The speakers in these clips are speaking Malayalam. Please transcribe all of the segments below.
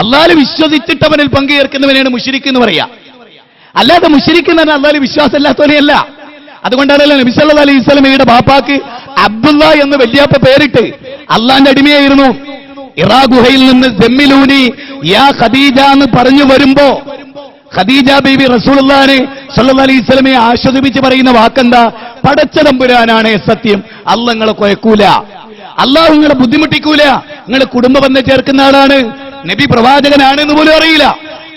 അള്ളാഹുവിൽ വിശ്വസിച്ചിട്ട് അവനിൽ പങ്കുചേർക്കുന്നവനെയാണ് മുശ്രിക്ക് എന്ന് പറയാ. അല്ലാതെ മുശ്രിക്ക് എന്ന് പറഞ്ഞാൽ അള്ളാഹുവിൽ വിശ്വാസമില്ലാത്തവനെയല്ല. അതുകൊണ്ടാണല്ലോ നബി സല്ലല്ലാഹു അലൈഹി വസല്ലമയുടെ ബാപ്പാക്ക് അബ്ദുള്ള എന്ന് വല്യാപ്പ പേരിട്ട് അള്ളാന്റെ അടിമയായിരുന്നു. ഇറാ ഗുഹയിൽ നിന്ന് ദമ്മിലൂനി യാ ഖദീജ എന്ന് പറഞ്ഞു വരുമ്പോ ഖദീജ ബീവി റസൂലുള്ളാഹിനെ സല്ലല്ലാഹു അലൈഹി വസല്ലമയെ ആശ്വസിപ്പിച്ച് പറയുന്ന വാക്കെന്താ? പടച്ച തമ്പുരാനാണ് സത്യം, അല്ലാഹ് നിങ്ങളെ കൊയക്കൂല, അല്ലാഹു നിങ്ങളെ ബുദ്ധിമുട്ടിക്കൂല, നിങ്ങൾ കുടുംബ ബന്ധം ചേർക്കുന്ന ആളാണ്, നബി പ്രവാചകനാണ് എന്ന് പോലും അറിയില്ല.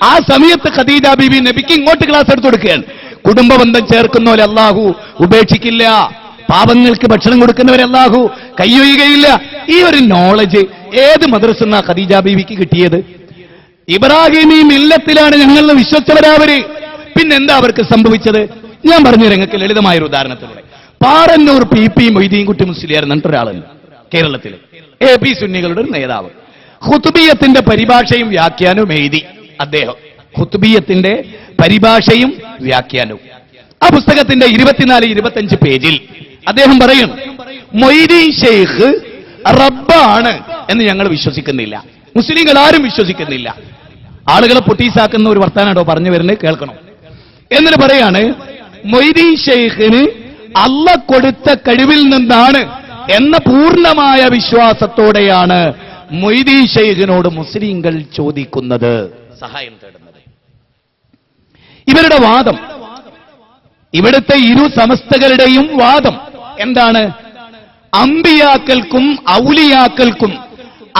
ആ സമയത്ത് ഖദീജ ബീവി നബിക്ക് ഇങ്ങോട്ട് ക്ലാസ് എടുത്തു കൊടുക്കുകയാണ്. കുടുംബ ബന്ധം ചേർക്കുന്നവരെ അല്ലാഹു ഉപേക്ഷിക്കില്ല, പാവങ്ങൾക്ക് ഭക്ഷണം കൊടുക്കുന്നവരെ അല്ലാഹു കൈയൊയ്യുകയില്ല. ഈ ഒരു നോളജ് ഏത് മദ്രസന്നാ ഖദീജ ബീവിക്ക് കിട്ടിയത്? ഇബ്രാഹിമി മില്ലത്തിലാണ് ഞങ്ങൾ വിശ്വസിച്ചവരവര്. പിന്നെന്താ അവർക്ക് സംഭവിച്ചത്? ഞാൻ പറഞ്ഞു നിങ്ങൾക്ക് ലളിതമായൊരു ഉദാഹരണത്തിലൂടെ. പാറന്നൂർ PP മൊയ്തീൻകുട്ടി മുസ്ലിയാർ എന്നിട്ട് ഒരാളുണ്ട് കേരളത്തിൽ, AP സുന്നികളുടെ ഒരു നേതാവ്. ഖുത്ബിയത്തിന്റെ പരിഭാഷയും വ്യാഖ്യാനവും എഴുതി അദ്ദേഹം. ഖുത്ബിയത്തിന്റെ പരിഭാഷയും വ്യാഖ്യാനവും. ആ പുസ്തകത്തിന്റെ 24-25 പേജിൽ അദ്ദേഹം പറയും, മൊയ്തീൻ ഷെയ്ഖ് റബ്ബാണ് എന്ന് ഞങ്ങൾ വിശ്വസിക്കുന്നില്ല, മുസ്ലിങ്ങൾ ആരും വിശ്വസിക്കുന്നില്ല. ആളുകളെ പൊട്ടീസാക്കുന്ന ഒരു വർത്താനാണോ പറഞ്ഞു വരുന്നത്, കേൾക്കണം. എന്നിട്ട് പറയാണ്, മൊയ്തീൻ ഷെയ്ഖിന് അല്ലാഹ് കൊടുത്ത കഴിവിൽ നിന്നാണ് എന്ന പൂർണ്ണമായ വിശ്വാസത്തോടെയാണ് മൊയ്തീൻ ഷെയ്ഖിനോട് മുസ്ലിങ്ങൾ ചോദിക്കുന്നത്, സഹായം തേടുന്നത്. ഇവരുടെ വാദം, ഇവിടുത്തെ ഇരു സമസ്തകളുടെയും വാദം എന്താണ്? അമ്പിയാക്കൾക്കും ഔലിയാക്കൾക്കും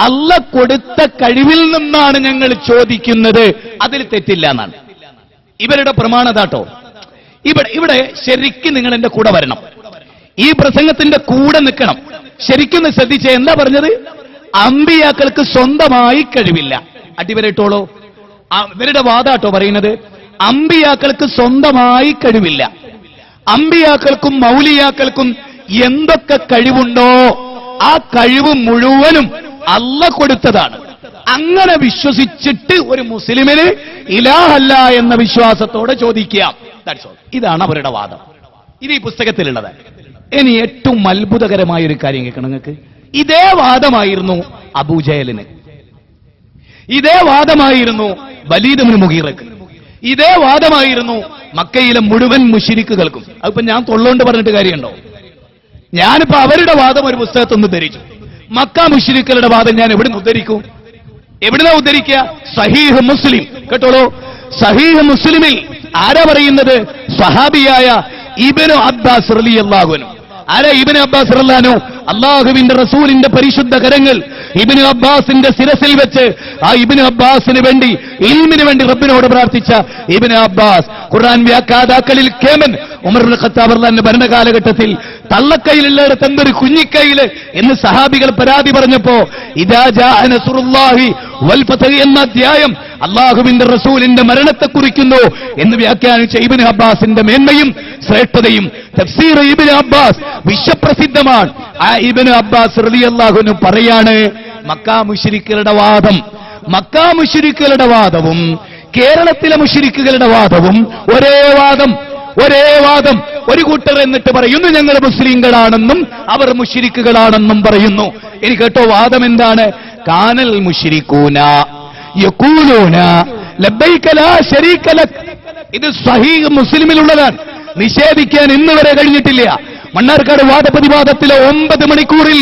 അല്ലാഹ് കൊടുത്ത കഴിവിൽ നിന്നാണ് ഞങ്ങൾ ചോദിക്കുന്നത്, അതിൽ തെറ്റില്ല എന്നാണ് ഇവരുടെ പ്രമാണതാട്ടോ. ഇവിടെ ശരിക്കും നിങ്ങൾ എന്റെ കൂടെ വരണം, ഈ പ്രസംഗത്തിന്റെ കൂടെ നിൽക്കണം. ശരിക്കും ശ്രദ്ധിച്ചേ, എന്താ പറഞ്ഞത്? അമ്പിയാക്കൾക്ക് സ്വന്തമായി കഴിവില്ല. അടിവരട്ടോളൂ, ഇവരുടെ വാദാട്ടോ പറയുന്നത്. അമ്പിയാക്കൾക്ക് സ്വന്തമായി കഴിവില്ല. അമ്പിയാക്കൾക്കും മൗലിയാക്കൾക്കും എന്തൊക്കെ കഴിവുണ്ടോ ആ കഴിവ് മുഴുവനും അല്ലാഹ് കൊടുത്തതാണ്. അങ്ങനെ വിശ്വസിച്ചിട്ട് ഒരു മുസ്ലിമിന് ഇലാഹല്ല എന്ന വിശ്വാസത്തോടെ ചോദിക്കാം. ഇതാണ് അവരുടെ വാദം. ഇത് ഈ പുസ്തകത്തിലുള്ളത്. ഇനി ഏറ്റവും അത്ഭുതകരമായ ഒരു കാര്യം കേൾക്കണം നിങ്ങൾക്ക്. ഇതേ വാദമായിരുന്നു അബൂജഹലിന്, ഇതേ വാദമായിരുന്നു വലീദ് ഇബ്നു മുഗീറക്ക്, ഇതേ വാദമായിരുന്നു മക്കയിലെ മുഴുവൻ മുശ്രിക്കുകൾക്കും. അതിപ്പോ ഞാൻ തൊള്ളോണ്ട് പറഞ്ഞിട്ട് കാര്യമുണ്ടോ? ഞാനിപ്പോ അവരുടെ വാദം ഒരു പുസ്തകത്തൊന്ന് ഉദ്ധരിച്ചു. മക്ക മുശ്രിക്കുകളുടെ വാദം ഞാൻ എവിടുന്ന് ഉദ്ധരിക്കും? എവിടുന്നാ ഉദ്ധരിക്കുക? സഹീഹ് മുസ്ലിം കേട്ടോളൂ. സഹീഹ് മുസ്ലിമിൽ ആരാ പറയുന്നത്? സഹാബിയായ ഇബ്നു അബ്ബാസ് റളിയല്ലാഹു അൻഹു. ആരാ ഇബ്നു അബ്ബാസ് റളിയല്ലാഹു അൻഹു? അല്ലാഹുവിന്റെ റസൂലിന്റെ പരിശുദ്ധ കരങ്ങൾ ഇബ്നു അബ്ബാസിന്റെ ശിരസിൽ വെച്ച് ആ ഇബ്നു അബ്ബാസിന് വേണ്ടി, ഇൽമിന് വേണ്ടി റബ്ബിനോട് പ്രാർത്ഥിച്ച ഇബ്നു അബ്ബാസ്. ഖുർആൻ വ്യാഖ്യാതാക്കളിൽ കേമൻ. ഉമർ ഇബ്നു ഖത്താബ് റളിയല്ലാഹു ഭരണകാലഘട്ടത്തിൽ തള്ളക്കൈയിലുള്ളിടത്ത് എന്തൊരു കുഞ്ഞിക്കൈയില് എന്ന് സഹാബികൾ പരാതി പറഞ്ഞപ്പോ ഇദാ ജാഅ നസ്റുല്ലാഹി വൽ ഫത്ഹ് എന്ന അധ്യായം അല്ലാഹുവിന്റെ റസൂലിന്റെ മരണത്തെ കുറിക്കുന്നു എന്ന് വ്യാഖ്യാനിച്ച ഇബ്നു അബ്ബാസിന്റെ മേന്മയും ശ്രേഷ്ഠതയും തഫ്സീർ ഇബ്നു അബ്ബാസ് വിശ്വപ്രസിദ്ധമാണ്. ആ ഇബ്നു അബ്ബാസ് റളിയല്ലാഹു അൻഹു പറയാണ്, മക്കാ മുശ്രിക്കുകളുടെ വാദം, മക്കാ മുശ്രിക്കുകളുടെ വാദവും കേരളത്തിലെ മുശ്രിക്കുകളുടെ വാദവും ഒരേ വാദം, ഒരേ വാദം. ഒരു കൂട്ടർ എന്നിട്ട് പറയുന്നു ഞങ്ങൾ മുസ്ലിങ്ങളാണെന്നും അവർ മുശ്രിക്കുകളാണെന്നും പറയുന്നു. ഇനി കേട്ടോ വാദം എന്താണ്? കാനൽ മുശ്രിക്കൂന യഖൂലൂന ലബ്ബൈക ലാ ശരീക ലക്. ഇത് സ്വഹീഹ് മുസ്ലിമിലുള്ളതാണ്, നിഷേധിക്കാൻ ഇന്ന് വരെ കഴിഞ്ഞിട്ടില്ല. മണ്ണാർക്കാട് വാദപ്രതിവാദത്തിലെ 9 മണിക്കൂറിൽ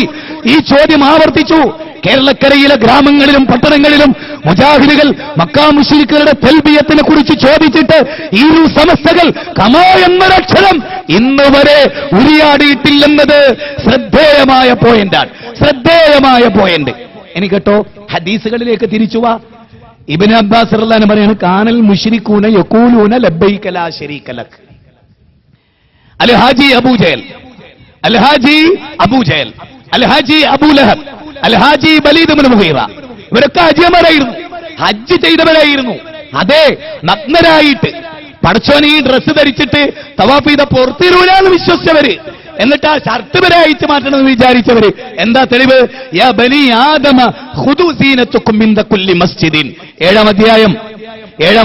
ഈ ചോദ്യം ആവർത്തിച്ചു. കേരളക്കരയിലെ ഗ്രാമങ്ങളിലും പട്ടണങ്ങളിലും മുജാഹിദുകൾ മക്കാ മുശ്രിക്കുകളുടെ തൽബിയത്തിനെ കുറിച്ച് ചോദിച്ചിട്ട് ഈ സമസ്തകൾ കമാ എന്നൊരക്ഷരം ഇന്ന് വരെ ഉരിയാടിയിട്ടില്ലെന്നത് ശ്രദ്ധേയമായ പോയിന്റാണ്, ശ്രദ്ധേയമായ പോയിന്റ്. ഇനി കേട്ടോ, ഹദീസുകളിലേക്ക് തിരിച്ചുവാ. ഇബ്നു അബ്ബാസ് റളിയല്ലാഹു അൻഹു പറയുന്നു, കാനൽ മുശ്രിക്കൂന യഖൂലൂന ലബ്ബൈക ലാ ശരീക ലക്. അൽഹാജി അബൂജഹൽ, അൽഹാജി അബൂജഹൽ, അൽഹാജി അബൂലഹബ്, അൽഹാജി വലീദ് ഇബ്നു മുഗീറ, ഇവരൊക്കെ ഹജ്ജിമാരായിരുന്നു, ഹജ്ജ് ചെയ്തവരായിരുന്നു. അതെ, നഗ്നരായിട്ട് പടച്ചോൻ ഈ ഡ്രസ്സ് ധരിച്ചിട്ട് തവാഫ് ചെയ്ത പുറത്തിരൂരാന്ന് വിശ്വസിച്ചവര്, എന്നിട്ട് ആ ഷർട്ട് വരെ അയച്ചു മാറ്റണമെന്ന് വിചാരിച്ചവര്. എന്താ തെളിവ്? യാ ബനി ആദമ ഖുദൂ സീനത്തുക്കും മിൻ കുല്ലി മസ്ജിദിൻ. 7ാം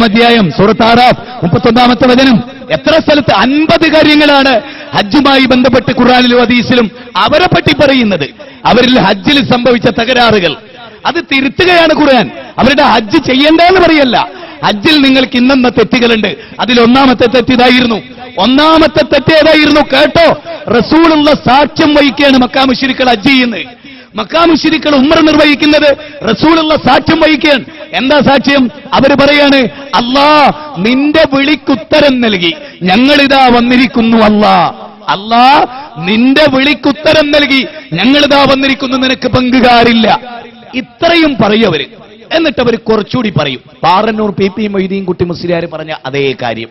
അധ്യായം സൂറത്ത് ആറാഫ് 31-ാമത്തെ വചനം. എത്ര സ്ഥലത്ത് 50 കാര്യങ്ങളാണ് ഹജ്ജുമായി ബന്ധപ്പെട്ട് ഖുർആനിലും ഹദീസിലും അവരെ പറ്റി പറയുന്നത്. അവരിൽ ഹജ്ജിൽ സംഭവിച്ച തകരാറുകൾ, അത് തിരുത്തുകയാണ് ഖുർആൻ. അവരുടെ ഹജ്ജ് ചെയ്യണ്ടെന്ന് പറയല്ല. ഹജ്ജിൽ നിങ്ങൾക്ക് ഇന്നെന്ന തെറ്റുകളുണ്ട്. അതിൽ ഒന്നാമത്തെ തെറ്റ് ഇതായിരുന്നു. ഒന്നാമത്തെ തെറ്റ് ഏതായിരുന്നു കേട്ടോ? റസൂലുള്ള സാക്ഷ്യം വഹിക്കുകയാണ് മക്കാ മുശ്രിക്കുകൾ ഹജ്ജ് ചെയ്യുന്നത്. മക്കാ മുശ്രിക്കുകൾ ഉംറ നിർവഹിക്കുന്നത് റസൂലുള്ള സാക്ഷ്യം വഹിക്കുകയാണ്. എന്താ സാക്ഷ്യം? അവര് പറയാണ്, അല്ലാ നിന്റെ വിളിക്കുത്തരം നൽകി ഞങ്ങളിതാ വന്നിരിക്കുന്നു. അല്ലാ നിന്റെ വിളിക്കുത്തരം നൽകി ഞങ്ങളിതാ വന്നിരിക്കുന്നു, നിനക്ക് പങ്കുകാരില്ല. ഇത്രയും പറയവര്. എന്നിട്ട് അവർ കുറച്ചുകൂടി പറയും. പാറന്നൂർ പി പി മൊയ്തീൻ കുട്ടി മുസ്ലിയാർ പറഞ്ഞ അതേ കാര്യം.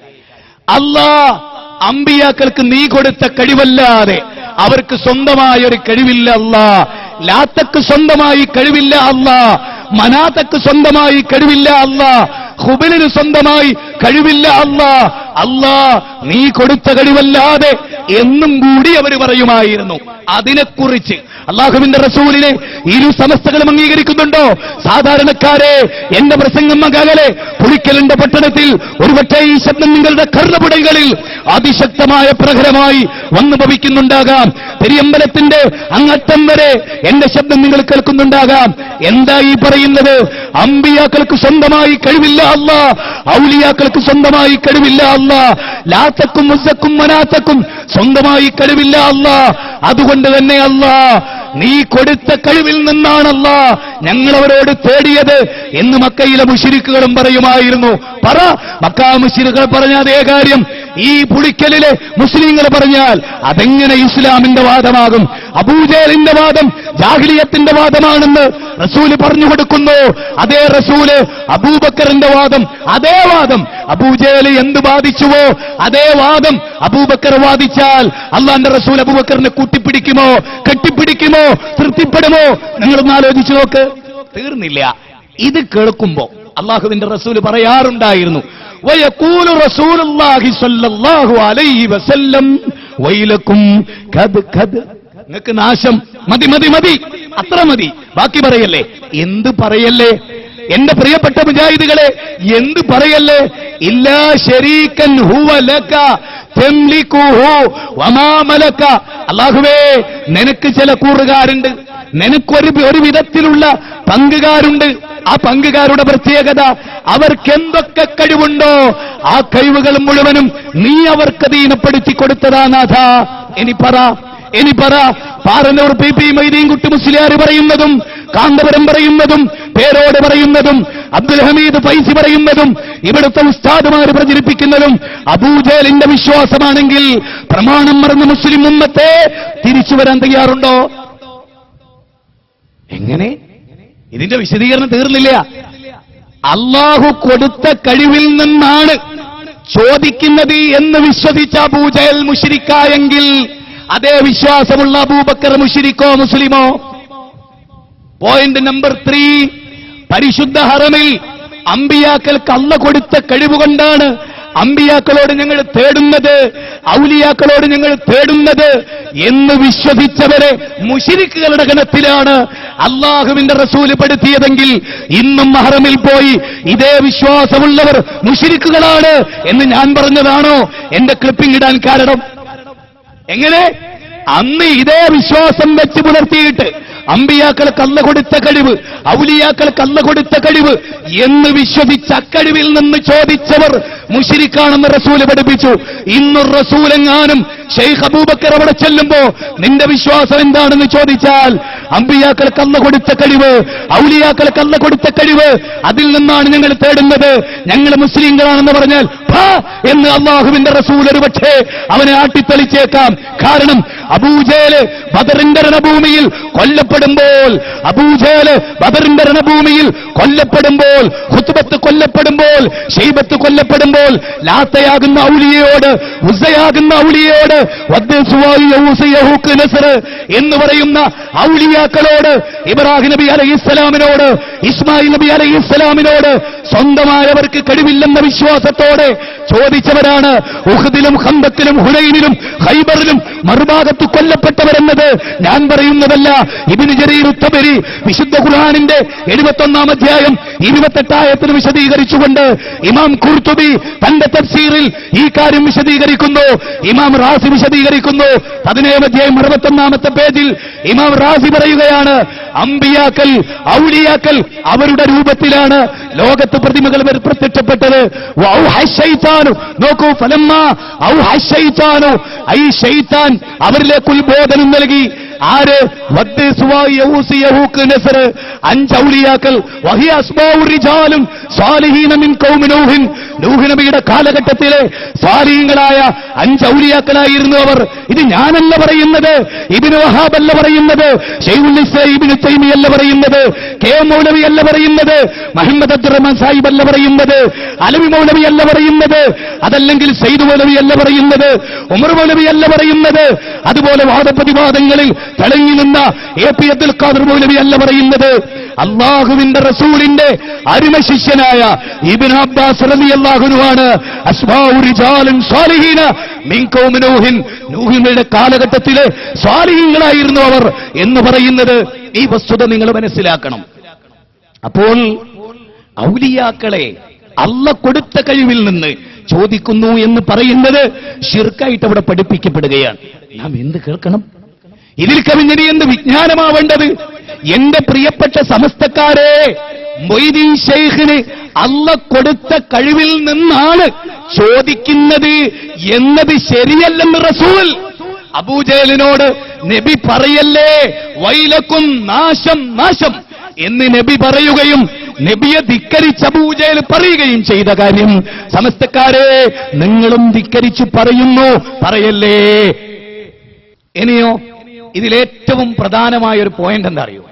അല്ലാ അമ്പിയാക്കൾക്ക് നീ കൊടുത്ത കഴിവല്ലാതെ അവർക്ക് സ്വന്തമായ ഒരു കഴിവില്ല. അല്ലാ ലാത്തക്ക് സ്വന്തമായി കഴിവില്ല. അല്ലാ മനാത്തക്ക് സ്വന്തമായി കഴിവില്ല. അല്ലാ ഹുബലിന് സ്വന്തമായി കഴിവില്ല. അല്ലാ നീ കൊടുത്ത കഴിവല്ലാതെ എന്നും കൂടി അവർ പറയുമായിരുന്നു. അതിനെക്കുറിച്ച് അല്ലാഹുവിന്റെ റസൂലിനെ ഇരു സമസ്തകളും അംഗീകരിക്കുന്നുണ്ടോ? സാധാരണക്കാരെ, എന്റെ പ്രസംഗം അകലെ പുളിക്കലിന്റെ പട്ടണത്തിൽ ഒരുപക്ഷേ ഈ ശബ്ദം നിങ്ങളുടെ കർണപുടങ്ങളിൽ അതിശക്തമായ പ്രഹരമായി വന്നു ഭവിക്കുന്നുണ്ടാകാം. പെരിയമ്പലത്തിന്റെ അങ്ങറ്റം വരെ എന്റെ ശബ്ദം നിങ്ങൾ കേൾക്കുന്നുണ്ടാകാം. എന്താ ഈ പറയുന്നത്? അമ്പിയാക്കൾക്ക് സ്വന്തമായി കഴിവില്ല. അല്ലാ ഔലിയാക്കൾക്ക് സ്വന്തമായി കഴിവില്ല. അല്ലാ ലാത്തക്കും മുസ്സക്കും മനാത്തക്കും സ്വന്തമായി കഴിവില്ല. അല്ലാ അതുകൊണ്ട് തന്നെ അല്ലാ നീ കൊടുത്ത കഴിവിൽ നിന്നാണല്ലാ ഞങ്ങളവരോട് തേടിയത് എന്ന് മക്കയിലെ മുശ്രിക്കുകളും പറയുമായിരുന്നു. പറ, മക്കാ മുശ്രിക്കുകൾ പറഞ്ഞ അതേ കാര്യം ഈ പുളിക്കലിലെ മുസ്ലിങ്ങൾ പറഞ്ഞാൽ അതെങ്ങനെ ഇസ്ലാമിന്റെ വാദമാകും? അബൂജഹലിന്റെ വാദം ജാഹിലിയത്തിന്റെ വാദമാണെന്ന് റസൂല് പറഞ്ഞു കൊടുക്കുന്നു. അതേ റസൂല് അബൂബക്കറിന്റെ വാദം, അതേ വാദം അബൂജഹൽ എന്ത് വാദിച്ചുവോ അതേ വാദം അബൂബക്കർ വാദിച്ചാൽ അള്ളാന്റെ റസൂൽ അബൂബക്കറിനെ കൂട്ടിപ്പിടിക്കുമോ, കെട്ടിപ്പിടിക്കുമോ, തൃപ്തിപ്പെടുമോ? നിങ്ങളൊന്ന് ആലോചിച്ചു നോക്ക്. തീർന്നില്ല. ഇത് കേൾക്കുമ്പോ അള്ളാഹുവിന്റെ റസൂല് പറയാറുണ്ടായിരുന്നു, വയഖൂലു റസൂലുള്ളാഹി സ്വല്ലല്ലാഹു അലൈഹി വസല്ലം വൈലക്കും ഖദ് ഖദ്. നിങ്ങൾക്ക് നാശം, മതി മതി മതി, അത്ര മതി, ബാക്കി പറയല്ലേ. എന്ത് പറയല്ലേ എന്റെ പ്രിയപ്പെട്ട മുജാഹിദുകളെ, എന്ത് പറയല്ലേ? ഇല്ലാ ശരീകൻ ഹുവ ലക തംലികുഹു വമാ മലക. അല്ലാഹുവേ, നിനക്ക് ചില കൂറുകാരുണ്ട്, നിനക്കൊരു വിധത്തിലുള്ള പങ്കുകാരുണ്ട്. ആ പങ്കുകാരുടെ പ്രത്യേകത അവർക്ക് എന്തൊക്കെ കഴിവുണ്ടോ ആ കഴിവുകൾ മുഴുവനും നീ അവർക്ക് അധീനപ്പെടുത്തി കൊടുത്തതാ നാഥ. ഇനി പറ പാറന്നൂർ പി പി മൊയ്തീൻ കുട്ടി മുസ്ലിയാർ പറയുന്നതും, കാന്തപുരം പറയുന്നതും, പേരോട് പറയുന്നതും, അബ്ദുൽ ഹമീദ് ഫൈസി പറയുന്നതും, ഇവിടുത്തെ ഉസ്താദുമാർ പ്രചരിപ്പിക്കുന്നതും അബൂജഹലിന്റെ വിശ്വാസമാണെങ്കിൽ പ്രമാണം മറന്ന മുസ്ലിം ഉമ്മത്തെ തിരിച്ചു വരാൻ തയ്യാറുണ്ടോ? എങ്ങനെ? ഇതിന്റെ വിശദീകരണം തീർന്നില്ല. അല്ലാഹു കൊടുത്ത കഴിവിൽ നിന്നാണ് ചോദിക്കുന്നത് എന്ന് വിശ്വസിച്ച അബൂജഹൽ മുശ്രിക്കായെങ്കിൽ അതേ വിശ്വാസമുള്ള അബൂബക്കർ മുശ്രിക്കോ മുസ്ലിമോ? പോയിന്റ് നമ്പർ 3, പരിശുദ്ധ ഹറമിൽ അമ്പിയാക്കൾക്ക് അല്ലാഹു കൊടുത്ത കഴിവുകൊണ്ടാണ് അമ്പിയാക്കളോട് ഞങ്ങൾ തേടുന്നത്, ഔലിയാക്കളോട് ഞങ്ങൾ തേടുന്നത് എന്ന് വിശ്വസിച്ചവരെ മുശ്രിക്കുകളുടെ ഗണത്തിലാണ് അല്ലാഹുവിന്റെ റസൂല് പെടുത്തിയതെങ്കിൽ ഇന്നും ഹറമിൽ പോയി ഇതേ വിശ്വാസമുള്ളവർ മുശ്രിക്കുകളാണ് എന്ന് ഞാൻ പറഞ്ഞതാണോ എന്റെ ക്ലിപ്പിംഗ് ഇടാൻ കാരണം? എങ്ങനെ? അന്ന് ഇതേ വിശ്വാസം വെച്ച് പുലർത്തിയിട്ട് അമ്പിയാക്കൾക്ക് അല്ലാഹു കൊടുത്ത കഴിവ്, ഔലിയാക്കൾക്ക് അല്ലാഹു കൊടുത്ത കഴിവ് എന്ന് വിശ്വസിച്ച അക്കഴിവിൽ നിന്ന് ചോദിച്ചവർ മുശ്രിക്കാണെന്ന് റസൂല് പഠിപ്പിച്ചു. ഇന്ന് റസൂലെങ്ങാനും ഷെയ്ഖ് അബൂബക്കർ അവിടെ ചെല്ലുമ്പോ നിന്റെ വിശ്വാസം എന്താണെന്ന് ചോദിച്ചാൽ അമ്പിയാക്കൾക്ക് അല്ലാഹു കൊടുത്ത കഴിവ്, ഔലിയാക്കൾക്ക് അല്ലാഹു കൊടുത്ത കഴിവ്, അതിൽ നിന്നാണ് ഞങ്ങൾ തേടുന്നത്, ഞങ്ങൾ മുസ്ലിങ്ങളാണെന്ന് പറഞ്ഞാൽ എന്ന് അല്ലാഹുവിന്റെ റസൂൽ ഒരുപക്ഷേ അവനെ ആട്ടിത്തെളിച്ചേക്കാം. കാരണം അബൂജഹല് ബദറിന്റെ രണഭൂമിയിൽ കൊല്ലപ്പെടുമ്പോൾ, അബൂജഹല് ബദറിന്റെ രണഭൂമിയിൽ കൊല്ലപ്പെടുമ്പോൾ, ഖുത്ബത്ത് കൊല്ലപ്പെടുമ്പോൾ, ഷൈബത്ത് കൊല്ലപ്പെടുമ്പോൾ, ലാത്തയാകുന്ന ഔലിയയോട്, ഉസ്സയാകുന്ന ഔലിയയോട്, എന്ന് പറയുന്ന ഔലിയാക്കളോട്, ഇബ്രാഹിം നബി അലൈഹിസ്സലാമിനോട്, ഇസ്മായിൽ നബി അലൈഹിസ്സലാമിനോട് സ്വന്തമായവർക്ക് കഴിവില്ലെന്ന വിശ്വാസത്തോടെ ചോദിച്ചവരാണ് ഉഹദിലും ഖന്തക്കിലും ഹുനൈനിലും ഖൈബറിലും മറുഭാഗത്ത് കൊല്ലപ്പെട്ടവരെന്നത് ഞാൻ പറയുന്നതല്ല. ഇബ്നു ജരീർ തബരി വിശുദ്ധ ഖുർആനിന്റെ 71-ാം അധ്യായം 28 ആയത്തിന് വിശദീകരിച്ചുകൊണ്ട് ഇമാം ഖുർത്തുബി തന്റെ തഫ്സീറിൽ ഈ കാര്യം വിശദീകരിക്കുന്നു. ഇമാം റാസി വിശദീകരിക്കുന്നു. 17 അധ്യായം 61 പേജിൽ ഇമാം റാസി പറയുകയാണ്, അമ്പിയാക്കൽ ഔലിയാക്കൽ അവരുടെ രൂപത്തിലാണ് ലോകത്ത് പ്രതിമകൾ പ്രത്യക്ഷപ്പെട്ടത്. നോക്കൂ, ഫലമ്മ ഔഹശൈത്താനു, ഐ ശൈത്താൻ അവരിലേക്ക് ഉത്ബോധനം നൽകി. ആര്? 5 ഔലിയാക്കൾ നൂഹ് നബിയുടെ കാലഘട്ടത്തിലെ സ്വാലിഹീങ്ങളായ 5 ഔലിയാക്കളായിരുന്നു അവർ. ഇത് ഞാനല്ല പറയുന്നത്, ഇബ്നു വഹാബ് അല്ല പറയുന്നത്, ശൈഖുൽ ഇസ്ലാം ഇബ്നു തൈമിയ്യ അല്ല പറയുന്നത്, കെ മൗലവി അല്ല പറയുന്നത്, മുഹമ്മദ് അബ്ദുറഹ്മാൻ സാഹിബ് അല്ല പറയുന്നത്, അലവി മൗലവി അല്ല പറയുന്നത്, അതല്ലെങ്കിൽ സയ്യിദ് മൗലവി അല്ല പറയുന്നത്, ഉമർ മൗലവി അല്ല പറയുന്നത്, അതുപോലെ വാദപ്രതിവാദങ്ങളിൽ തിളങ്ങി നിന്ന എ.പി. അബ്ദുൽ ഖാദർ മൗലവി അല്ല പറയുന്നത്. അല്ലാഹുവിന്റെ റസൂലിന്റെ അരുമ ശിഷ്യനായ ഇബ്നു അബ്ബാസ് റളിയല്ലാഹു അൻഹുവാണ് അസ്മാഉ റിജാലിൻ സ്വാലിഹീന മിൻ ഖൗമി നൂഹിൻ, നൂഹിന്റെ കാലഘട്ടത്തിലെ സ്വാലിഹീങ്ങളായിരുന്നു അവർ എന്ന് പറയുന്നത്. ഈ വസ്തുത നിങ്ങൾ മനസ്സിലാക്കണം. അപ്പോൾ ഔലിയാക്കളെ അല്ലാഹ് കൊടുത്ത കഴിവിൽ നിന്ന് ചോദിക്കുന്നു എന്ന് പറയുന്നത് ശിർക്കായിട്ട് അവിടെ പഠിപ്പിക്കപ്പെടുകയാണ്. നാം എന്ത് കേൾക്കണം? ഇതിൽ കവിഞ്ഞിനി എന്ത് വിജ്ഞാനമാവേണ്ടത്? എന്റെ പ്രിയപ്പെട്ട സമസ്തക്കാരെ, മൊയ്തീൻ ശൈഖിന് അല്ലാഹ് കൊടുത്ത കഴിവിൽ നിന്നാണ് ചോദിക്കുന്നത് എന്നത് ശരിയല്ലെന്ന് റസൂൽ അബൂജഹലിനോട് നബി പറയല്ലേ, വൈലക്കും നാശം നാശം എന്ന് നബി പറയുകയും നബിയെ ധിക്കരിച്ച് അബൂജഹൽ പറയുകയും ചെയ്ത കാര്യം സമസ്തക്കാരെ നിങ്ങളും ധിക്കരിച്ചു പറയുന്നു, പറയല്ലേ. ഇനിയോ ഇതിലേറ്റവും പ്രധാനമായ ഒരു പോയിന്റ് എന്താ അറിയോ?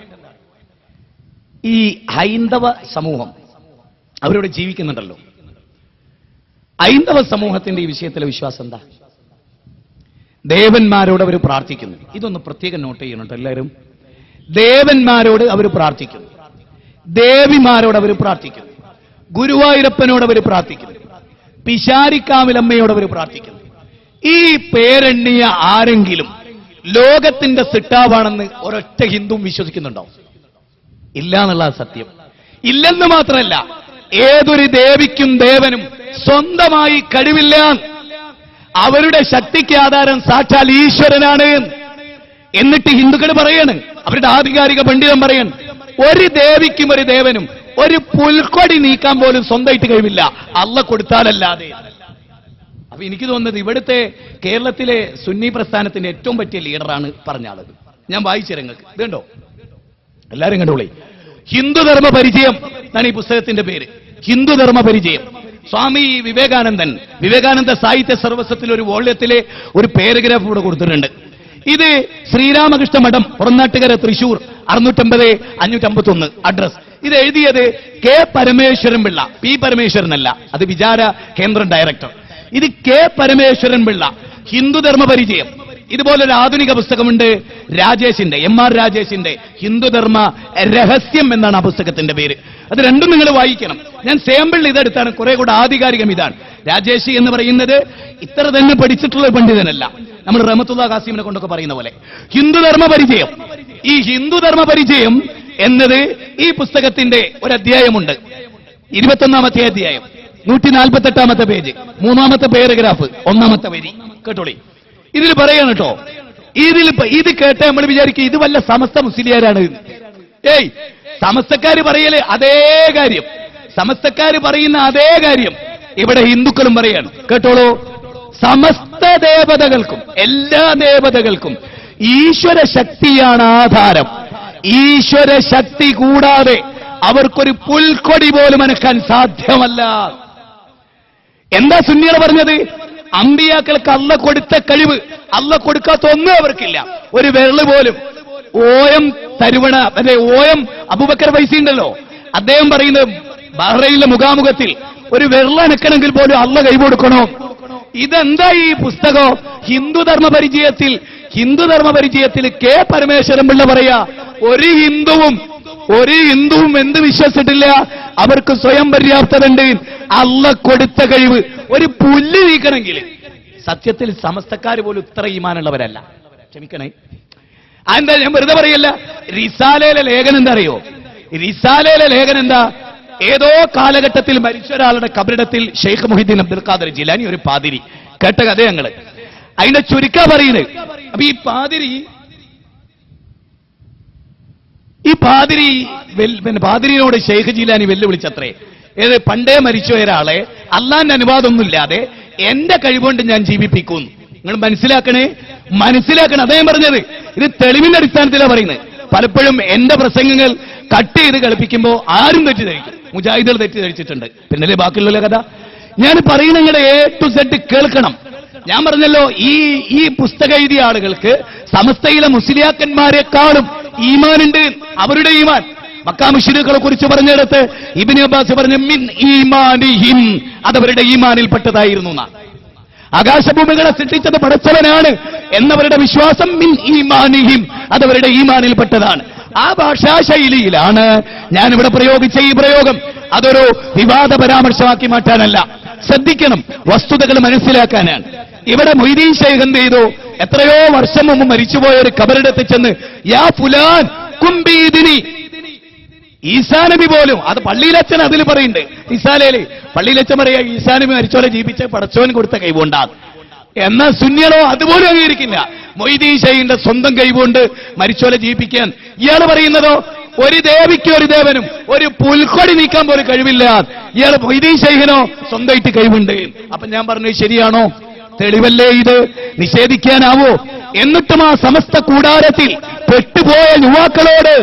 ഈ ഹൈന്ദവ സമൂഹം അവരോട് ജീവിക്കുന്നുണ്ടല്ലോ, ഹൈന്ദവ സമൂഹത്തിന്റെ ഈ വിഷയത്തിലെ വിശ്വാസം എന്താ? ദേവന്മാരോട് അവർ പ്രാർത്ഥിക്കുന്നു. ഇതൊന്ന് പ്രത്യേകം നോട്ട് ചെയ്യണം എല്ലാവരും. ദേവന്മാരോട് അവർ പ്രാർത്ഥിക്കുന്നു, ദേവിമാരോട് അവർ പ്രാർത്ഥിക്കുന്നു, ഗുരുവായൂരപ്പനോട് അവർ പ്രാർത്ഥിക്കുന്നു, പിശാരിക്കാവിലമ്മയോട് അവർ പ്രാർത്ഥിക്കുന്നു. ഈ പേരെണ്ണിയ ആരെങ്കിലും ലോകത്തിന്റെ സിട്ടാവാണെന്ന് ഒരൊറ്റ ഹിന്ദുവും വിശ്വസിക്കുന്നുണ്ടോ? ഇല്ല എന്നുള്ള സത്യം. ഇല്ലെന്ന് മാത്രമല്ല, ഏതൊരു ദേവിക്കും ദേവനും സ്വന്തമായി കഴിവില്ല. അവരുടെ ശക്തിക്ക് ആധാരം സാക്ഷാൽ ഈശ്വരനാണ്. എന്നിട്ട് ഹിന്ദുക്കൾ പറയാണ്, അവരുടെ ആധികാരിക പണ്ഡിതൻ പറയാണ്, ഒരു ദേവിക്കും ഒരു ദേവനും ഒരു പുൽക്കൊടി നീക്കാൻ പോലും സ്വന്തമായിട്ട് കഴിവില്ല, അല്ലാഹ് കൊടുത്താലല്ലാതെ. അപ്പൊ എനിക്ക് തോന്നുന്നത് ഇവിടുത്തെ കേരളത്തിലെ സുന്നി പ്രസ്ഥാനത്തിന്റെ ഏറ്റവും പറ്റിയ ലീഡറാണ് പറഞ്ഞ ആളത്. ഞാൻ വായിച്ചിരങ്ങൾക്ക് ഇത് കണ്ടോ, എല്ലാരും കണ്ടോളേ. ഹിന്ദുധർമ്മ പരിചയം എന്നാണ് ഈ പുസ്തകത്തിന്റെ പേര്, ഹിന്ദുധർമ്മ പരിചയം. സ്വാമി വിവേകാനന്ദ സാഹിത്യ സർവസ്വത്തിൽ ഒരു വോള്യത്തിലെ ഒരു പാരഗ്രാഫ് ഇവിടെ കൊടുത്തിട്ടുണ്ട്. ഇത് ശ്രീരാമകൃഷ്ണ മഠം, പുറനാട്ടുകര, തൃശൂർ 650-551 അഡ്രസ്. ഇത് എഴുതിയത് കെ പരമേശ്വരൻ പിള്ള, പി പരമേശ്വരനല്ല, അത് വിചാര കേന്ദ്രം ഡയറക്ടർ. ഇത് കെ പരമേശ്വരൻ പിള്ള, ഹിന്ദുധർമ്മ പരിചയം. ഇതുപോലൊരു ആധുനിക പുസ്തകമുണ്ട് രാജേഷിന്റെ, MR രാജേഷിന്റെ ഹിന്ദുധർമ്മ രഹസ്യം എന്നാണ് ആ പുസ്തകത്തിന്റെ പേര്. അത് രണ്ടും നിങ്ങൾ വായിക്കണം. ഞാൻ സാമ്പിൾ ഇതെടുത്താണ്, കുറെ കൂടെ ആധികാരികം ഇതാണ്. രാജേഷ് എന്ന് പറയുന്നത് ഇത്ര തന്നെ പഠിച്ചിട്ടുള്ള പണ്ഡിതനല്ല, നമ്മൾ റഹ്മത്തുള്ള ഖാസിമിനെ കൊണ്ടൊക്കെ പറയുന്ന പോലെ. ഹിന്ദുധർമ്മ പരിചയം, ഈ ഹിന്ദുധർമ്മ പരിചയം എന്നത് ഈ പുസ്തകത്തിന്റെ ഒരു അധ്യായമുണ്ട്, 21ാമത്തെ അധ്യായം, 148ാമത്തെ പേജ്, 3ാമത്തെ പാരഗ്രാഫ്, 1ാമത്തെ വരി കേട്ടോളി. ഇതിൽ പറയാണ് കേട്ടോ, ഇത് കേട്ട നമ്മൾ വിചാരിക്കും ഇത് വല്ല സമസ്ത മുസ്ലിയാരാണ്. ഏയ്, സമസ്തക്കാര് പറയല് അതേ കാര്യം, സമസ്തക്കാര് പറയുന്ന അതേ കാര്യം ഇവിടെ ഹിന്ദുക്കളും പറയാണ്. കേട്ടോളൂ, സമസ്ത ദേവതകൾക്കും എല്ലാ ദേവതകൾക്കും ഈശ്വര ശക്തിയാണ് ആധാരം. ഈശ്വര ശക്തി കൂടാതെ അവർക്കൊരു പുൽക്കൊടി പോലും അനക്കാൻ സാധ്യമല്ല. എന്താ സുന്നികൾ പറഞ്ഞത്? അമ്പിയാക്കൾക്ക് അല്ലാഹ് കൊടുത്ത കഴിവ്, അല്ലാഹ് കൊടുക്കാത്ത ഒന്നും അവർക്കില്ല. ഒരു വിരല് പോലും. ഓയം തരുവണ, അല്ലെ ഓയം അബൂബക്കർ ഫൈസി ഉണ്ടല്ലോ, അദ്ദേഹം പറയുന്നത് ബഹ്റൈനിലെ മുഖാമുഖത്തിൽ ഒരു വിരൽ അനക്കണമെങ്കിൽ പോലും അല്ലാഹ് കൈ കൊടുക്കണോ? ഇതെന്താ ഈ പുസ്തകം? ഹിന്ദുധർമ്മ പരിചയത്തിൽ കെ പരമേശ്വരൻ പിള്ള പറയാ, ഒരു ഹിന്ദുവും എന്ത് വിശ്വസിച്ചിട്ടില്ല, അവർക്ക് സ്വയം പര്യാപ്തതയുണ്ട്. അല്ലാഹ് കൊടുത്ത കഴിവ് ഒരു പുല്ല് നീക്കണമെങ്കിൽ സത്യത്തിൽ സമസ്തക്കാർ പോലും ഇത്ര ഈമാനുള്ളവരല്ല. ക്ഷമിക്കണേ, അതെന്താ, ഞാൻ വെറുതെ പറയല്ല. റിസാലയിലെ ലേഖനം എന്താ അറിയോ? റിസാലയിലെ ലേഖനം എന്താ? ഏതോ കാലഘട്ടത്തിൽ മരിച്ച ഒരാളുടെ കബറിടത്തിൽ ഷെയ്ഖ് മുഹിദ്ദീൻ അബ്ദുൽ ഖാദർ ജിലാനി ഒരു പാതിരി കേട്ട കഥ ഞങ്ങള് അതിന്റെ ചുരുക്കാ പറയുന്നത്. അപ്പൊ ഈ പാതിരിയോട് ഷെയ്ഖ് ജിലാനി വെല്ലുവിളിച്ചത്രേ. ഏത് പണ്ടേ മരിച്ച ഒരാളെ അള്ളാന്റെ അനുവാദമൊന്നുമില്ലാതെ എന്റെ കഴിവുകൊണ്ട് ഞാൻ ജീവിപ്പിക്കുന്നു. നിങ്ങൾ മനസ്സിലാക്കണേ അദ്ദേഹം പറഞ്ഞത്. ഇത് തെളിവിന്റെ അടിസ്ഥാനത്തിലാണ് പറയുന്നത്. പലപ്പോഴും എന്റെ പ്രസംഗങ്ങൾ കട്ട് ചെയ്ത് കളിപ്പിക്കുമ്പോ ആരും തെറ്റിദ്ധരിക്കും. മുജാഹിദുകൾ തെറ്റിദ്ധരിച്ചിട്ടുണ്ട്. പിന്നല്ലേ ബാക്കിയുള്ള കഥ. ഞാൻ പറയുന്ന നിങ്ങളുടെ A to Z കേൾക്കണം. ഞാൻ പറഞ്ഞല്ലോ, ഈ പുസ്തകം എഴുതിയ ആളുകൾക്ക് സമസ്തയിലെ മുസ്ലിയാക്കന്മാരെക്കാളും ഈമാനുണ്ട്. അവരുടെ ഈമാൻ മക്കാ മുശ്രിക്കുകളെ കുറിച്ച് പറഞ്ഞെടുത്ത് ഇബ്നു അബ്ബാസ് പറഞ്ഞു മിൻ ഈമാനിഹിം, അതവരുടെ ഈമാനിൽപ്പെട്ടതായിരുന്നു എന്നാണ്. ആകാശഭൂമികളെ സൃഷ്ടിച്ചത് പടച്ചവനാണ് എന്നവരുടെ വിശ്വാസം മിൻ ഈമാനിഹിം, അതവരുടെ ഈമാനിൽപ്പെട്ടതാണ്. ആ ഭാഷാശൈലിയിലാണ് ഞാനിവിടെ പ്രയോഗിച്ച ഈ പ്രയോഗം. അതൊരു വിവാദ പരാമർശമാക്കി മാറ്റാനല്ല. ശ്രദ്ധിക്കണം, വസ്തുതകൾ മനസ്സിലാക്കാനാണ്. ഇവിടെ മൊയ്തീൻ ശൈഖ് എന്ത് ചെയ്തു? എത്രയോ വർഷം മുമ്പ് മരിച്ചുപോയ ഒരു കബറിടത്ത് ചെന്ന് യാ ഫുലാൻ കുംബീദിനി, ഈസാ നബി പോലും, അത് പള്ളിയിലച്ഛൻ അതിൽ പറയുന്നുണ്ട്. ഇസാലയില് പള്ളിയിലച്ഛൻ പറയാ ഈസാ നബി മരിച്ചോലെ ജീവിച്ച പടച്ചോൻ കൊടുത്ത കൈവുണ്ടാകും. എന്നാൽ സുന്നികളോ അതുപോലും അംഗീകരിക്കില്ല. മൊയ്തീൻ ശൈഖിന്റെ സ്വന്തം കൈവുകൊണ്ട് മരിച്ചോലെ ജീവിപ്പിക്കാൻ. ഇയാൾ പറയുന്നതോ ഒരു ദേവിക്ക് ഒരു ദേവനും ഒരു പുൽക്കൊടി നീക്കാൻ പോലും കഴിവില്ല. ഇയാൾ മൊയ്തീൻ ശൈഖിനോ സ്വന്തമായിട്ട് കഴിവുണ്ട്. അപ്പൊ ഞാൻ പറഞ്ഞു, ശരിയാണോ? തെളിവല്ലേ ഇത്? നിഷേധിക്കാനാവോ? എന്നിട്ടും ആ സമസ്ത കൂടാരത്തിൽ പെട്ടുപോയ യുവാക്കളോട്,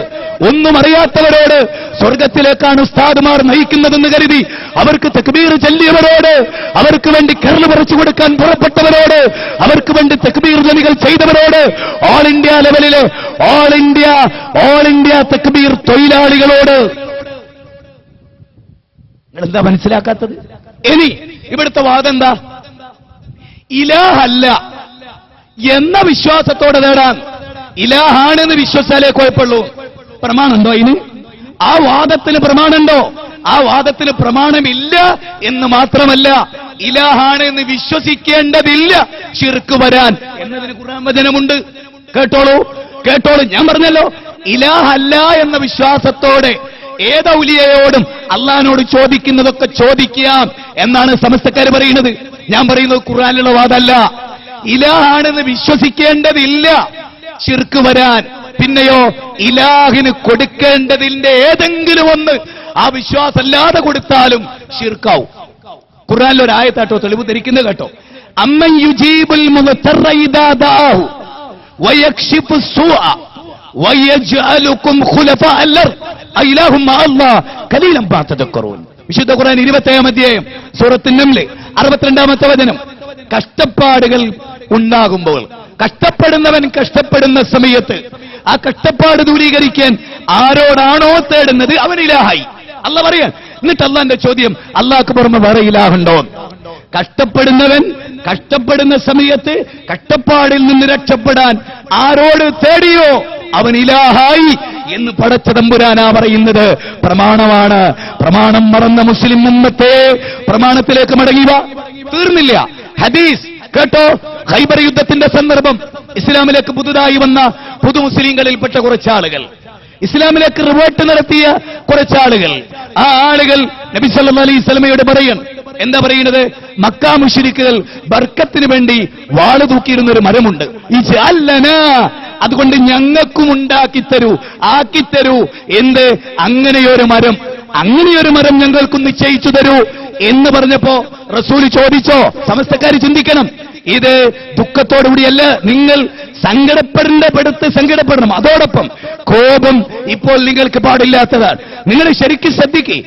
ഒന്നും അറിയാത്തവരോട്, സ്വർഗത്തിലേക്കാണ് ഉസ്താദുമാർ നയിക്കുന്നതെന്ന് കരുതി അവർക്ക് തക്ബീർ ചൊല്ലിയവരോട്, അവർക്ക് വേണ്ടി കരൾ പറിച്ചു കൊടുക്കാൻ പുറപ്പെട്ടവരോട്, അവർക്ക് വേണ്ടി തക്ബീർ ധ്വനികൾ ചെയ്തവരോട്, ഓൾ ഇന്ത്യ ലെവലിലെ ഓൾ ഇന്ത്യ തക്ബീർ തൊഴിലാളികളോട് നിങ്ങളെന്താ മനസ്സിലാക്കാത്തത്? ഇനി ഇവിടുത്തെ വാദം എന്താ? ഇലാഹല്ല എന്ന വിശ്വാസത്തോടെ നേടാൻ ഇലാഹാണെന്ന് വിശ്വസിച്ചാലേ കുഴപ്പമുള്ളൂ. പ്രമാണമുണ്ടോ അതിന്? ആ വാദത്തിന് പ്രമാണമുണ്ടോ? ആ വാദത്തിന് പ്രമാണമില്ല എന്ന് മാത്രമല്ല, ഇലാഹാണ് എന്ന് വിശ്വസിക്കേണ്ടതില്ല ശിർക്ക് വരാൻ എന്നതിന് ഖുർആൻ വചനമുണ്ട്. കേട്ടോളൂ. ഞാൻ പറഞ്ഞല്ലോ, ഇലാഹല്ല എന്ന വിശ്വാസത്തോടെ ഏതൗലിയയോടും അള്ളാഹിനോട് ചോദിക്കുന്നതൊക്കെ ചോദിക്കാം എന്നാണ് സമസ്തക്കാർ പറയുന്നത്. ഞാൻ പറയുന്നത് ഖുർആനിലുള്ള വാദമല്ല. ഇലാഹാണെന്ന് വിശ്വസിക്കേണ്ടതില്ല ശിർക്ക് വരാൻ. പിന്നെയോ ഇലാഹിന് കൊടുക്കേണ്ടതിന്റെ ഏതെങ്കിലും ഒന്ന് ആ വിശ്വാസമല്ലാതെ കൊടുത്താലും ശിർക്കാവും. ഖുർആനിൽ ഒരു ആയത്താട്ടോ തെളിവ് ധരിക്കുന്നത് കേട്ടോ. അമ്മൻ യുജീബുൽ മുദ്തറ ഇദാ ദാഹു വയക്ഷിഫു സൂഅ വയജ്അലുകും ഖുലഫാഅൽ അർദ് അഇലാഹും മഅല്ലാഹ് ഖലീലൻ മാ തദക്കറൂൻ. വിശുദ്ധ ഖുർആൻ 20-ാം അധ്യായം സൂറത്തുൻ നംൽ 62-ാമത്തെ വചനം. കഷ്ടപ്പാടുകൾ ഉണ്ടാകുമ്പോൾ, കഷ്ടപ്പെടുന്നവൻ കഷ്ടപ്പെടുന്ന സമയത്ത് ആ കഷ്ടപ്പാട് ദൂരീകരിക്കാൻ ആരോടാണോ തേടുന്നത് അവൻ ഇലാഹായി. അല്ല പറയാൻ. എന്നിട്ട് അള്ളാന്റെ ചോദ്യം, അള്ളാഹ്ക്ക് പുറമെ വേറെ ഇലാഹുണ്ടോ? കഷ്ടപ്പെടുന്നവൻ കഷ്ടപ്പെടുന്ന സമയത്ത് കഷ്ടപ്പാടിൽ നിന്ന് രക്ഷപ്പെടാൻ ആരോട് തേടിയോ അവൻ ഇലാഹായി എന്ന് പടച്ച തമ്പുരാനാ പറയുന്നത്. പ്രമാണമാണ്. പ്രമാണം മറന്ന മുസ്ലിം ഉമ്മത്തെ പ്രമാണത്തിലേക്ക് മടങ്ങിവ. തീർന്നില്ല. ഹദീസ് കേട്ടോ. ഖൈബർ യുദ്ധത്തിന്റെ സന്ദർഭം, ഇസ്ലാമിലേക്ക് പുതുതായി വന്ന പുതു മുസ്ലിങ്ങളിൽപ്പെട്ട കുറച്ചാളുകൾ, ഇസ്ലാമിലേക്ക് റിവേർട്ട് നടത്തിയ കുറച്ചാളുകൾ, ആ ആളുകൾ നബി സല്ലല്ലാഹു അലൈഹി വസല്ലമയോട് പറയും. എന്താ പറയുന്നത്? മക്കാ മുശ്രിക്കുകൾ ബർക്കത്തിന് വേണ്ടി വാള് തൂക്കിയിരുന്ന ഒരു മരമുണ്ട്. അതുകൊണ്ട് ഞങ്ങൾക്കും ഉണ്ടാക്കിത്തരൂ, ആക്കിത്തരൂ. എന്ത്? അങ്ങനെയൊരു മരം ഞങ്ങൾക്കും നിശ്ചയിച്ചു തരൂ എന്ന് പറഞ്ഞപ്പോ റസൂൽ ചോദിച്ചോ? സമസ്തക്കാർ ചിന്തിക്കണം. ഇത് ദുഃഖത്തോടുകൂടിയല്ല, നിങ്ങൾ സങ്കടപ്പെടണം. അതോടൊപ്പം കോപം ഇപ്പോൾ നിങ്ങൾക്ക് പാടില്ലാത്തതാണ്. നിങ്ങൾ ശരിക്കും ശ്രദ്ധിക്കേ.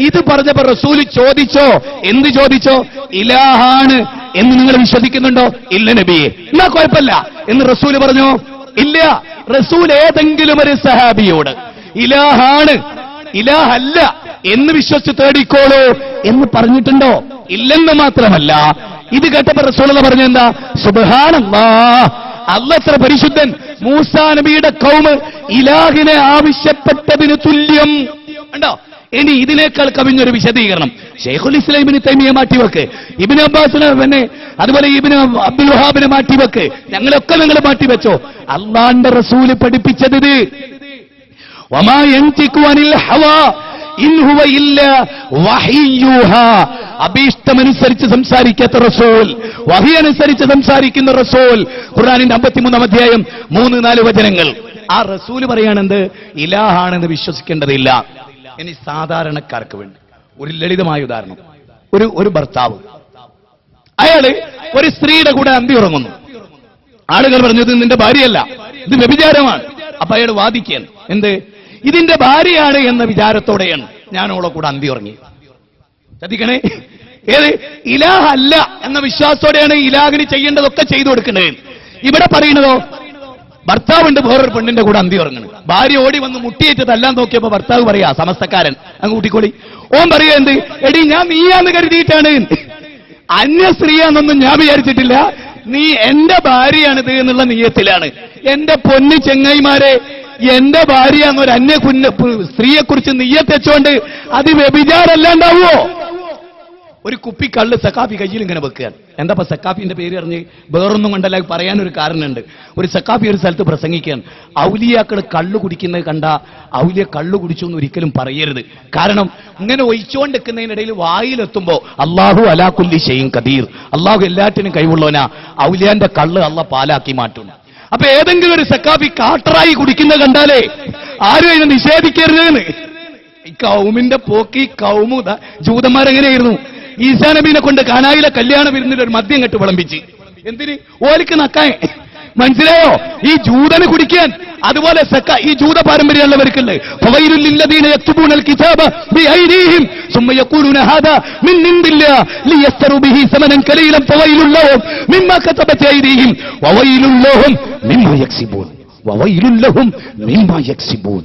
ഇത് പറഞ്ഞപ്പോ റസൂൽ ചോദിച്ചോ? എന്ത് ചോദിച്ചോ? ഇലാഹാണ് എന്ന് നിങ്ങൾ വിശ്വസിക്കുന്നുണ്ടോ? ഇല്ല നബിയെ. എന്നാ കുഴപ്പമില്ല എന്ന് റസൂൽ പറഞ്ഞോ? ഇല്ല. റസൂൽ ഏതെങ്കിലും ഒരു സഹാബിയോട് ഇലാഹാണ്, ഇലാഹല്ല എന്ന് വിശ്വസിച്ച് തേടിക്കോളൂ എന്ന് പറഞ്ഞിട്ടുണ്ടോ? ഇല്ലെന്ന് മാത്രമല്ല, ഇത് കേട്ടപ്പോ റസൂലുള്ളാഹി പറഞ്ഞെന്താ? സുബ്ഹാനല്ലാഹ്, അല്ലാഹ് എത്ര പരിശുദ്ധൻ. മൂസാ നബിയുടെ ഖൗമ് ഇലാഹിനെ ആവശ്യപ്പെട്ടതിന് തുല്യം. കണ്ടോ? ഇനി ഇതിനേക്കാൾ കവിഞ്ഞൊരു വിശദീകരണം ശൈഖുൽ ഇസ്ലാം ഇബ്നു തൈമിയ്യ മാറ്റിവെക്ക്, ഇബ്നു അബ്ബാസിനെ പിന്നെ അതുപോലെ ഇബ്നു അബ്ദുൽ വഹാബിനെ മാറ്റിവെക്ക്, ഞങ്ങളൊക്കെ നിങ്ങൾ മാറ്റിവെച്ചോ. അള്ളാന്റെ റസൂല് പഠിപ്പിച്ചത് വമാ യൻതിഖു അനിൽ ഹവാ ഇൻ ഹുവ ഇല്ലാ വഹയ്യൂഹാ. അഭീഷ്ടമനുസരിച്ച് സംസാരിക്കാത്ത റസൂൽ, വഹി അനുസരിച്ച് സംസാരിക്കുന്ന റസൂൽ. ഖുർആനിന്റെ 53 അധ്യായം 3-4 വചനങ്ങൾ. ആ റസൂല് പറയാണെന്ത്? ഇലാഹാണെന്ന് വിശ്വസിക്കേണ്ടതില്ല. ഇനി സാധാരണക്കാർക്ക് വേണ്ടി ഒരു ലളിതമായ ഉദാഹരണം. ഒരു ഭർത്താവ്, അയാള് ഒരു സ്ത്രീയുടെ കൂടെ അന്തി ഉറങ്ങുന്നു. ആളുകൾ പറഞ്ഞു ഇത് നിന്റെ ഭാര്യയല്ല, ഇത് വ്യഭിചാരമാണ്. അപ്പൊ അയാൾ വാദിക്കാൻ എന്ത്? ഇതിന്റെ ഭാര്യയാണ് എന്ന വിചാരത്തോടെയാണ് ഞാൻ അവളെ കൂടെ അന്തി ഉറങ്ങി. ശ്രദ്ധിക്കണേ, ഏത് ഇലാഹ അല്ല എന്ന വിശ്വാസത്തോടെയാണ് ഇലാഹിന് ചെയ്യേണ്ടതൊക്കെ ചെയ്തു കൊടുക്കേണ്ടത്. ഇവിടെ പറയുന്നതോ ഭർത്താവുണ്ട് വേറൊരു പെണ്ണിന്റെ കൂടെ അന്തി ഉറങ്ങണം. ഭാര്യ ഓടി വന്ന് മുട്ടിയേറ്റ് തല്ലാൻ നോക്കിയപ്പോ ഭർത്താവ് പറയാ, സമസ്തക്കാരൻ അങ്ങ് കൂട്ടിക്കോളി. ഓൻ പറയാ എന്ത്? എടി ഞാൻ നീയാന്ന് കരുതിയിട്ടാണ്, അന്യ സ്ത്രീയാണെന്നൊന്നും ഞാൻ വിചാരിച്ചിട്ടില്ല, നീ എന്റെ ഭാര്യയാണിത് എന്നുള്ള നിയ്യത്തിലാണ്. എന്റെ പൊന്നു ചെങ്ങൈമാരെ, എന്റെ ഭാര്യ എന്നൊരു അന്യ സ്ത്രീയെ കുറിച്ച് നിയ്യത്ത് വെച്ചോണ്ട് അത് വ്യഭിചാരല്ലാണ്ടാവോ? ഒരു കുപ്പി കള്ള് സക്കാഫി കയ്യിൽ ഇങ്ങനെ വെക്കുകയാണ്. എന്താ സക്കാഫിന്റെ പേര് അറിഞ്ഞ്? വേറൊന്നും കൊണ്ടല്ല, പറയാനൊരു കാരണമുണ്ട്. ഒരു സക്കാഫി ഒരു സ്ഥലത്ത് പ്രസംഗിക്കുകയാണ്. ഔലിയാക്കൾ കള്ളു കുടിക്കുന്നത് കണ്ട ഔലിയ കള്ളു കുടിച്ചു എന്ന് ഒരിക്കലും പറയരുത്. കാരണം ഇങ്ങനെ ഒഴിച്ചുകൊണ്ടിരിക്കുന്നതിനിടയിൽ വായിലെത്തുമ്പോ അല്ലാഹു അലാ കുല്ലി ഷൈഇൻ ഖദീർ, അല്ലാഹു എല്ലാറ്റിനും കഴിവുള്ളവനാ. ഔലിയാന്റെ കള്ള് അല്ലാഹ് പാലാക്കി മാറ്റും. അപ്പൊ ഏതെങ്കിലും ഒരു സക്കാഫി കാട്ടറായി കുടിക്കുന്നത് കണ്ടാലേ ആരും അതിനെ നിഷേധിക്കരുതെന്ന്. ഈ കൗമിന്റെ പോക്കി കൗമുത ജൂതന്മാരെങ്ങനെയായിരുന്നു? ഈസാ നബീനെ കൊണ്ട് കാനായിലെ കല്യാണ വിരുന്നിൽ ഒരു മദ്യം കെട്ട് വിളമ്പിച്ച്. എന്തിന്? ഓലിക്ക് നക്കാൻ. മനസ്സിലായോ? ഈ ജൂതന് കുടിക്കാൻ. അതുപോലെ ഈ ജൂത പാരമ്പര്യമുള്ളവർക്കുണ്ട്. ഫവൈലുൽ ലില്ലദീന യക്തുബൂനൽ കിതാബ ബിഐദീഹിം സുമ്മ യഖൂലൂന ഹാദാ മിൻ ഇൻദില്ലാഹ് ലിയസ്തറൂ ബിഹി സമനൻ ഖലീലൻ ഫവൈലുൽ ലഹും മിമ്മാ കതബത് ഐദീഹിം വവൈലുൽ ലഹും മിമ്മാ യക്സിബൂൻ വവൈലുൽ ലഹും മിമ്മാ യക്സിബൂൻ.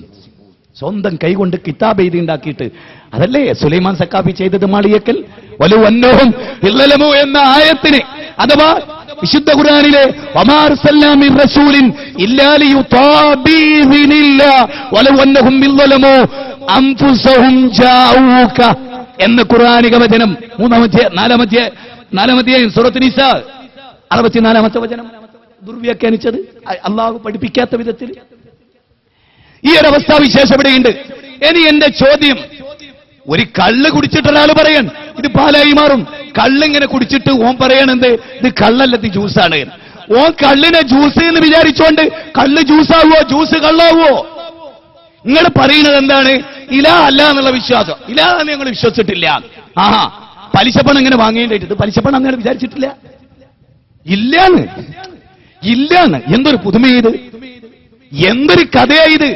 സ്വന്തം കൈകൊണ്ട് കിതാബ് എഴുതി ഉണ്ടാക്കിയിട്ട്, അതല്ലേ സുലൈമാൻ സക്കാഫി ചെയ്തത് മാളിയക്കൽ. വലു അന്നഹും ഇല്ലലമു എന്ന ആയത്തിന്, അഥവാ വിശുദ്ധ ഖുർആനിലെ വമാ അർസൽനാ മിർ റസൂലിൻ ഇല്ലാ ലിയുതാബിഇനില്ലാ വലു അന്നഹും ഇല്ലലമു അൻഫുസഹും ജാഊക എന്ന ഖുർആനിക വചനം 4-ാം അധ്യായം സൂറത്തുൽ നിസാ 64-ാമത്തെ വചനം ദുർവ്യാഖ്യാനിച്ചത് അല്ലാഹു പഠിപ്പിക്കാത്ത വിധത്തിൽ. ഈ ഒരവസ്ഥാ വിശേഷം ഇവിടെയുണ്ട്. ഇനി എന്റെ ചോദ്യം, ഒരു കള്ള് കുടിച്ചിട്ട് ഒരാൾ പറയാൻ ഇത് പാലായി മാറും. കള്ളിങ്ങനെ കുടിച്ചിട്ട് ഓൻ പറയണെന്ത്? ഇത് കള്ളല്ല, ഇത് ജ്യൂസാണ്. ഓൻ കള്ളിനെ ജ്യൂസ് എന്ന് വിചാരിച്ചോണ്ട് കള്ള് ജ്യൂസാവോ ജ്യൂസ് കള്ളാവോ? നിങ്ങൾ പറയുന്നത് എന്താണ്? ഇലാ അല്ല എന്നുള്ള വിശ്വാസം. ഇലാ എന്ന് ഞങ്ങൾ വിശ്വസിച്ചിട്ടില്ല. ആഹാ, പലിശപ്പണം ഇങ്ങനെ വാങ്ങേണ്ടിട്ട് പലിശപ്പണം അങ്ങനെ വിചാരിച്ചിട്ടില്ല. ഇല്ലാന്ന് എന്തൊരു പുതുമയത്, എന്തൊരു കഥയായത്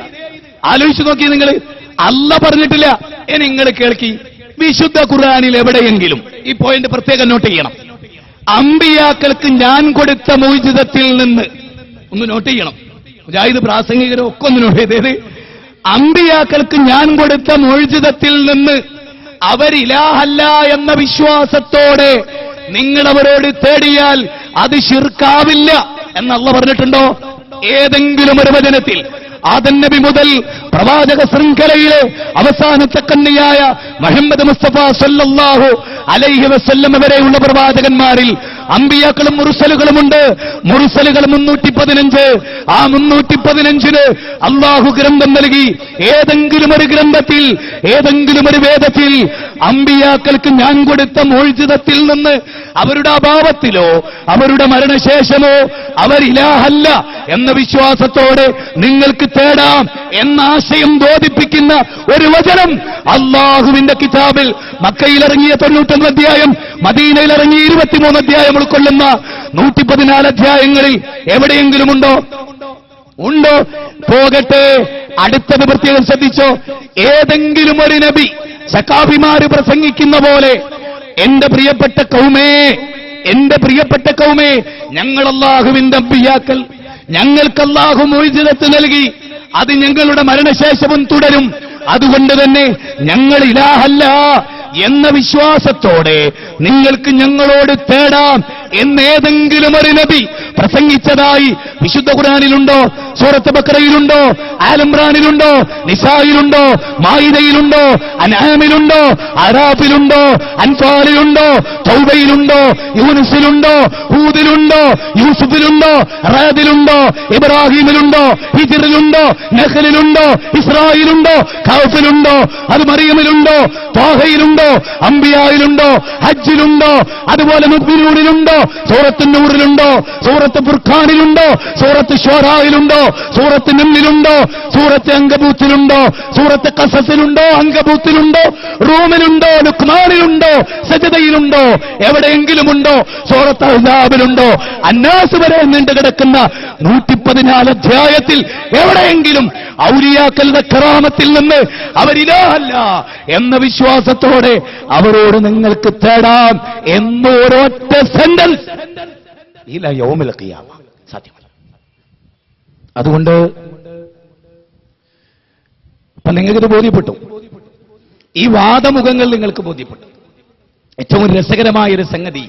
ആലോചിച്ചു നോക്കി നിങ്ങൾ. അല്ല പറഞ്ഞിട്ടില്ല. ഇനി നിങ്ങൾ കേൾക്കി, വിശുദ്ധ ഖുർആനിൽ എവിടെയെങ്കിലും ഈ പോയിന്റ് പ്രത്യേകം നോട്ട് ചെയ്യണം. അമ്പിയാക്കൾക്ക് ഞാൻ കൊടുത്ത മൗജിദത്തിൽ നിന്ന് ഒന്ന് നോട്ട് ചെയ്യണം. മുജാഹിദ് പ്രാസംഗികരും ഒക്കെ ഒന്ന് നോട്ട് ചെയ്തത്. അമ്പിയാക്കൾക്ക് ഞാൻ കൊടുത്ത മൗജിദത്തിൽ നിന്ന് അവരിലാഹല്ല എന്ന വിശ്വാസത്തോടെ നിങ്ങൾ അവരോട് തേടിയാൽ അത് ശിർക്കാവില്ല എന്ന് അല്ലാഹു പറഞ്ഞിട്ടുണ്ടോ? ഏതെങ്കിലും ഒരു വചനത്തിൽ? ആദം നബി മുതൽ പ്രവാചക ശൃംഖലയിലെ അവസാനത്തെ കണ്ണിയായ മുഹമ്മദ് മുസ്തഫ സല്ലല്ലാഹു അലൈഹി വസല്ലം വരെയുള്ള പ്രവാചകന്മാരിൽ അമ്പിയാക്കളും മുർസലുകളുമുണ്ട്. മുർസലുകൾ 315. ആ 315-ന് അല്ലാഹു ഗ്രന്ഥം നൽകി. ഏതെങ്കിലും ഒരു ഗ്രന്ഥത്തിൽ, ഏതെങ്കിലും ഒരു വേദത്തിൽ അമ്പിയാക്കൾക്ക് ഞാൻ കൊടുത്ത മൗജിദത്തിൽ നിന്ന് അവരുടെ അഭാവത്തിലോ അവരുടെ മരണശേഷമോ അവരിലാഹല്ല എന്ന വിശ്വാസത്തോടെ നിങ്ങൾക്ക് തേടാം എന്ന ആശയം ബോധിപ്പിക്കുന്ന ഒരു വചനം അല്ലാഹുവിന്റെ കിതാബിൽ മക്കയിലിറങ്ങിയ 91 അധ്യായം, മദീനയിലിറങ്ങിയ 23 അധ്യായം ഉൾക്കൊള്ളുന്ന 114 അധ്യായങ്ങളിൽ എവിടെയെങ്കിലും ഉണ്ടോ? പോകട്ടെ, അടുത്തത് പ്രത്യേകം ശ്രദ്ധിച്ചോ. ഏതെങ്കിലും ഒരു നബി സഖാഫിമാര് പ്രസംഗിക്കുന്ന പോലെ എന്റെ പ്രിയപ്പെട്ട കൗമേ, ഞങ്ങൾ അല്ലാഹുവിന്റെ അമ്പിയാക്കൾ, ഞങ്ങൾക്ക് അല്ലാഹു മുഅ്ജിസത്ത് നൽകി, അത് ഞങ്ങളുടെ മരണശേഷവും തുടരും. അതുകൊണ്ട് തന്നെ ഞങ്ങൾ ഇലാഹല്ല എന്ന വിശ്വാസത്തോടെ നിങ്ങൾക്ക് ഞങ്ങളോട് തേടാം എന്നേതെങ്കിലും ഒരു നബി പ്രസംഗിച്ചതായി വിശുദ്ധ ഖുർആനിലുണ്ടോ? സൂറത്ത് ബഖറയിലുണ്ടോ? ആൽ-ഇംറാനിലുണ്ടോ? നിസായിലുണ്ടോ? മായിദയിലുണ്ടോ? അൻആമിലുണ്ടോ? അറാഫിലുണ്ടോ? അൻഫാലിലുണ്ടോ? തൗബയിലുണ്ടോ? യൂനുസിലുണ്ടോ? ഹൂദിലുണ്ടോ? യൂസുഫിലുണ്ടോ? റാദിലുണ്ടോ? ഇബ്രാഹിമിലുണ്ടോ? ഹിജ്റിലുണ്ടോ? നഹ്ലിലുണ്ടോ? ഇസ്രായിലുണ്ടോ? കൗഫിലുണ്ടോ? അത് മറിയമിലുണ്ടോ? ത്വാഹയിലുണ്ടോ? അംബിയായിലുണ്ടോ? ഹജ്ജിലുണ്ടോ? അതുപോലെ മുഅ്മിനൂനിലുണ്ടോ? സൂറത്ത് നൂറിലുണ്ടോ? സൂറത്ത് ഫുർഖാനിലുണ്ടോ? സൂറത്ത് ശൂറായിലുണ്ടോ? സൂറത്ത് നംലിലുണ്ടോ? സൂറത്ത് അങ്കബൂത്തിലുണ്ടോ? സൂറത്ത് ഖസസിലുണ്ടോ? അങ്കബൂത്തിലുണ്ടോ? റൂമിലുണ്ടോ? ലുഖ്മാനിലുണ്ടോ? സജദയിലുണ്ടോ? എവിടെയെങ്കിലും ഉണ്ടോ? സൂറത്ത് അഹ്സാബിലുണ്ടോ? അന്നാസ് വരെ നീണ്ടു കിടക്കുന്ന 114 അധ്യായത്തിൽ എവിടെയെങ്കിലും ഔലിയാക്കളുടെ കറാമത്തിൽ നിന്ന് അവരിലാഹല്ല എന്ന വിശ്വാസത്തോടെ അവരോട് നിങ്ങൾക്ക് തേടാം എന്നൊരൊറ്റ സെന്റൻസ് ഇലാ യൗമിൽ ഖിയാമ സാധ്യമല്ല. അതുകൊണ്ട് ഇപ്പൊ നിങ്ങൾക്കിത് ബോധ്യപ്പെട്ടു, ഈ വാദമുഖങ്ങൾ നിങ്ങൾക്ക് ബോധ്യപ്പെട്ടു. ഏറ്റവും രസകരമായൊരു സംഗതി,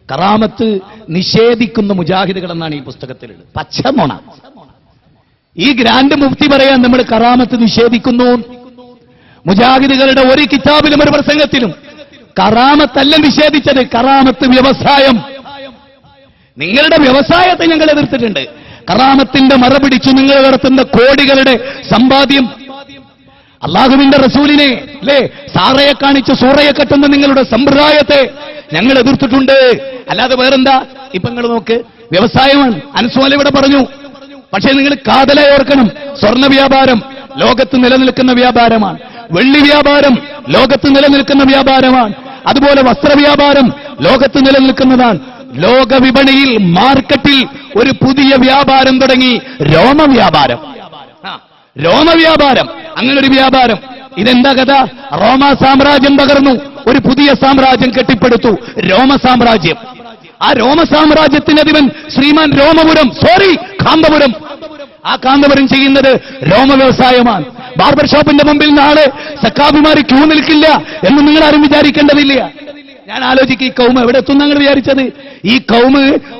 കറാമത്ത് നിഷേധിക്കുന്ന മുജാഹിദുകൾ എന്നാണ് ഈ പുസ്തകത്തിലുള്ളത്. പച്ചമോണ. ഈ ഗ്രാൻഡ് മുഫ്തി പറയാൻ നമ്മൾ കറാമത്ത് നിഷേധിക്കുന്നു. മുജാഹിദുകളുടെ ഒരു കിതാബിലും ഒരു പ്രസംഗത്തിലും കറാമത്തല്ല നിഷേധിച്ചത്, കറാമത്ത് വ്യവസായം. നിങ്ങളുടെ വ്യവസായത്തെ ഞങ്ങൾ എതിർത്തിട്ടുണ്ട്. കറാമത്തിന്റെ മറ പിടിച്ചു നിങ്ങൾ നടത്തുന്ന കോടികളുടെ സമ്പാദ്യം, അള്ളാഹുവിന്റെ റസൂലിനെ അല്ലേ സാറയെ കാണിച്ച് സൂറയെ കെട്ടുന്ന നിങ്ങളുടെ സമ്പ്രദായത്തെ ഞങ്ങൾ എതിർത്തിട്ടുണ്ട്. അല്ലാതെ വേറെന്താ? ഇപ്പൊ നിങ്ങൾ നോക്ക്, വ്യവസായമാണ്. അൻസ്വാല ഇവിടെ പറഞ്ഞു. പക്ഷേ നിങ്ങൾ കാതലായി ഓർക്കണം, സ്വർണ്ണ വ്യാപാരം ലോകത്ത് നിലനിൽക്കുന്ന വ്യാപാരമാണ്. വെള്ളി വ്യാപാരം ലോകത്ത് നിലനിൽക്കുന്ന വ്യാപാരമാണ്. അതുപോലെ വസ്ത്രവ്യാപാരം ലോകത്ത് നിലനിൽക്കുന്നതാണ്. ലോക വിപണിയിൽ മാർക്കറ്റിൽ ഒരു പുതിയ വ്യാപാരം തുടങ്ങി, രോമവ്യാപാരം. രോമവ്യാപാരം, അങ്ങനൊരു വ്യാപാരം. ഇതെന്താ കഥ? റോമ സാമ്രാജ്യം തകർന്നു, ഒരു പുതിയ സാമ്രാജ്യം കെട്ടിപ്പടുത്തു, രോമ സാമ്രാജ്യം. ആ രോമ സാമ്രാജ്യത്തിന്റെ അധിപൻ ശ്രീമാൻ കാന്തപുരം. ആ കാന്തപുരം ചെയ്യുന്നത് രോമ വ്യവസായമാണ്. ബാർബർ ഷോപ്പിന്റെ മുമ്പിൽ നാളെ സക്കാബിമാര് ക്യൂ നിൽക്കില്ല എന്ന് നിങ്ങൾ ആരും വിചാരിക്കേണ്ടതില്ല. ഞാൻ ആലോചിക്കും, ഈ കൗമ എവിടെ എത്തുന്ന നിങ്ങൾ വിചാരിച്ചത്? ഈ കൗമ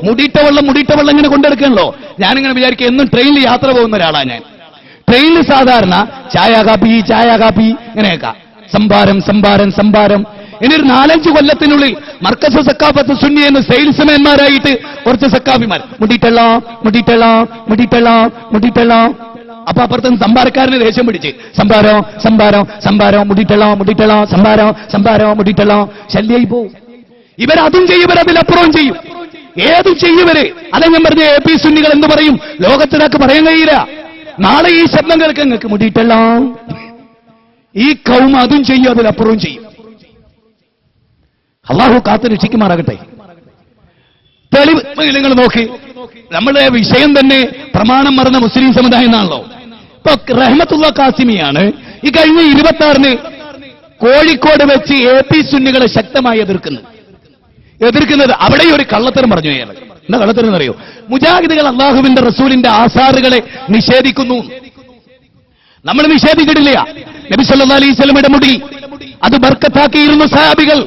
മുടിയിട്ട വെള്ളം ഇങ്ങനെ കൊണ്ടെടുക്കണല്ലോ. ഞാനിങ്ങനെ വിചാരിക്കും, എന്നും ട്രെയിനിൽ യാത്ര പോകുന്ന ഒരാളാണ് ഞാൻ. ട്രെയിനിൽ സാധാരണ ചായ കാപ്പി ഇങ്ങനെയൊക്കെ സംഭാരം. ഇനി ഒരു 4-5 കൊല്ലത്തിനുള്ളിൽ മർക്കസ് സക്കാഫത്ത് സുന്നി എന്ന് സെയിൽസ്മാൻമാരായിട്ട് കുറച്ച് സക്കാഫിമാർ മുടിയിട്ടല്ലോ. അപ്പൊ അപ്പുറത്തും സംഭാരക്കാരന് ദേഷ്യം പിടിച്ച് സംഭാരം മുടിയിട്ടല്ലോ ശല്യായി പോവും. ഇവരതും ചെയ്യും, ഇവരതിലപ്പുറവും ചെയ്യും. ഏതും ചെയ്യുവര്. അതെ ഞാൻ പറഞ്ഞ AP സുന്നികൾ എന്ന് പറയും. ലോകത്തിനൊക്കെ പറയാൻ കഴിയില്ല. നാളെ ഈ ശബ്ദം കേൾക്കാൻ നിങ്ങൾക്ക് മുടിയിട്ടല്ലോ. ഈ കൗമ അതും ചെയ്യും, അതിലപ്പുറവും ചെയ്യും. അള്ളാഹു കാത്ത് രക്ഷിക്കുമാറാകട്ടെ. തെളിവ് നിങ്ങൾ നോക്കി, നമ്മുടെ വിഷയം തന്നെ പ്രമാണം മറന്ന മുസ്ലിം സമുദായം എന്നാണല്ലോ. ഇപ്പൊ റഹ്മത്തുള്ള കാസിമിയാണ് ഈ കഴിഞ്ഞ 26-ന് കോഴിക്കോട് വെച്ച് AP സുന്നികളെ ശക്തമായി എതിർക്കുന്നത്. അവിടെ ഒരു കള്ളത്തരം പറഞ്ഞു. അയാൾ എന്താ കള്ളത്തരം എന്നറിയോ? മുജാഹിദുകൾ അള്ളാഹുവിന്റെ റസൂലിന്റെ ആസാറുകളെ നിഷേധിക്കുന്നു. നമ്മൾ നിഷേധിച്ചിട്ടില്ല. നബി സല്ലല്ലാഹു അലൈഹി വസല്ലമയുടെ മുടി അത് ബർക്കത്താക്കിയിരുന്നു സഹാബികൾ.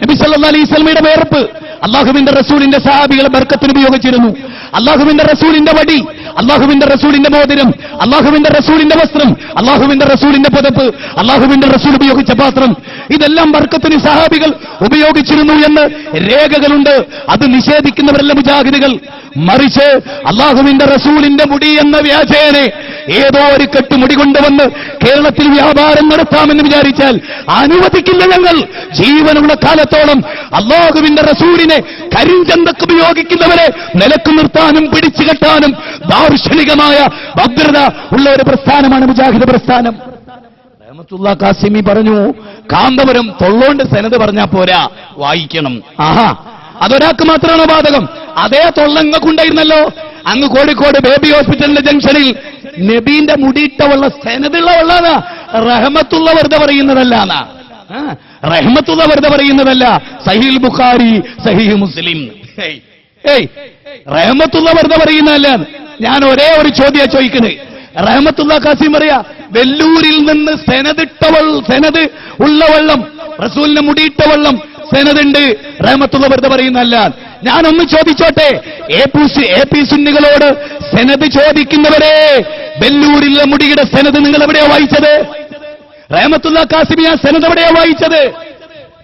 നബി സല്ലല്ലാഹു അലൈഹി വസല്ലമയുടെ വേർപ്പ് അള്ളാഹുവിന്റെ റസൂലിന്റെ സഹാബികൾ ബർക്കത്തിന് ഉപയോഗിച്ചിരുന്നു. അള്ളാഹുവിന്റെ റസൂലിന്റെ വടി, അള്ളാഹുവിന്റെ റസൂലിന്റെ മോതിരം, അള്ളാഹുവിന്റെ റസൂലിന്റെ വസ്ത്രം, അള്ളാഹുവിന്റെ റസൂലിന്റെ പുതപ്പ്, അള്ളാഹുവിന്റെ റസൂൽ ഉപയോഗിച്ച പാത്രം, ഇതെല്ലാം ബർക്കത്തിന് സഹാബികൾ ഉപയോഗിച്ചിരുന്നു എന്ന് രേഖകളുണ്ട്. അത് നിഷേധിക്കുന്നവരല്ല മുജാഹിദുകൾ. മറിച്ച് അള്ളാഹുവിന്റെ റസൂലിന്റെ മുടി എന്ന വ്യാജേനെ ഏതോ ഒരു കെട്ടുമുടി കൊണ്ടുവന്ന് കേരളത്തിൽ വ്യാപാരം നടത്താമെന്ന് വിചാരിച്ചാൽ അനുവദിക്കില്ല. ഞങ്ങൾ ജീവനുള്ള കാലത്തോളം അള്ളാഹുവിന്റെ റസൂലിനെ കരിഞ്ചന്തക്ക് ഉപയോഗിക്കുന്നവരെ നിലക്ക് നിർത്താനും പിടിച്ചു കെട്ടാനും ദാർശനികമായ ഭദ്രത ഉള്ള ഒരു പ്രസ്ഥാനമാണ് മുജാഹിദ് പ്രസ്ഥാനം. റഹ്മത്തുള്ള കാസിമി പറഞ്ഞു, കാന്തപുരം തൊള്ളോണ്ട് സനത് പറഞ്ഞാ പോരാ, വായിക്കണം. അതൊരാൾക്ക് മാത്രമാണ് ബാധകം. അതേ തൊള്ളങ്ങക്കുണ്ടായിരുന്നല്ലോ അങ്ങ് കോഴിക്കോട് ബേബി ഹോസ്പിറ്റലിന്റെ ജംഗ്ഷനിൽ. നബീന്റെ മുടിയിട്ടവള്ള സനതുള്ള വെള്ളാണ്. റഹ്മത്തുള്ള വെറുതെ പറയുന്നതല്ല. സഹീഹ് ബുഖാരി, സഹീഹ് മുസ്ലിം. റഹ്മത്തുള്ള വെറുതെ പറയുന്നതല്ല. ഞാൻ ഒരേ ഒരു ചോദ്യം ചോദിക്കുന്നത്. റഹ്മത്തുള്ള കാസിം പറയാ, വെല്ലൂരിൽ നിന്ന് സെനത് ഉള്ള വെള്ളം, റസൂലിന് മുടിയിട്ട വെള്ളം സെനതുണ്ട്. റഹ്മത്തുള്ള വെറുതെ പറയുന്നതല്ല. ഞാനൊന്ന് ചോദിച്ചോട്ടെ, എ പി സുന്നികളോട് സെനത് ചോദിക്കുന്നവരെ, വെല്ലൂരിലെ മുടിയുടെ സെനത് നിങ്ങൾ എവിടെയാ വായിച്ചത്? റഹ്മത്തുള്ള കാസിമി ആ സെനത് എവിടെയാ വായിച്ചത്?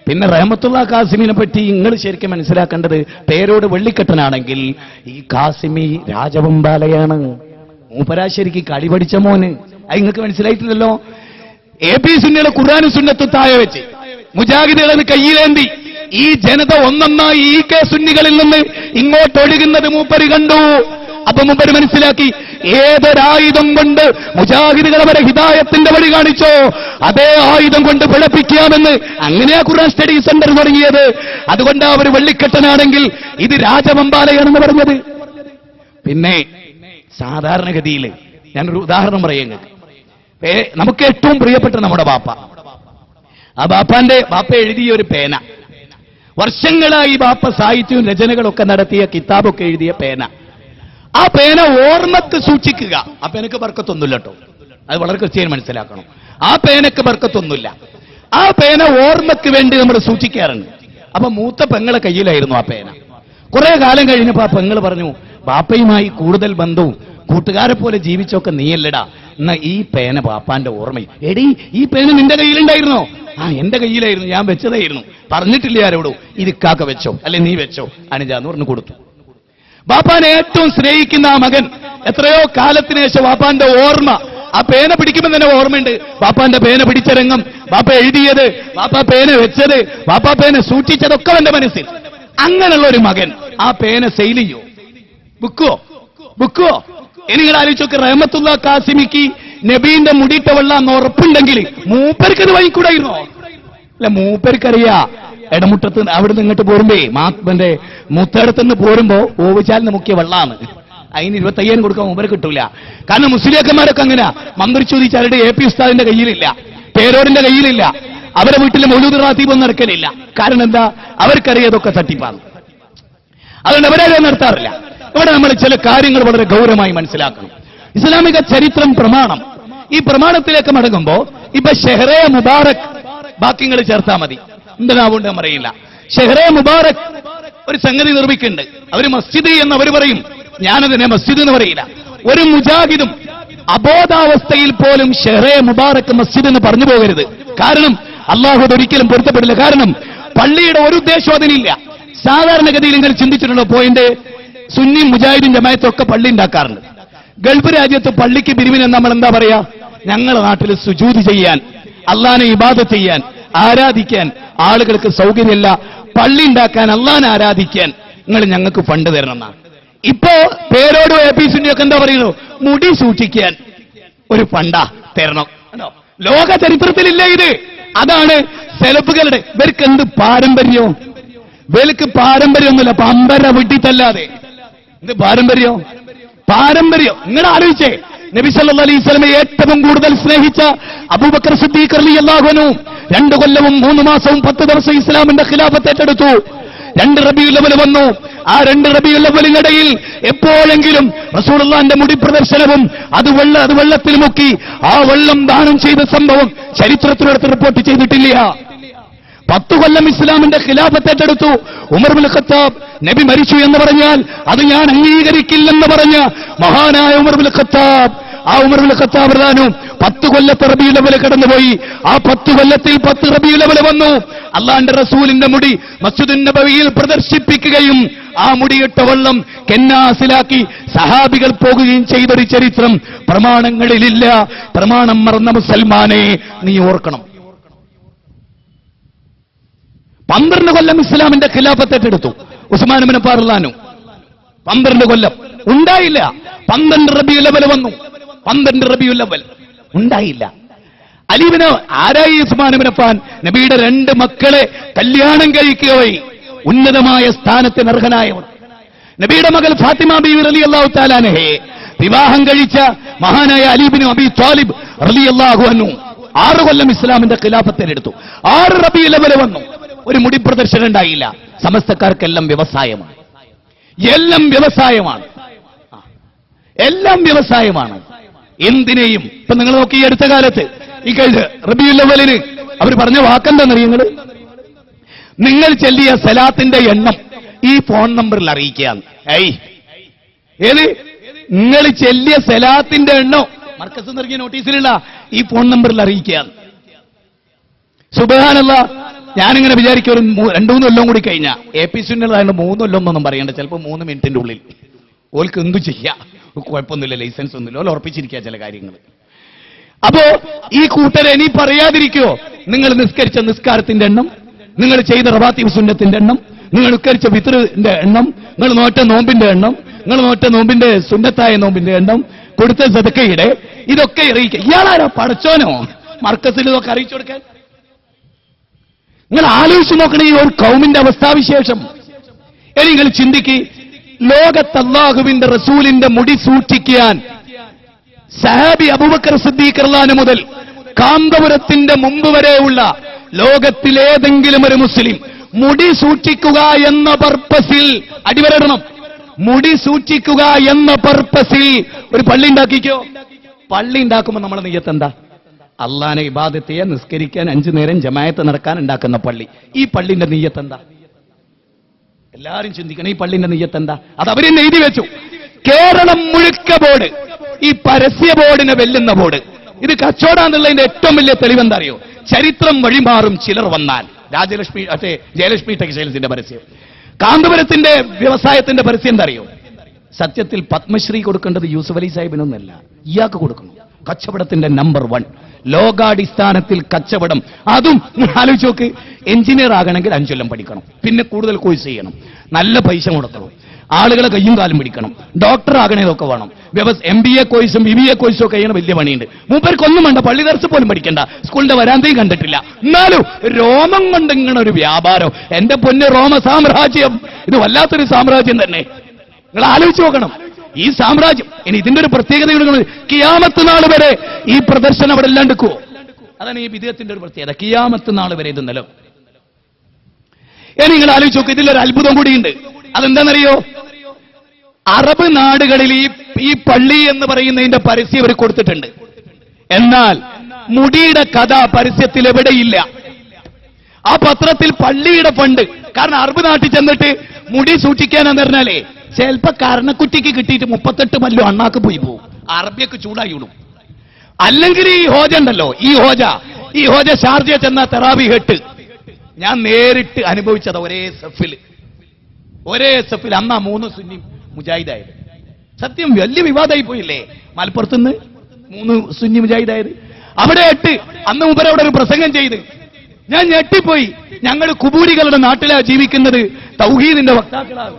പിന്നെ റഹ്മത്തുള്ള കാസിമിനെ പറ്റി നിങ്ങൾ ശരിക്കും മനസ്സിലാക്കേണ്ടത്, പേരോട് വെള്ളിക്കെട്ടനാണെങ്കിൽ ഈ കാസിമി രാജവെമ്പാലയാണ്. മൂപ്പരാശേരിക്ക് കളി പഠിച്ച മോന്. അത് നിങ്ങൾക്ക് മനസ്സിലായിട്ടില്ലല്ലോ. എ പി സുന്നികളെ ഖുർആനും സുന്നത്തും താഴെ വെച്ച് മുജാഹിദുകളെ കയ്യിലേന്തി ഈ ജനത ഒന്നൊന്നായി ഈ കെ സുന്നികളിൽ നിന്ന് ഇങ്ങോട്ടൊഴുകുന്നത് മൂപ്പര് കണ്ടു. അപ്പൊ മൂപ്പര് മനസ്സിലാക്കി, ഏതൊരായുധം കൊണ്ട് മുജാഹിദുകൾ അവരെ ഹിദായത്തിന്റെ വഴി കാണിച്ചോ അതേ ആയുധം കൊണ്ട് പിഴപ്പിക്കാമെന്ന്. അങ്ങനെയാ ഖുർആൻ സ്റ്റഡി സെന്റർ തുടങ്ങിയത്. അതുകൊണ്ട് അവർ വെള്ളിക്കെട്ടനാണെങ്കിൽ ഇത് രാജവെമ്പാലയാണെന്ന് പറഞ്ഞത്. പിന്നെ സാധാരണഗതിയിൽ ഞാനൊരു ഉദാഹരണം പറയാം. നമുക്ക് ഏറ്റവും പ്രിയപ്പെട്ട നമ്മുടെ ബാപ്പ, ആ ബാപ്പ എഴുതിയ ഒരു പേന, വർഷങ്ങളായി ബാപ്പ സാഹിത്യവും രചനകളൊക്കെ നടത്തിയ കിതാബൊക്കെ എഴുതിയ പേന, ആ പേന ഓർമ്മക്ക് സൂക്ഷിക്കുക. ആ പേനക്ക് ബർക്കത്തൊന്നുമില്ല കേട്ടോ, അത് വളരെ കൃത്യമായി മനസ്സിലാക്കണം. ആ പേനക്ക് ബർക്കത്തൊന്നുമില്ല. ആ പേന ഓർമ്മക്ക് വേണ്ടി നമ്മൾ സൂക്ഷിക്കാറുണ്ട്. അപ്പൊ മൂത്ത പെങ്ങളെ കയ്യിലായിരുന്നു ആ പേന. കുറെ കാലം കഴിഞ്ഞപ്പോ ആ പെങ്ങൾ പറഞ്ഞു, ബാപ്പയുമായി കൂടുതൽ ബന്ധവും കൂട്ടുകാരെ പോലെ ജീവിച്ചൊക്കെ നീയല്ലടാ, എന്നാ ഈ പേന ബാപ്പാന്റെ ഓർമ്മ. എടീ, ഈ പേന നിന്റെ കയ്യിലുണ്ടായിരുന്നോ? ആ, എന്റെ കയ്യിലായിരുന്നു, ഞാൻ വെച്ചതായിരുന്നു, പറഞ്ഞിട്ടില്ല ആരോടും. ഇതിക്കാക്ക വെച്ചോ, അല്ലെ നീ വെച്ചോ അനുജാന്ന് പറഞ്ഞു കൊടുത്തു. ബാപ്പാനെ ഏറ്റവും സ്നേഹിക്കുന്ന ആ മകൻ എത്രയോ കാലത്തിന് ശേഷം ബാപ്പാന്റെ ഓർമ്മ, ആ പേന പിടിക്കുമ്പോൾ തന്നെ ഓർമ്മയുണ്ട്. ബാപ്പാന്റെ പേന പിടിച്ച രംഗം, ബാപ്പ എഴുതിയത്, ബാപ്പ പേന വെച്ചത്, ബാപ്പ പേന സൂക്ഷിച്ചതൊക്കെ എന്റെ മനസ്സിൽ. അങ്ങനെയുള്ള ഒരു മകൻ ആ പേന സെയിൽ ചെയ്യോ? ബുക്കുവോ? ഇനി നിങ്ങൾ ആലോചിച്ചൊക്കെ, റഹ്മത്തുള്ള കാസിമിക്ക് നബീന്റെ മുടിയിട്ട വെള്ളാന്ന് ഉറപ്പുണ്ടെങ്കിൽ മൂപ്പർക്കത് വാങ്ങിക്കൂടായിരുന്നോ? അല്ല, മൂപ്പർക്കറിയാ ഇടമുട്ടത്ത് അവിടുന്ന് ഇങ്ങോട്ട് പോരുമ്പേ മാന്റെ മുത്തടത്തുനിന്ന് പോരുമ്പോ ഓവിച്ചാലിന് മുഖ്യ വെള്ളാണ്. അതിന് 25,000 കൊടുക്കാൻ മൂപ്പര് കിട്ടൂല. കാരണം മുസ്ലിയാക്കന്മാരൊക്കെ അങ്ങനെ മന്ത്രി ചോദിച്ചാരുടെ എ പി ഉസ്താദിന്റെ കയ്യിലില്ല, പേരോടിന്റെ കയ്യിലില്ല, അവരെ വീട്ടിലെ മൗലൂദ് റാത്തീബൊന്നും നടക്കലില്ല. കാരണം എന്താ? അവർക്കറിയാതൊക്കെ തട്ടിപ്പാണ്. അതുകൊണ്ട് അവരത് നടത്താറില്ല. ഇവിടെ നമ്മൾ ചില കാര്യങ്ങൾ വളരെ ഗൗരവമായി മനസ്സിലാക്കണം. ഇസ്ലാമിക ചരിത്രം പ്രമാണം. ഈ പ്രമാണത്തിലേക്ക് മടങ്ങുമ്പോ ഇപ്പൊ ഷെഹ്റെ മുബാറക് ബാക്കിങ്ങൾ ചേർത്താൽ മതി, എന്താവുണ്ട് അറിയില്ല. ഷെഹ്റെ മുബാറക് ഒരു സംഗതി നിർമ്മിക്കുന്നുണ്ട്. അവര് മസ്ജിദ് എന്ന് അവർ പറയും, ഞാനതിനെ മസ്ജിദ് എന്ന് പറയില്ല. ഒരു മുജാഹിദും അബോധാവസ്ഥയിൽ പോലും ഷെഹ്റെ മുബാറക് മസ്ജിദ് എന്ന് പറഞ്ഞു പോകരുത്. കാരണം അള്ളാഹു ഒരിക്കലും പൊരുത്തപ്പെടില്ല. കാരണം പള്ളിയുടെ ഒരു ഉദ്ദേശവും അതിനില്ല. സാധാരണഗതിയിൽ ഇങ്ങനെ ചിന്തിച്ചിട്ടുള്ള പോയിന്റ്, സുന്നി മുജാഹിദും ജമാഅത്തും ഒക്കെ പള്ളി ഉണ്ടാക്കാറുണ്ട്. ഗൾഫ് രാജ്യത്ത് പള്ളിക്ക് പിരിവിന് നമ്മൾ എന്താ പറയാ? ഞങ്ങളുടെ നാട്ടിൽ സുജൂദ് ചെയ്യാൻ, അള്ളാനെ ഇബാദത്ത് ചെയ്യാൻ, ആരാധിക്കാൻ ആളുകൾക്ക് സൗകര്യമില്ല. പള്ളി ഉണ്ടാക്കാൻ, അള്ളാനെ ആരാധിക്കാൻ നിങ്ങൾ ഞങ്ങൾക്ക് ഫണ്ട് തരണം എന്നാണ്. ഇപ്പോ പേരോട് എ പി സുന്നിയൊക്കെ എന്താ പറയുന്നു? മുടി സൂക്ഷിക്കാൻ ഒരു ഫണ്ടാ തരണം. ലോക ചരിത്രത്തിലില്ല ഇത്. അതാണ് സെലഫുകളുടെ. ഇവർക്ക് എന്ത് പാരമ്പര്യവും? ഇവർക്ക് പാരമ്പര്യമൊന്നുമില്ല, പമ്പര വിട്ടിട്ടല്ലാതെ. എന്ത് പാരമ്പര്യം? നിങ്ങൾ ആലോചിച്ചേ, നബി സല്ലല്ലാഹു അലൈഹി വസല്ലമയെ ഏറ്റവും കൂടുതൽ സ്നേഹിച്ച അബൂബക്കർ സിദ്ദീഖ് റളിയല്ലാഹു അൻഹു 2 കൊല്ലവും 3 മാസവും 10 ദിവസം ഇസ്ലാമിന്റെ ഖിലാഫത്ത് ഏറ്റെടുത്തു. 2 റബീഉൽ അവ്വൽ വന്നു. ആ 2 റബീഉൽ അവ്വലിനിടയിൽ എപ്പോഴെങ്കിലും റസൂലുള്ളാഹിന്റെ മുടി പ്രദർശനവും അത് വെള്ളത്തിൽ മുക്കി ആ വെള്ളം ദാനം ചെയ്ത സംഭവം ചരിത്രത്തിനടുത്ത് റിപ്പോർട്ട് ചെയ്തിട്ടില്ല. 10 കൊല്ലം ഇസ്ലാമിന്റെ ഖിലാഫത്ത് ഏറ്റെടുത്തു. ഉമർ ഇബ്നുൽ ഖത്താബ് നബി മരിച്ചു എന്ന് പറഞ്ഞാൽ അത് ഞാൻ അംഗീകരിക്കില്ലെന്ന് പറഞ്ഞ മഹാനായ ഉമർ ഇബ്നുൽ ഖത്താബ്, ആ ഉമർ ഇബ്നുൽ ഖത്താബ് റളിയല്ലാഹു 10 കൊല്ലത്തെ റബീഉൽ അവ്വൽ കടന്നുപോയി. ആ 10 കൊല്ലത്തിൽ 10 റബീഉൽ അവ്വൽ വന്നു. അള്ളാന്റെ റസൂലിന്റെ മുടി മസ്ജിദുൻ നബവിയിൽ പ്രദർശിപ്പിക്കുകയും ആ മുടിയിട്ട വെള്ളം കെന്നാസിലാക്കി സഹാബികൾ പോകുകയും ചെയ്തൊരു ചരിത്രം പ്രമാണങ്ങളിലില്ല. പ്രമാണം മറന്ന മുസൽമാനെ നീ ഓർക്കണം. 12 കൊല്ലം ഇസ്ലാമിന്റെ ഖിലാഫത്ത് ഏറ്റെടുത്തു ഉസ്മാൻ ഇബ്നു അഫ്ഫാൻ റളിയല്ലാഹു അൻഹു. 12 കൊല്ലം ഉണ്ടായില്ല. 12 റബീഉൽ അവ്വൽ വന്നു. 12 റബീഉൽ അവ്വൽ ഉണ്ടായില്ല. അലിബിന് ആരായി? ഉസ്മാൻ ഇബ്നു അഫ്ഫാൻ നബിയുടെ 2 മക്കളെ കല്യാണം കഴിക്കുകയായി. ഉന്നതമായ സ്ഥാനത്തിന് അർഹനായവർ. നബിയുടെ മകൾ ഫാത്തിമ ബീവി റളിയല്ലാഹു തആല അൻഹയെ വിവാഹം കഴിച്ച മഹാനായ അലി ഇബ്നു അബീ ത്വാലിബ് റളിയല്ലാഹു അൻഹു 6 കൊല്ലം ഇസ്ലാമിന്റെ ഖിലാഫത്ത് എടുത്തു. 6 റബീഉൽ അവ്വൽ വന്നു. ഒരു മുടി പ്രദർശനം ഉണ്ടായില്ല. സമസ്തക്കാർക്കെല്ലാം വ്യവസായമാണ്. എല്ലാം വ്യവസായമാണ്. എല്ലാം വ്യവസായമാണ്. എന്തിനേയും ഇപ്പൊ നിങ്ങൾ നോക്കി, ഈ അടുത്ത കാലത്ത് ഈ കഴിഞ്ഞ റബീഉൽ അവ്വലിന് അവർ പറഞ്ഞ വാക്കെന്താണെന്നറിയ? നിങ്ങൾ ചൊല്ലിയ സലാത്തിന്റെ എണ്ണം ഈ ഫോൺ നമ്പറിൽ അറിയിക്കുക. ഏത് നിങ്ങൾ ചെല്ലിയ സലാത്തിന്റെ എണ്ണോ മർക്കസ് നൽകിയ നോട്ടീസിലുള്ള ഈ ഫോൺ നമ്പറിൽ അറിയിക്കുക. സുബ്ഹാനല്ലാഹ്, ഞാനിങ്ങനെ വിചാരിക്കും ഒരു 2-3 കൊല്ലം കൂടി കഴിഞ്ഞാൽ APC ആയതുകൊണ്ട് 3 കൊല്ലം എന്നൊന്നും പറയണ്ട, ചിലപ്പോൾ 3 മിനിറ്റിന്റെ ഉള്ളിൽ ഓൾക്ക് എന്തു ചെയ്യാം, കുഴപ്പമൊന്നുമില്ല, ലൈസൻസ് ഒന്നുമില്ല, ഓൾ ഉറപ്പിച്ചിരിക്കുക ചില കാര്യങ്ങൾ. അപ്പോ ഈ കൂട്ടരെ ഇനി പറയാതിരിക്കോ? നിങ്ങൾ നിസ്കരിച്ച നിസ്കാരത്തിന്റെ എണ്ണം, നിങ്ങൾ ചെയ്ത റവാത്തിബ് സുന്നത്തിന്റെ എണ്ണം, നിങ്ങൾ നിസ്കരിച്ച വിത്റിന്റെ എണ്ണം, നിങ്ങൾ നോറ്റ നോമ്പിന്റെ എണ്ണം, നിങ്ങൾ നോറ്റ നോമ്പിന്റെ സുന്നത്തായ നോമ്പിന്റെ എണ്ണം, കൊടുത്ത സദക്കയുടെ, ഇതൊക്കെ അറിയിക്കുക. ഇയാളാരോ പടച്ചോനോ മർക്കസിൽ ഇതൊക്കെ അറിയിച്ചു കൊടുക്കാൻ? നിങ്ങൾ ആലോചിച്ച് നോക്കണേ ഈ ഒരു കൗമിന്റെ അവസ്ഥാവിശേഷം. ഇനി നിങ്ങൾ ചിന്തിക്ക്, ലോകത്ത് അല്ലാഹുവിന്റെ റസൂലിന്റെ മുടി സൂക്ഷിക്കാൻ സഹാബി അബൂബക്കർ സിദ്ദീഖ് റളിയല്ലാഹു മുതൽ കാന്തപുരത്തിന്റെ മുമ്പ് വരെയുള്ള ലോകത്തിലേതെങ്കിലും ഒരു മുസ്ലിം മുടി സൂക്ഷിക്കുക എന്ന പർപ്പസിൽ, അടിവരടണം, മുടി സൂക്ഷിക്കുക എന്ന പർപ്പസിൽ ഒരു പള്ളി ഉണ്ടാക്കിക്കോ. പള്ളി ഉണ്ടാക്കുമ്പോൾ നമ്മളെ നിയ്യത്ത് എന്താ? അള്ളാനെ ഇബാദത്ത് ചെയ്യാൻ, നിസ്കരിക്കാൻ, 5 നേരം ജമാഅത്ത് നടക്കാൻ ഉണ്ടാക്കുന്ന പള്ളി. ഈ പള്ളിന്റെ നിയ്യത്ത് എന്താ? എല്ലാരും ചിന്തിക്കണം, ഈ പള്ളിന്റെ നിയ്യത്ത് എന്താ? അത് അവരെന്നെ എഴുതി വെച്ചു. കേരളം മുഴുക്ക ബോർഡ്, ഈ പരസ്യ ബോർഡിനെ വെല്ലുന്ന ബോർഡ്. ഇത് കച്ചവടാന്നുള്ളതിന്റെ ഏറ്റവും വലിയ തെളിവെന്താ അറിയോ? ചരിത്രം വഴിമാറും ചിലർ വന്നാൽ. ജയലക്ഷ്മി ടെക്സ്റ്റൈൽസിന്റെ പരസ്യം, കാന്തപുരത്തിന്റെ വ്യവസായത്തിന്റെ പരസ്യം എന്താ അറിയോ? സത്യത്തിൽ പത്മശ്രീ കൊടുക്കേണ്ടത് യൂസുഫ് അലി സാഹിബിനൊന്നല്ല, ഇയാൾക്ക് കൊടുക്കണം. കച്ചവടത്തിന്റെ നമ്പർ 1, ലോകാടിസ്ഥാനത്തിൽ കച്ചവടം. അതും ആലോചിച്ച് നോക്ക്, എഞ്ചിനീയർ ആകണമെങ്കിൽ 5 കൊല്ലം പഠിക്കണം, പിന്നെ കൂടുതൽ കോഴ്സ് ചെയ്യണം, നല്ല പൈസ മുടക്കണം, ആളുകളെ കയ്യും കാലും പിടിക്കണം, ഡോക്ടർ ആകണേ, ഇതൊക്കെ വേണം. MBA കോഴ്സും BBA കോഴ്സും ഒക്കെ ചെയ്യണം, വലിയ പണിയുണ്ട്. മൂപ്പർക്കൊന്നും വേണ്ട, പള്ളി ദർസ് പോലും പഠിക്കണ്ട, സ്കൂളിന്റെ വരാന്തയും കണ്ടിട്ടില്ല. എന്നാലും രോമം കൊണ്ട് ഇങ്ങനെ ഒരു വ്യാപാരം. എന്റെ പൊന്ന് റോമ സാമ്രാജ്യം, ഇത് വല്ലാത്തൊരു സാമ്രാജ്യം തന്നെ. നിങ്ങൾ ആലോചിച്ച് നോക്കണം ഈ സാമ്രാജ്യം. ഇനി ഇതിന്റെ ഒരു പ്രത്യേകത, കിയാമത്ത് നാൾ വരെ ഈ പ്രദർശനം അവിടെ എല്ലാം എടുക്കുവോ? അതാണ് ഈ വിദേഹത്തിന്റെ ഒരു പ്രത്യേകത, കിയാമത്ത് നാൾ വരെ ഇത് നിലം. ഇനി നിങ്ങൾ ആലോചിച്ച് നോക്ക്, ഇതിലൊരു അത്ഭുതം കൂടിയുണ്ട്. അതെന്താണെന്നറിയോ? അറബ് നാടുകളിൽ ഈ പള്ളി എന്ന് പറയുന്നതിന്റെ പരസ്യം അവർ കൊടുത്തിട്ടുണ്ട്. എന്നാൽ മുടിയുടെ കഥ പരസ്യത്തിൽ എവിടെയില്ല. ആ പത്രത്തിൽ പള്ളിയുടെ ഫണ്ട്, കാരണം അറബ് നാട്ടിൽ ചെന്നിട്ട് മുടി സൂക്ഷിക്കാനെന്ന് പറഞ്ഞാലേ ചിലപ്പോ കരണക്കുറ്റിക്ക് കിട്ടിയിട്ട് 38 മല്ലോ അണ്ണാക്ക് പോയി പോകും, അറബിയൊക്കെ ചൂടായി വിടും. അല്ലെങ്കിൽ ഈ ഹോജ ഉണ്ടല്ലോ, ഈ ഹോജ ഷാർജ ചെന്ന തെറാവി ഹെട്ട് ഞാൻ നേരിട്ട് അനുഭവിച്ചത്. ഒരേ സഫിൽ അന്നാ 3 സുന്നി മുജാഹിദായത്. സത്യം വലിയ വിവാദമായി പോയില്ലേ? മലപ്പുറത്തുനിന്ന് 3 സുന്നി മുജാഹിദായത്. അവിടെ 8 അന്ന് മുമ്പ് അവിടെ ഒരു പ്രസംഗം ചെയ്ത് ഞാൻ ഞെട്ടിപ്പോയി. ഞങ്ങൾ കുബൂരികളുടെ നാട്ടിലാണ് ജീവിക്കുന്നത്, തൗഹീദിന്റെ വക്താക്കളാണ്.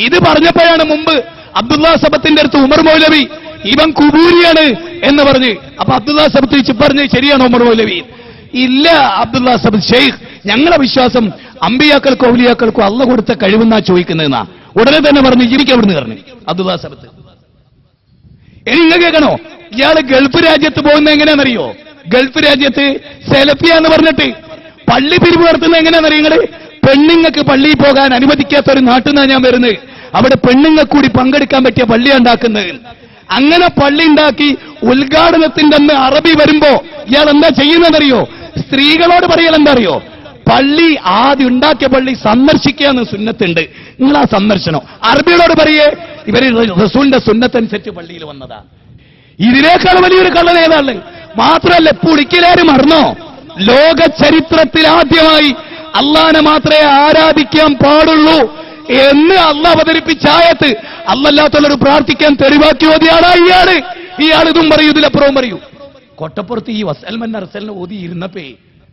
ഇത് പറഞ്ഞപ്പോഴാണ് മുമ്പ് അബ്ദുള്ള സബത്തിന്റെ അടുത്ത് ഉമർ മൗലവി ഇവൻ കുബൂരിയാണ് എന്ന് പറഞ്ഞ്. അപ്പൊ അബ്ദുള്ള സബത്ത് പറഞ്ഞ് ശരിയാണോ ഉമർ മൗലവി? ഇല്ല അബ്ദുള്ള സബത്ത് ഷെയ്ഖ്, ഞങ്ങളെ വിശ്വാസം അമ്പിയാക്കൾക്കോ ഔലിയാക്കൾക്കോ അള്ള കൊടുത്ത കഴിവെന്നാ ചോദിക്കുന്നതെന്നാ. ഉടനെ തന്നെ പറഞ്ഞു ജീവിക്കാൻ അവിടുന്ന് പറഞ്ഞു അബ്ദുള്ള സബത്ത്. ഇനി നിങ്ങൾ കേൾക്കണോ? ഇയാള് ഗൾഫ് രാജ്യത്ത് പോകുന്നത് എങ്ങനെയാണെന്നറിയോ? ഗൾഫ് രാജ്യത്ത് സെലഫിയ എന്ന് പറഞ്ഞിട്ട് പള്ളി പിരിവ് നടത്തുന്നത് എങ്ങനെയാണെന്നറിയോ? നിങ്ങള് പെണ്ണുങ്ങൾക്ക് പള്ളിയിൽ പോകാൻ അനുവദിക്കാത്ത ഒരു നാട്ടിൽ നിന്നാണ് ഞാൻ വരുന്നത്. അവിടെ പെണ്ണുങ്ങൾക്ക് കൂടി പങ്കെടുക്കാൻ പറ്റിയ പള്ളിയാണ് ഉണ്ടാക്കുന്നത്. അങ്ങനെ പള്ളി ഉണ്ടാക്കി ഉദ്ഘാടനത്തിന്റെ അന്ന് അറബി വരുമ്പോ ഇയാൾ എന്താ ചെയ്യുന്നതറിയോ? സ്ത്രീകളോട് പറയൽ എന്താ അറിയോ? പള്ളി ആദ്യം ഉണ്ടാക്കിയ പള്ളി സന്ദർശിക്കാന്ന് സുന്നത്തുണ്ട്, നിങ്ങൾ ആ സന്ദർശനം. അറബികളോട് പറയേ ഇവര് റസൂലിന്റെ സുന്നത്തനുസരിച്ച് പള്ളിയിൽ വന്നതാ. ഇതിനേക്കാൾ വലിയൊരു കള്ളൻ ഏതാണ്? മാത്രമല്ല പുളിക്കലാരും മറന്നോ? ലോക ചരിത്രത്തിൽ ആദ്യമായി അള്ളാനെ മാത്രമേ ആരാധിക്കാൻ പാടുള്ളൂ എന്ന് അള്ളാഹ് അവതരിപ്പിച്ച ആയത്ത് അല്ലല്ലാത്തുള്ളൊരു പ്രാർത്ഥിക്കാൻ തെളിവാക്കി ഓതിയാണ് ഇയാൾ ഇതും പറയൂ, ഇതിലപ്പുറവും പറയൂ. കൊട്ടപ്പുറത്ത് ഈ വസൽമൻ അർസലിനെ ഓതി ഇരുന്നപ്പേ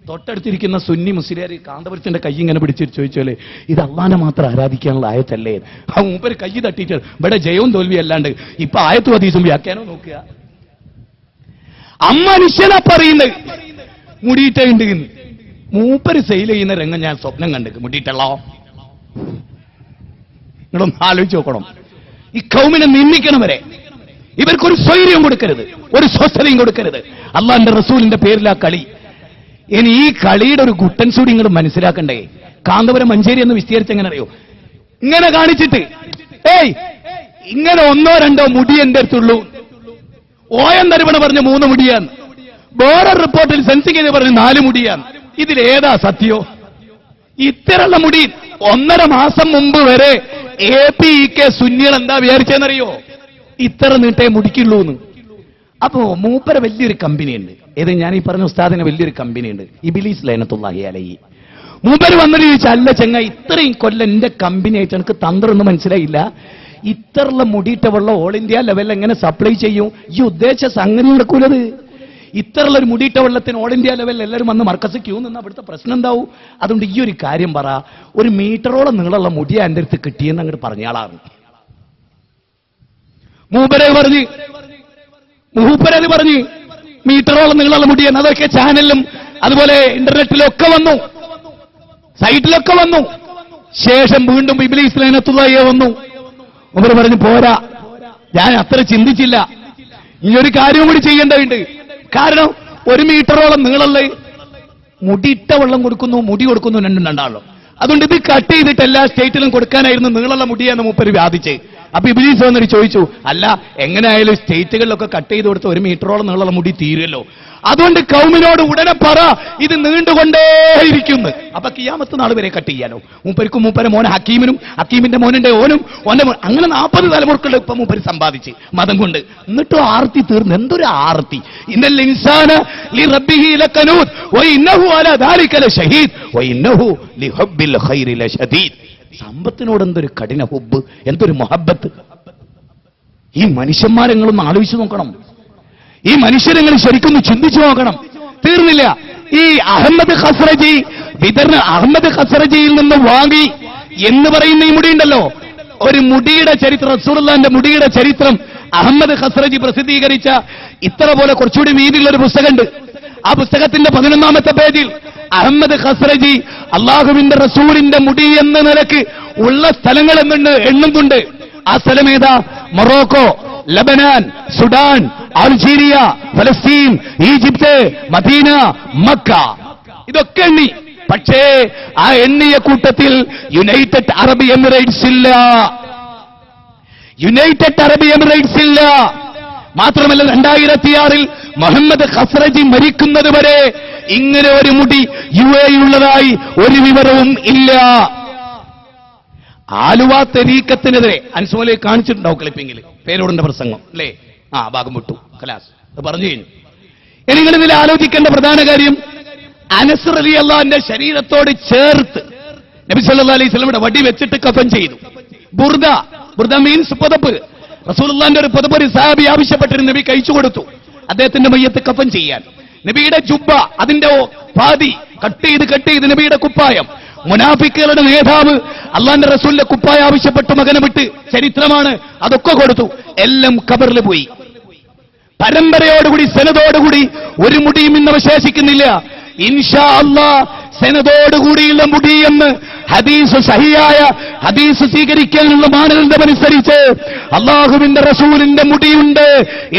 തൊട്ടടുത്തിരിക്കുന്ന സുന്നി മുസ്ലിയാർ കാന്തപുരത്തിന്റെ കൈ ഇങ്ങനെ പിടിച്ചിട്ട് ചോദിച്ചോലെ, ഇത് അള്ളാനെ മാത്രം ആരാധിക്കാനുള്ള ആയത്തല്ലേ? ആ മൂപ്പര് കൈ തട്ടിയിട്ട് ഇവിടെ ജയവും തോൽവി അല്ലാണ്ട് ഇപ്പൊ ആയത്തും ഹദീസും വ്യാഖ്യാനോ നോക്കുക. മനുഷ്യനാ പറയുന്നത് മുടിയിട്ടുണ്ട്. മൂപ്പര് സെയിൽ ചെയ്യുന്ന രംഗം ഞാൻ സ്വപ്നം കണ്ടു. മുടിയിട്ടല്ലോ, നിങ്ങളൊന്ന് ആലോചിച്ച് നോക്കണം. ഈ കൗമിനെ നിന്ദിക്കണം വരെ ഇവർക്കൊരു സ്വൈര്യം കൊടുക്കരുത്, ഒരു സ്വസ്ഥതയും കൊടുക്കരുത്. അള്ളാന്റെ റസൂലിന്റെ പേരിലാ കളി. ഇനി ഈ കളിയുടെ ഒരു ഗുട്ടൻസ് കൂടി നിങ്ങൾ മനസ്സിലാക്കണ്ടേ? കാന്തപുരം മഞ്ചേരി എന്ന് വിസ്തീരിച്ച് എങ്ങനെ അറിയോ? ഇങ്ങനെ കാണിച്ചിട്ട് ഇങ്ങനെ 1-2 മുടി എന്റെ അടുത്തുള്ളൂ. ഓയം തരുവണ പറഞ്ഞ 3 മുടിയാന്ന്, വേറെ റിപ്പോർട്ടിൽ സെൻസിംഗ് പറഞ്ഞ് 4 മുടിയാന്ന്. ഇതിലേതാ സത്യോ? ഇത്തരമുള്ള മുടി 1.5 മാസം മുമ്പ് വരെ APK സുന്നികൾ എന്താ വിചാരിച്ചെന്നറിയോ? ഇത്ര നീട്ടേ മുടിക്കുള്ളൂ എന്ന്. അപ്പോ മൂപ്പര വലിയൊരു കമ്പനിയുണ്ട്. ഏത് ഞാൻ ഈ പറഞ്ഞ ഉസ്താദിന് വലിയൊരു കമ്പനിയുണ്ട്, ഇബ്ലീസ് ലഅനത്തുല്ലാഹി അലൈഹി. മൂപ്പര് വന്നിട്ട് ചോദിച്ചാൽ, അല്ല ചങ്ങ, ഇത്രയും കൊല്ലം എന്റെ കമ്പനി ആയിട്ട് എനിക്ക് തന്ത്രമൊന്നും മനസ്സിലായില്ല, ഇത്രയുള്ള മുടിയിട്ട വെള്ളം ഓൾ ഇന്ത്യ ലെവലിൽ എങ്ങനെ സപ്ലൈ ചെയ്യും? ഈ ഉദ്ദേശിച്ച സംഗതി നടക്കൂലത്. ഇത്രയുള്ള ഒരു മുടിയിട്ട വെള്ളത്തിന് ഓൾ ഇന്ത്യ ലെവലിൽ എല്ലാവരും വന്ന് മർക്കസ് ക്യൂ നിന്ന് അവിടുത്തെ പ്രശ്നം എന്താവും? അതുകൊണ്ട് ഈ ഒരു കാര്യം പറ, 1 മീറ്ററോളം നീളമുള്ള മുടിയാ എൻ്റെ അടുത്ത് കിട്ടിയെന്ന് അങ്ങോട്ട് പറഞ്ഞാളാണ്. മൂപ്പരത് പറഞ്ഞ് മീറ്ററോളം നീളമുള്ള മുടിയാണ്. അതൊക്കെ ചാനലിലും അതുപോലെ ഇന്റർനെറ്റിലും ഒക്കെ വന്നു, സൈറ്റിലൊക്കെ വന്നു. ശേഷം വീണ്ടും ഇബ്ലീസ് ലഅനത്തുല്ലാഹി വന്നു. മൂപ്പര് പറഞ്ഞു, പോരാ, ഞാൻ അത്ര ചിന്തിച്ചില്ല, ഇനിയൊരു കാര്യം കൂടി ചെയ്യേണ്ടതുണ്ട്. കാരണം 1 മീറ്ററോളം നീളമുള്ള മുടിയിട്ട വെള്ളം കൊടുക്കുന്നു, മുടി കൊടുക്കുന്നു, രണ്ടാണല്ലോ. അതുകൊണ്ട് ഇത് കട്ട് ചെയ്തിട്ട് എല്ലാ സ്റ്റേറ്റിലും കൊടുക്കാനായിരുന്നു നീളമുള്ള മുടിയെന്ന് മൂപ്പര് വാദിച്ചേ. അപ്പൊ ഇബ്ലീസ് വന്നിട്ട് ചോദിച്ചു, അല്ല, എങ്ങനെയായാലും സ്റ്റേറ്റുകളിലൊക്കെ കട്ട് ചെയ്ത് കൊടുത്ത് 1 മീറ്ററോളം നീളമുള്ള മുടി തീരുമല്ലോ, അതുകൊണ്ട് കൗമിനോട് ഉടനെ പറ ഇത് നീണ്ടുകൊണ്ടേയിരിക്കുന്നു. അപ്പൊ കിയാമത്ത് നാൾ വരെ കട്ട് ചെയ്യാനോ? മൂപ്പർക്കും മൂപ്പരെ മോനെ ഹക്കീമിനും, ഹക്കീമിന്റെ മോനുണ്ട് ഓനും ഓന്റെ മോൻ, അങ്ങനെ 40 തലമുറക്കുള്ള ഇപ്പൊ മൂപ്പര് സമ്പാദിച്ച് മതം കൊണ്ട്. എന്നിട്ടും ആർത്തി തീർന്നു. എന്തൊരു ആർത്തി! ഇന്നൽ ഇൻസാന ലിറബ്ബിഹി ലകനൂത് വഇന്നഹു അലാ ദാലിക ലശഹീദ് വഇന്നഹു ലിഹബ്ബിൽ ഖൈരി ലശദീദ്. സമ്പത്തിനോട് എന്തൊരു കഠിന ഹുബ്ബ്, എന്തൊരു മുഹബ്ബത്ത്! ഈ മനുഷ്യന്മാരെങ്ങളൊന്ന് ആലോചിച്ചു നോക്കണം. ഈ മനുഷ്യരെങ്ങൾ ശരിക്കൊന്ന് ചിന്തിച്ചു നോക്കണം. തീർന്നില്ല. ഈ അഹമ്മദ് ഖസ്റജിയിൽ നിന്ന് വാങ്ങി എന്ന് പറയുന്ന ഈ മുടിയുണ്ടല്ലോ, ഒരു മുടിയുടെ ചരിത്രം, റസൂലുള്ളാഹിന്റെ മുടിയുടെ ചരിത്രം അഹമ്മദ് ഖസ്റജി പ്രസിദ്ധീകരിച്ച ഇത്ര പോലെ കുറച്ചുകൂടി വീതിയുള്ള ഒരു പുസ്തകമുണ്ട്. ആ പുസ്തകത്തിന്റെ 11ാമത്തെ പേജിൽ അഹമ്മദ് ഖസ്റജി അള്ളാഹുവിന്റെ റസൂലിന്റെ മുടി എന്ന നിലക്ക് ഉള്ള സ്ഥലങ്ങൾ എണ്ണുന്നുണ്ട്. ആ സ്ഥലം ഏതാ? മൊറോക്കോ, ലബനാൻ, സുഡാൻ, അൾജീരിയ, ഫലസ്തീൻ, ഈജിപ്ത്, മദീന, മക്ക, ഇതൊക്കെ എണ്ണി. പക്ഷേ ആ എണ്ണിയ കൂട്ടത്തിൽ യുണൈറ്റഡ് അറബ് എമിറേറ്റ്സ് ഇല്ല. മാത്രമല്ല 2006 മുഹമ്മദ് ഖസ്റജി മരിക്കുന്നത് വരെ ഇങ്ങനെ ഒരു മുടി UAE-യുള്ളതായി ഒരു വിവരവും ഇല്ല. ആലുവ തെരീക്കത്തിനെതിരെ അൻസുമലി കാണിച്ചിട്ടുണ്ടാവും ക്ലിപ്പിംഗിൽ, പേരോടിന്റെ പ്രസംഗം അല്ലേ? ഭാഗം വിട്ടു, ഖലാസ്, അത് പറഞ്ഞു കഴിഞ്ഞു. ഇനി നിങ്ങൾ ഇതിൽ ആലോചിക്കേണ്ട പ്രധാന കാര്യം, അനസ് റളിയല്ലാഹുവിന്റെ ശരീരത്തോട് ചേർത്ത് നബി സല്ലല്ലാഹു അലൈഹി വസല്ലമയുടെ വടി വെച്ചിട്ട് കഫൻ ചെയ്തു. ബുർദ മീൻസ് പുതപ്പ്. റസൂലുള്ളാഹിന്റെ ഒരു പുതപ്പ് ഒരു സഹാബി ആവശ്യപ്പെട്ടിരുന്നു, നബി കഴിച്ചു കൊടുത്തു അദ്ദേഹത്തിന്റെ മയ്യത്ത് കഫൻ ചെയ്യാൻ. നബിയുടെ ജുബ്ബ, അതിന്റെ പാതി കട്ട് ചെയ്ത് നബിയുടെ കുപ്പായം. മുനാഫിക്കുകളുടെ നേതാവ് അള്ളാന്റെ റസൂലിന്റെ കുപ്പായ ആവശ്യപ്പെട്ടു, മകനെ വിട്ട്, ചരിത്രമാണ്, അതൊക്കെ കൊടുത്തു. എല്ലാം ഖബറിൽ പോയി. പരമ്പരയോടുകൂടി സനദോടുകൂടി ഒരു മുടിയും ഇന്ന് അവശേഷിക്കുന്നില്ല. ഇൻഷാ അല്ലാഹ് സനദോടുകൂടിയുള്ള മുടി എന്ന് ഹദീസ്, സഹിയായ ഹദീസ് സ്വീകരിക്കാനുള്ള മാനദണ്ഡമനുസരിച്ച് അള്ളാഹുവിന്റെ റസൂലിന്റെ മുടിയുണ്ട്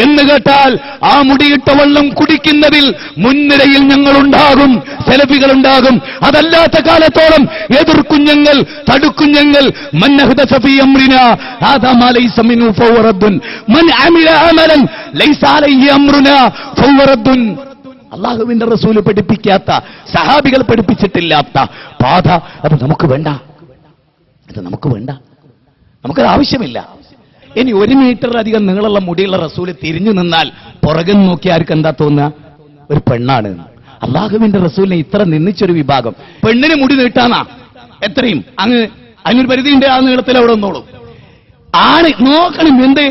എന്ന് കേട്ടാൽ ആ മുടിയിട്ട വെള്ളം കുടിക്കുന്നതിൽ മുൻനിരയിൽ ഞങ്ങളുണ്ടാകും, സലഫികളുണ്ടാകും. അതല്ലാത്ത കാലത്തോളം എതിർക്കും ഞങ്ങൾ, തടുക്കും ഞങ്ങൾ. മൻ അഹ്ദസ ഫീ അംറിനാ ഹാദാ മാ ലൈസ മിൻഹു ഫഹുവ റദ്ദുൻ മൻ അമില അമലൻ ലൈസ അലൈഹി അംറുനാ ഫഹുവ റദ്ദുൻ. അള്ളാഹുവിന്റെ റസൂല് പഠിപ്പിക്കാത്ത, സഹാബികൾ പഠിപ്പിച്ചിട്ടില്ലാത്ത പാത അത് നമുക്ക് വേണ്ട, നമുക്കത് ആവശ്യമില്ല. ഇനി 1 മീറ്ററിലധികം നീളമുള്ള മുടിയുള്ള റസൂല് തിരിഞ്ഞു നിന്നാൽ പുറകെ നോക്കി ആർക്ക് എന്താ തോന്നുക? ഒരു പെണ്ണാണ്. അള്ളാഹുവിന്റെ റസൂലിനെ ഇത്ര നിന്ദിച്ചൊരു വിഭാഗം. പെണ്ണിന് മുടി നീട്ടാനാ എത്രയും അങ്ങ് അതിനൊരു പരിധിയുണ്ട്, ആ നീളത്തിൽ അവിടെ വന്നോളൂ. ആണ് നോക്കണം എന്ത്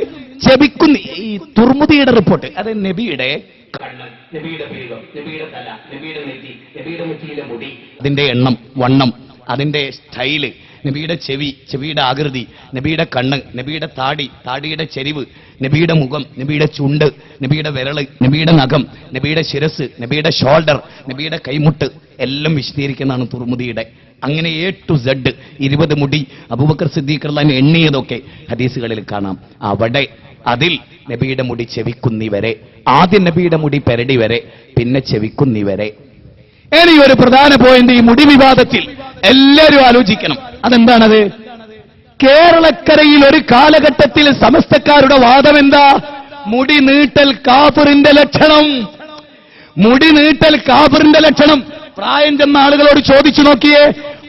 ചെപിക്കുന്ന ഈ തുർമുദിയുടെ റിപ്പോർട്ട്, അത് നബിയുടെ കണ്ണ്, നബിയുടെ പീഠം, നബിയുടെ തല, നബിയുടെ നെറ്റി, നബിയുടെ നെറ്റിയിലെ മുടി, അതിന്റെ എണ്ണം, വണ്ണം, അതിന്റെ സ്റ്റൈല്, നബിയുടെ ചെവി, ചെവിയുടെ ആകൃതി, നബിയുടെ കണ്ണ്, നബിയുടെ താടി, താടിയുടെ ചെരിവ്, നബിയുടെ മുഖം, നബിയുടെ ചുണ്ട്, നബിയുടെ വിരള്, നബിയുടെ നഖം, നബിയുടെ ശിരസ്, നബിയുടെ ഷോൾഡർ, നബിയുടെ കൈമുട്ട് എല്ലാം വിശദീകരിക്കുന്നതാണ് തുർമുദിയുടെ. അങ്ങനെ A to Z 20 മുടി അബൂബക്കർ സിദ്ദീഖ് റളിയല്ലാഹു എണ്ണിയതൊക്കെ ഹദീസുകളിൽ കാണാം. അവിടെ അതിൽ നബിയുടെ മുടി ചെവിക്കുന്നിവരെ, ആദ്യം നബിയുടെ മുടി പെരടി വരെ, പിന്നെ ചെവിക്കുന്നിവരെ. ഇനി ഒരു പ്രധാന പോയിന്റ് ഈ മുടി വിവാദത്തിൽ എല്ലാവരും ആലോചിക്കണം. അതെന്താണത്? കേരളക്കരയിൽ ഒരു കാലഘട്ടത്തിൽ സമസ്തക്കാരുടെ വാദം എന്താ? മുടി നീട്ടൽ കാഫിറിന്റെ ലക്ഷണം, മുടി നീട്ടൽ കാഫിറിന്റെ ലക്ഷണം. പ്രായം ചെന്ന ആളുകളോട് ചോദിച്ചു നോക്കിയേ,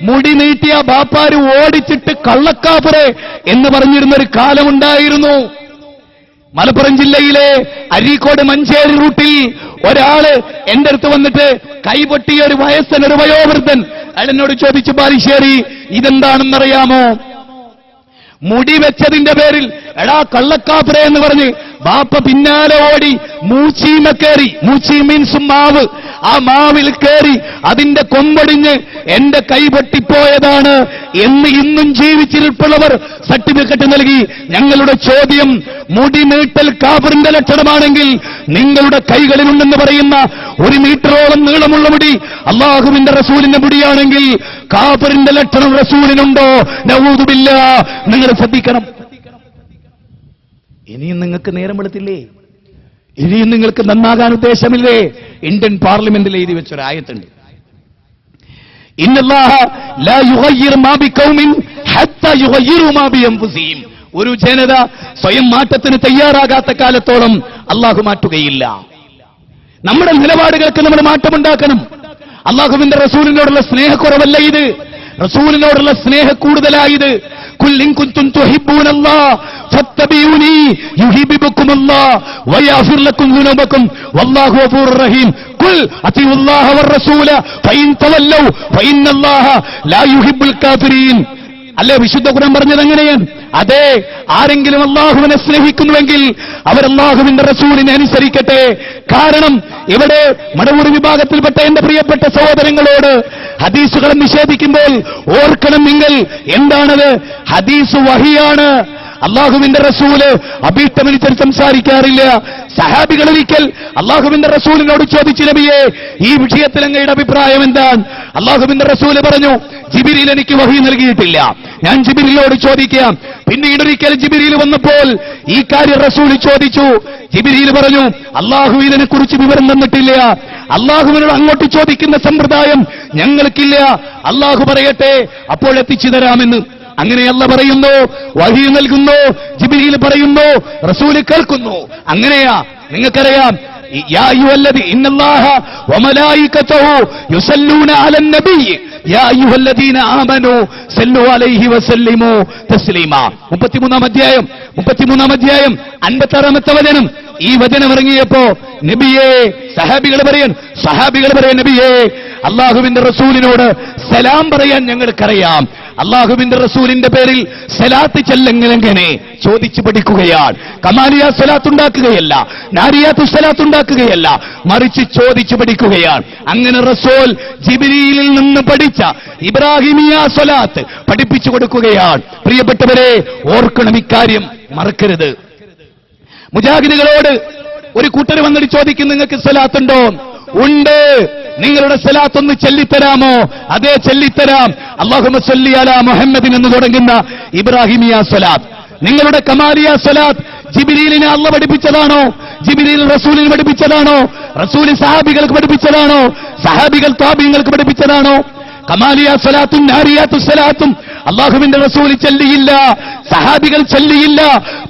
മുടി നീട്ടിയ ബാപ്പാര് ഓടിച്ചിട്ട് കള്ളക്കാപ്പുറേ എന്ന് പറഞ്ഞിരുന്നൊരു കാലമുണ്ടായിരുന്നു. മലപ്പുറം ജില്ലയിലെ അരീക്കോട് മഞ്ചേരി റൂട്ടിൽ ഒരാള് എന്റെ അടുത്ത് വന്നിട്ട് കൈപൊട്ടിയ ഒരു വയസ്സനൊരു വയോവൃദ്ധൻ അയാൾ എന്നോട് ചോദിച്ചു, ബാലുശ്ശേരി ഇതെന്താണെന്നറിയാമോ? മുടി വെച്ചതിന്റെ പേരിൽ എടാ കള്ളക്കാപ്പുറ എന്ന് പറഞ്ഞ് ബാപ്പ പിന്നാലെ ഓടി മൂച്ചീമ കയറി, മൂച്ചി മീൻസ് മാവ്, ആ മാവിൽ കയറി അതിന്റെ കൊമ്പൊടിഞ്ഞ് എന്റെ കൈ പൊട്ടിപ്പോയതാണ് എന്ന് ഇന്നും ജീവിച്ചിരിപ്പുള്ളവർ സർട്ടിഫിക്കറ്റ് നൽകി. ഞങ്ങളുടെ ചോദ്യം, മുടി നീട്ടൽ കാഫിറിന്റെ ലക്ഷണമാണെങ്കിൽ നിങ്ങളുടെ കൈകളിലുണ്ടെന്ന് പറയുന്ന 1 മീറ്ററോളം നീളമുള്ള മുടി അല്ലാഹുവിന്റെ റസൂലിന്റെ മുടിയാണെങ്കിൽ കാഫിറിന്റെ ലക്ഷണം റസൂലിനുണ്ടോ? നഊദു ബില്ലാഹ്. നിങ്ങൾ ശ്രദ്ധിക്കണം. ഇനിയും നിങ്ങൾക്ക് നേരം വെളുത്തില്ലേ? ഇനിയും നിങ്ങൾക്ക് നന്നാകാൻ ഉദ്ദേശമില്ലേ? ഇന്ത്യൻ പാർലമെന്റിൽ എഴുതി വെച്ചൊരു ആയത്തുണ്ട്, ഇന്നല്ലാഹ ലാ യുഗയ്യിറു മാ ബിഖൗമിൻ ഹത്താ യുഗയ്യിറു മാ ബിഅൻഫുസിഹിം. ഒരു ജനത സ്വയം മാറ്റത്തിന് തയ്യാറാകാത്ത കാലത്തോളം അല്ലാഹു മാറ്റുകയില്ല. നമ്മുടെ നിലപാടുകൾക്ക് നമ്മൾ മാറ്റമുണ്ടാക്കണം. അല്ലാഹുവിന്റെ റസൂലിനോടുള്ള സ്നേഹക്കുറവല്ല ഇത്, റസൂലിനോടുള്ള സ്നേഹ കൂടുതലായത്. ഖുൽ ഇൻ കുൻതും തുഹിബ്ബൂനല്ലാഹ് ഫത്തബിഊനി യുഹിബ്ബുകുമുല്ലാഹ് വയഗ്ഫിർ ലക്കും ദുനൂബക്കും വല്ലാഹു ഗഫൂറുർ റഹീം. ഖുൽ അത്തിഉല്ലാഹ വറസൂല ഫഇൻ തവല്ലൗ ഫഇന്നല്ലാഹ ലാ യുഹിബ്ബുൽ കാഫിരീൻ. അല്ലേ വിശുദ്ധ ഖുർആൻ പറഞ്ഞത് എങ്ങനെയാണ്? അതെ, ആരെങ്കിലും അല്ലാഹുവിനെ സ്നേഹിക്കുന്നുവെങ്കിൽ അവർ അല്ലാഹുവിന്റെ റസൂലിനെ അനുസരിക്കട്ടെ. കാരണം ഇവിടെ മടവൂർ വിഭാഗത്തിൽപ്പെട്ട എന്റെ പ്രിയപ്പെട്ട സഹോദരങ്ങളോട് ഹദീസുകളെ നിഷേധിക്കുമ്പോൾ ഓർക്കണം നിങ്ങൾ, എന്താണത്? ഹദീസ് വഹിയാണ്. അല്ലാഹുവിന്റെ റസൂല് അഭീഷ്ടമനുസരിച്ച് സംസാരിക്കാറില്ല. സഹാബികൾ ഒരിക്കൽ അല്ലാഹുവിന്റെ റസൂലിനോട് ചോദിച്ചു, നബിയെ ഈ വിഷയത്തിൽ അങ്ങയുടെ അഭിപ്രായം എന്താണ്? അല്ലാഹുവിന്റെ റസൂല് പറഞ്ഞു, ജിബ്രീൽ എനിക്ക് വഹി നൽകിയിട്ടില്ല, ഞാൻ ജിബ്രീലിനോട് ചോദിക്കാം. പിന്നീട് ഒരിക്കൽ ജിബ്രീൽ വന്നപ്പോൾ ഈ കാര്യം റസൂല് ചോദിച്ചു. ജിബ്രീൽ പറഞ്ഞു, അല്ലാഹു ഇതിനെക്കുറിച്ച് വിവരം തന്നിട്ടില്ല, അല്ലാഹുവിനോട് അങ്ങോട്ട് ചോദിക്കുന്ന സമ്പ്രദായം ഞങ്ങൾക്കില്ല, അല്ലാഹു പറയട്ടെ അപ്പോൾ എത്തിച്ചു തരാമെന്ന്. അങ്ങനെ അല്ലാഹു പറയുന്നു, വഹി നൽകുന്നു, ജിബ്രീൽ പറയുന്നു, റസൂൽ കേൾക്കുന്നു. അങ്ങനെയാ. നിങ്ങൾക്കറിയാം, യാ അയ്യുഹല്ലദീ ഇന്നല്ലാഹ വമലായികതഹു യുസല്ലൂന അലൻ നബി യാ അയ്യുഹല്ലദീന ആമനൂ സല്ലു അലൈഹി വസല്ലിമു തസ്ലീമാ. 33-ാം അധ്യായം 56-ാമത്തെ വചനം. ഈ വചനം ഇറങ്ങിയപ്പോ നബിയെ സഹാബികൾ പറയാൻ നബിയെ അല്ലാഹുവിന്റെ റസൂലിനോട് സലാം പറയാൻ ഞങ്ങൾക്കറിയാം, അല്ലാഹുവിന്റെ റസൂലിന്റെ പേരിൽ സലാത്ത് ചെല്ലെങ്ങനെ ചോദിച്ചു പഠിക്കുകയാണ്. കമാലിയ സലാത്ത് ഉണ്ടാക്കുകയല്ല, നാരിയാത്ത് സലാത്ത് ഉണ്ടാക്കുകയല്ല, മറിച്ച് ചോദിച്ചു പഠിക്കുകയാണ്. അങ്ങനെ റസൂൽ ജിബ്രീലിൽ നിന്ന് പഠിച്ച ഇബ്രാഹിമിയ സ്വലാത്ത് പഠിപ്പിച്ചു കൊടുക്കുകയാണ്. പ്രിയപ്പെട്ടവരെ, ഓർക്കണം, ഇക്കാര്യം മറക്കരുത്. മുജാഹിദുകളോട് ഒരു കൂട്ടർ വന്നിട്ട് ചോദിക്കും, നിങ്ങൾക്ക് സ്വലാത്തുണ്ടോ? ഉണ്ട്. നിങ്ങളുടെ സ്വലാത്ത് ഒന്ന് ചൊല്ലിത്തരാമോ? അതേ, ചൊല്ലിത്തരാം. അല്ലാഹുമ്മ സ്വല്ലി അലാ മുഹമ്മദിൻ എന്ന് തുടങ്ങുന്ന ഇബ്രാഹിമിയ സ്വലാത്ത്. നിങ്ങളുടെ കമാലിയ സ്വലാത്ത് ജിബ്രീലിനെ അല്ലാഹു പഠിപ്പിച്ചതാണോ? ജിബ്രീൽ റസൂലിന് പഠിപ്പിച്ചതാണോ? റസൂൽ സഹാബികൾക്ക് പഠിപ്പിച്ചതാണോ? സഹാബികൾ താബീങ്ങൾക്ക് പഠിപ്പിച്ചതാണോ? കമാലിയ സ്വലാത്തും നാരിയാത്തു സ്വലാത്തും അല്ലാഹുവിന്റെ റസൂൽ ചൊല്ലിയില്ല, സഹാബികൾ ചൊല്ലിയില്ല,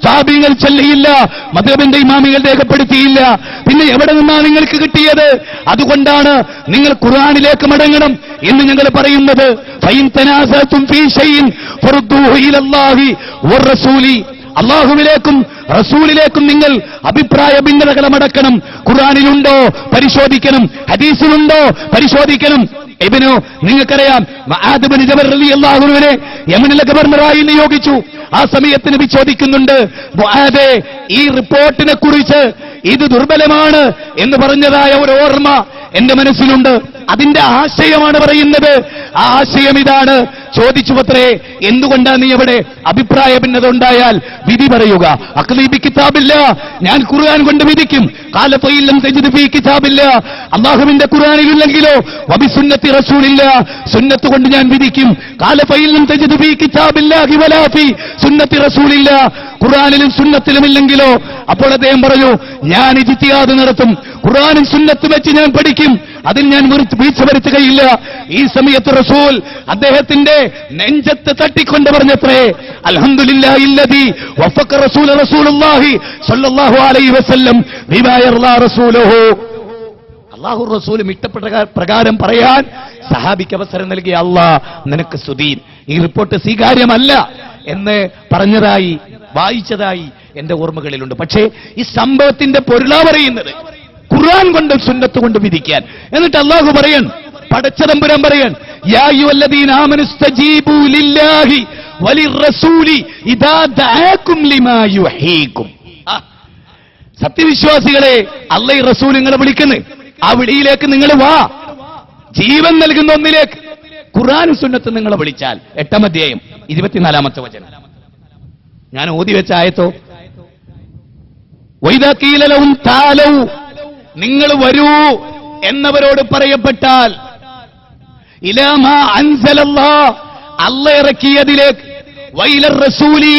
താബീങ്ങൾ ചൊല്ലിയില്ല, മദ്ഹബിന്റെ ഇമാമികൾ രേഖപ്പെടുത്തിയില്ല. പിന്നെ എവിടെ നിന്നാണ് നിങ്ങൾക്ക് കിട്ടിയത്? അതുകൊണ്ടാണ് നിങ്ങൾ ഖുർആനിലേക്ക് മടങ്ങണം എന്ന് ഞങ്ങൾ പറയുന്നത്. ഫൈൻ തനാസഅതും ഫീ ഷൈഇൻ ഫറുദ്ദൂഹു ഇലല്ലാഹി വറസൂലി. അല്ലാഹുവിലേക്കും റസൂലിലേക്കും നിങ്ങൾ അഭിപ്രായ ഭിന്നതകൾ മടക്കണം. ഖുർആനിലുണ്ടോ? പരിശോധിക്കണം. ഹദീസിലുണ്ടോ? പരിശോധിക്കണം. ഇബ്നു, നിങ്ങൾക്കറിയാം, മുആദ് ഇബ്നു ജബൽ റളിയല്ലാഹു അൻഹുവിനെ യമനിലെ ഗവർണറായി നിയോഗിച്ചു. ആ സമയത്ത് നബി ചോദിക്കുന്നുണ്ട്, മുആദേ, ഈ റിപ്പോർട്ടിനെ കുറിച്ച് ഇത് ദുർബലമാണ് എന്ന് പറഞ്ഞതായ ഒരു ഓർമ്മ എന്റെ മനസ്സിലുണ്ട്. അതിന്റെ ആശയമാണ് പറയുന്നത്. ആ ആശയം ഇതാണ്. ചോദിച്ചു പത്രേ, എന്തുകൊണ്ടാണ് നീ എവിടെ അഭിപ്രായ ഭിന്നത ഉണ്ടായാൽ വിധി പറയുക? അഖ്ലീബി കിതാബില്ല, ഞാൻ ഖുർആൻ കൊണ്ട് വിധിക്കും. ഖാല ഫഇല്ലം തജിദ് ഫീ കിതാബില്ല, അല്ലാഹുവിന്റെ ഖുർആനിലില്ലെങ്കിലോ വബി സുന്നത്തി റസൂലില്ല, സുന്നത്ത് കൊണ്ട് ഞാൻ വിധിക്കും. ഖാല ഫഇല്ലം തജിദ് ഫീ കിതാബില്ലാഹി വലാ ഫീ സുന്നത്തി റസൂലില്ല, ഖുർആനിലും സുന്നത്തിലും ഇല്ലെങ്കിലോ? അപ്പോൾ അദ്ദേഹം പറഞ്ഞു, ഞാൻ ഇജ്തിഹാദ് നടത്തും, ഖുർആനും സുന്നത്തും വെച്ച് ഞാൻ പഠിക്കും, അതിൽ ഞാൻ വീഴ്ച വരുത്തുകയില്ല. ഈ സമയത്ത് റസൂൽ അദ്ദേഹത്തിന്റെ നെഞ്ചത്ത് തട്ടിക്കൊണ്ട് പറഞ്ഞത്രേ, അൽഹംദുലില്ലാഹില്ലദീ വഫഖ റസൂലുള്ളാഹി സ്വല്ലല്ലാഹു അലൈഹി വസല്ലം ബിമാ യർളാ റസൂലുഹു. അള്ളാഹു റസൂലും ഇഷ്ടപ്പെട്ട പ്രകാരം പറയാൻ സഹാബിക്ക് അവസരം നൽകിയ അള്ളാഹ് നിനക്ക് സ്തുതി, ഈ റിപ്പോർട്ട് സ്വീകാര്യമല്ല എന്ന് പറഞ്ഞതായി വായിച്ചതായി എന്റെ ഓർമ്മകളിലുണ്ട്. പക്ഷേ ഈ സംഭവത്തിന്റെ പൊരുളാ പറയുന്നത് ഖുർആൻ കൊണ്ട് സുന്നത്ത് കൊണ്ട് വിധിക്കാൻ. എന്നിട്ട് അള്ളാഹു പറയാൻ, പടച്ചതമ്പുരാൻ പറയാൻ, യാ അയ്യുഹല്ലദീന ആമനു സ്തജീബൂ ലില്ലാഹി വലിർറസൂലി ഇദാ ദഅാകും ലിമാ യുഹീകും. സത്യവിശ്വാസികളെ, അല്ലാഹു റസൂൽ നിങ്ങളെ വിളിക്കുന്നു, ആ വിളിയിലേക്ക് നിങ്ങൾ വാ. ജീവൻ നൽകുന്ന ഒന്നിലേക്ക് ഖുർആൻ സുന്നത്ത് നിങ്ങളെ വിളിച്ചാൽ 8-ാം അധ്യായം 24-ാമത്തെ വചനം ഞാൻ ഓതി വെച്ച ആയത്തോ, വൈദാ ഖീല ലഹും തആലൗ, നിങ്ങൾ വരൂ എന്നവരോട് പറയപ്പെട്ടാൽ, ഇലാ മാ അൻസലല്ലാഹ്, അല്ലാഹ് ഇറക്കിയതിലേക്ക്, വൈലർ റസൂലി,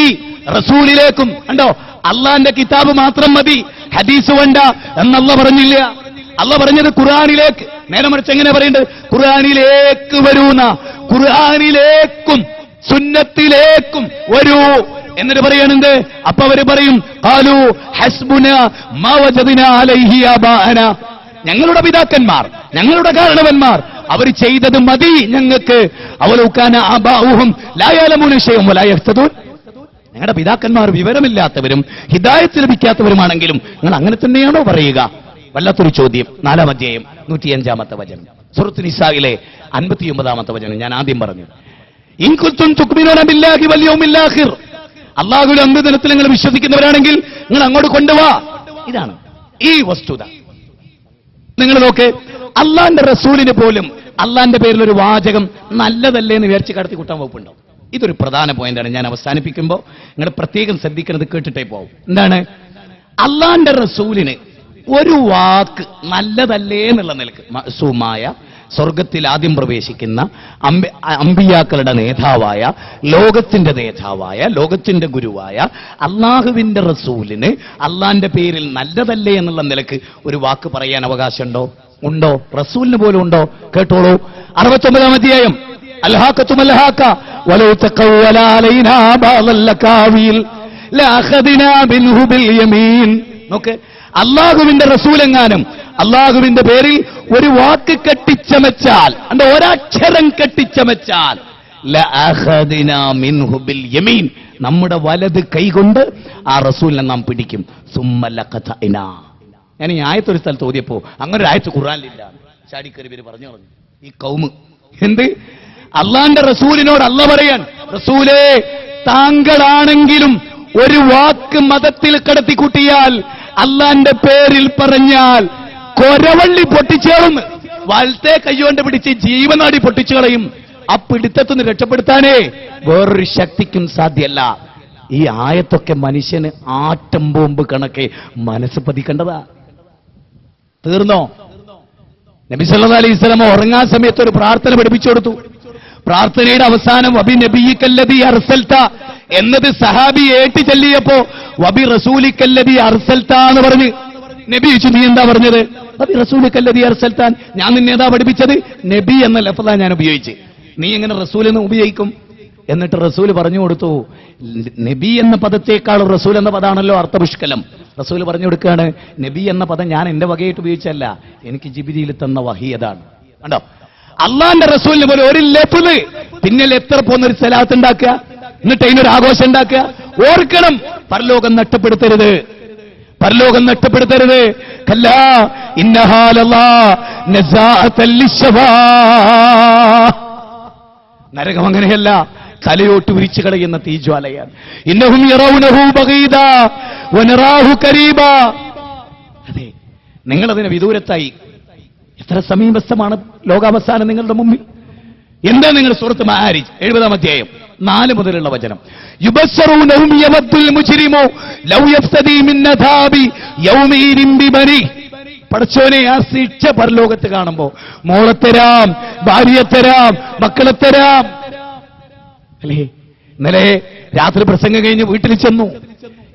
റസൂലിലേക്കും. കണ്ടോ, അള്ളാന്റെ കിതാബ് മാത്രം മതി, ഹദീസ് വേണ്ട എന്നല്ല പറഞ്ഞില്ല. അല്ല പറഞ്ഞത് ഖുർആനിലേക്ക്. നേരെ മറിച്ച് എങ്ങനെ പറയേണ്ടത്? ഖുർആനിലേക്ക് വരൂന്ന, ഖുർആനിലേക്കും സുന്നത്തിലേക്കും വരൂ എന്നിട്ട് പറയുന്നത്. അപ്പൊ അവര് പറയും, ഖാലു ഹസ്ബുനാ മാ വജദ്നാ അലൈഹി ആബാഅനാ, ഞങ്ങളുടെ പിതാക്കന്മാർ, ഞങ്ങളുടെ കാരണവന്മാർ അവർ ചെയ്തത് മതി ഞങ്ങൾക്ക്. അവലൗ കാന ആബാഉഹും ലാ യഅലമൂന ശൈഅൻ വലാ യഹ്തദൂൻ, ഞങ്ങളുടെ പിതാക്കന്മാർ വിവരമില്ലാത്തവരും ഹിദായത്ത് ലഭിക്കാത്തവരുമാണെങ്കിലും നിങ്ങൾ അങ്ങനെ തന്നെയാണോ പറയുക? വല്ലാത്തൊരു ചോദ്യം. 4-ാം അധ്യായം 105-ാമത്തെ വചനം, സൂറത്തുൽ നിസായിലെ 59-ാമത്തെ വചനം ഞാൻ ആദ്യം പറഞ്ഞു. ഇൻ കുൻതും തുഅ്മിനൂന ബില്ലാഹി വൽ യൗമിൽ ആഖിർ, അല്ലാഹുവിന്റെ അന്ത്യദിനത്തിൽ നിങ്ങൾ വിശ്വസിക്കുന്നവരാണെങ്കിൽ നിങ്ങൾ അങ്ങോട്ട് കൊണ്ടുവാ. ഇതാണ് ഈ വസ്തുത. നിങ്ങൾ നോക്ക്, അള്ളാന്റെ റസൂലിന് പോലും അള്ളാന്റെ പേരിൽ ഒരു വാചകം നല്ലതല്ലേ എന്ന് വിചാരിച്ച് കടത്തി കൂട്ടാൻ വകുപ്പുണ്ടോ? ഇതൊരു പ്രധാന പോയിന്റാണ്. ഞാൻ അവസാനിപ്പിക്കുമ്പോൾ നിങ്ങൾ പ്രത്യേകം ശ്രദ്ധിക്കുന്നത് കേട്ടിട്ടേ പോകും. എന്താണ്? അള്ളാന്റെ റസൂലിന് ഒരു വാക്ക് നല്ലതല്ലേ എന്നുള്ള നിലക്ക്, മഅ്സൂമായ, സ്വർഗത്തിൽ ആദ്യം പ്രവേശിക്കുന്ന അമ്പിയാക്കളുടെ നേതാവായ, ലോകത്തിന്റെ നേതാവായ, ലോകത്തിന്റെ ഗുരുവായ അള്ളാഹുവിന്റെ റസൂലിന് അള്ളാന്റെ പേരിൽ നല്ലതല്ലേ എന്നുള്ള നിലക്ക് ഒരു വാക്ക് പറയാൻ അവകാശമുണ്ടോ? ഉണ്ടോ? റസൂലിന് പോലും ഉണ്ടോ? കേട്ടോളൂ, 69-ാം അധ്യായം, അൽഹാഖത്തുമൽഹാഖ വലൗ തഖവ്വല അലൈനാ ബഅദൽ ലകാവീൽ ലഅഖദ്നാ ബിൻഹു ബിൽ യമീൻ. നോക്ക്, അള്ളാഹുവിന്റെ റസൂലെങ്ങാനും അള്ളാഹുവിന്റെ പേരിൽ ഒരു വാക്ക് കെട്ടിച്ചമച്ചാൽ, അന്റെ ഒരക്ഷരം കെട്ടിച്ചമച്ചാൽ, ലഅഖദ്നാ മിൻഹു ബിൽ യമീൻ, നമ്മുടെ വലത് കൈകൊണ്ട് ആ റസൂലിനെ നാം പിടിക്കും. സുമ്മ ലഖതഅനാ. ഞാൻ ഈ ആയത്തൊരു സ്ഥലത്ത് ഓതിയപ്പോ അങ്ങനെ ഒരു ആയത്ത് ഖുർആനിലില്ല. ചാടിക്കറി പേര് പറഞ്ഞു ഈ കൗമ് എന്ത്? അള്ളാന്റെ റസൂലിനോട് അല്ല പറയാൻ, റസൂലേ താങ്കളാണെങ്കിലും ഒരു വാക്ക് മതത്തിൽ കടത്തിക്കൂട്ടിയാൽ, അള്ളാന്റെ പേരിൽ പറഞ്ഞാൽ കൊരവള്ളി പൊട്ടിച്ചേളുന്ന്, വലത്തെ കൈകൊണ്ട് പിടിച്ച് ജീവനാടി പൊട്ടിച്ചു കളയും. ആ പിടുത്തത്തുനിന്ന് രക്ഷപ്പെടുത്താനേ വേറൊരു ശക്തിക്കും സാധ്യല്ല. ഈ ആയത്തൊക്കെ മനുഷ്യന് ആറ്റം ബോംബ് കണക്കെ മനസ്സ് പതിക്കേണ്ടതാ. തീർന്നോ? നബി സല്ലല്ലാഹു അലൈഹി വസല്ലം ഉറങ്ങാൻ സമയത്ത് ഒരു പ്രാർത്ഥന പഠിപ്പിച്ചു കൊടുത്തു. പ്രാർത്ഥനയുടെ അവസാനം വബി നബിയിക്കല്ലദീ അർസൽത എന്നത് സഹാബി ഏറ്റി ചൊല്ലിയപ്പോ വബി റസൂലിക്കല്ലദീ അർസൽത എന്ന് പറഞ്ഞ് നബി ചോദിച്ചു, നീ എന്താ പറഞ്ഞത്? വബി റസൂലിക്കല്ലദീ അർസൽതാൻ, ഞാൻ നിന്നെ ഏതാ പഠിപ്പിച്ചത്? നബി എന്ന ലഫ്ളാ ഞാൻ ഉപയോഗിച്ച്, നീ എങ്ങനെ റസൂൽ എന്ന് ഉപയോഗിക്കും? എന്നിട്ട് റസൂൽ പറഞ്ഞു കൊടുത്തു, നബി എന്ന പദത്തേക്കാൾ റസൂൽ എന്ന പദമാണല്ലോ അർത്ഥപുഷ്കലം. റസൂൽ പറഞ്ഞു കൊടുക്കുകയാണ്, നബി എന്ന പദം ഞാൻ എന്റെ വകയായിട്ട് ഉപയോഗിച്ചല്ല, എനിക്ക് ജിബ്രീൽ തന്ന വഹി അതാണ്. കണ്ടോ? അള്ളാന്റെ റസൂലിന് പോലെ ഒരു ലഫ്ള് പിന്നെ എത്ര പോന്നൊരു സലാത്ത് ഉണ്ടാക്കുക, എന്നിട്ട് അതിനൊരു ആഘോഷം ഉണ്ടാക്കുക. ഓർക്കണം, പരലോകം നഷ്ടപ്പെടുത്തരുത്, പരലോകം നഷ്ടപ്പെടുത്തരുത്. കല്ലാ ഇന്നഹാ ലല്ലാ നസാഅത്തൽ ലിശ്ശഫാ. നരകം അങ്ങനെയല്ല, തലയോട്ട് വിരിച്ചു കളയുന്ന തീജ്വാലയാണ്. ഇന്നഹും യറൗനഹു ബഗീദാ വനറാഹു ഖരീബാ. അതെ, നിങ്ങളതിനെ വിദൂരത്തായി. എത്ര സമീപസ്ഥമാണ് ലോകാവസാനം നിങ്ങളുടെ മുമ്പിൽ. എന്താ നിങ്ങൾ സൂറത്ത് മആരിജ് 70-ാം അധ്യായം 4 മുതലുള്ള വചനം. യുബശ്ശറൂനഹും യവദ്ദുൽ മുജ്രിമു ലൗ യഫ്തദി മിൻ അദാബി യൗമഇദിൻ ബിബനി. പടച്ചോനെ, ആ ശിക്ഷ പരലോകത്ത് കാണുമ്പോ മോളെ തരാം, ഭാര്യയെ തരാം, മക്കളെ തരാം. അല്ലേ? ഇന്നലെ രാത്രി പ്രസംഗം കഴിഞ്ഞ് വീട്ടിൽ ചെന്നു.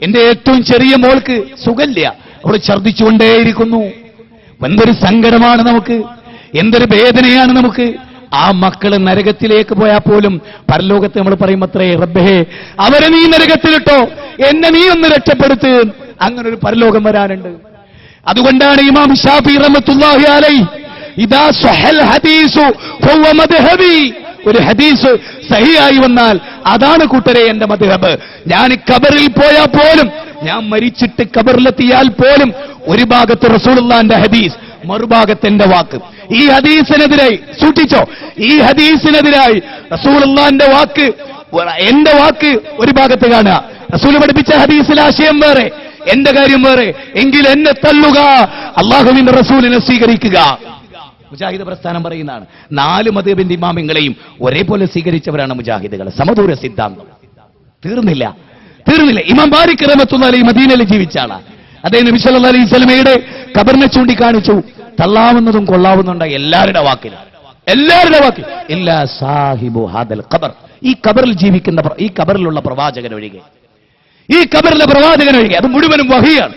എന്റെ ഏറ്റവും ചെറിയ മോൾക്ക് സുഖമില്ല, അവൾ ഛർദ്ദിച്ചുകൊണ്ടേയിരിക്കുന്നു. എന്തൊരു സങ്കടമാണ് നമുക്ക്, എന്തൊരു വേദനയാണ് നമുക്ക്. ആ മക്കള് നരകത്തിലേക്ക് പോയാൽ പോലും പരലോകത്ത് നമ്മൾ പറയും അത്രേ, റബ്ബേ അവരെ നീ നരകത്തിലിട്ടോ, എന്നെ നീ ഒന്ന് രക്ഷപ്പെടുത്ത്. അങ്ങനെ ഒരു പരലോകം വരാനുണ്ട്. അതുകൊണ്ടാണ് ഇമാം ഷാഫി റഹ്മത്തുള്ളാഹി അലൈഹി ഇദാ സഹൽ ഹദീസു ഫഹുവ മദ്ഹബി, ഒരു ഹദീസ് സഹിയായി വന്നാൽ അതാണ് കൂട്ടരെ എന്റെ മദ്ഹബ്. ഞാൻ ഖബറിൽ പോയാൽ പോലും, ഞാൻ മരിച്ചിട്ട് ഖബറിലെത്തിയാൽ പോലും ഒരു ഭാഗത്ത് റസൂലുള്ളാഹിന്റെ ഹദീസ്, മറുഭാഗത്ത് എന്റെ വാക്ക്. ഈ ഹദീസിനെതിരായി സൂക്ഷിച്ചോ, ഈ ഹദീസിനെതിരായി റസൂലുള്ളാഹിന്റെ വാക്ക്, എന്റെ വാക്ക് ഒരു ഭാഗത്ത് കാണുക. റസൂൽ പഠിപ്പിച്ച ഹദീസിലെ ആശയം വേറെ, എന്റെ കാര്യം വേറെ. എങ്കിൽ എന്നെ തള്ളുക, അള്ളാഹുവിന്റെ റസൂലിനെ സ്വീകരിക്കുക. മുജാഹിദ് പ്രസ്ഥാനം പറയുന്നതാണ്. 4 മദ്ഹബിന്റെ ഇമാമിങ്ങളെയും ഒരേപോലെ സ്വീകരിച്ചവരാണ് മുജാഹിദുകൾ. സമദൂര സിദ്ധാന്തം തീർന്നില്ല. ഇമാം ബാരിക് റഹ്മത്തുള്ളാഹി അലൈഹി മദീനയിൽ ജീവിച്ച ആളാണ്. അദ്ദേഹം നബി സല്ലല്ലാഹു അലൈഹി വസല്ലമയുടെ ഖബറിനെ ചൂണ്ടിക്കാണിച്ചു. തള്ളാവുന്നതും കൊള്ളാവുന്നുണ്ട് എല്ലാവരുടെ വാക്കിൽ ഇല്ലാ സാഹിബു ഹാദൽ ഖബർ, ഈ ഖബറിൽ ജീവിക്കുന്ന, ഈ ഖബറിലുള്ള പ്രവാചകൻ ഒഴികെ, അത് മുഴുവനും വഹിയാണ്.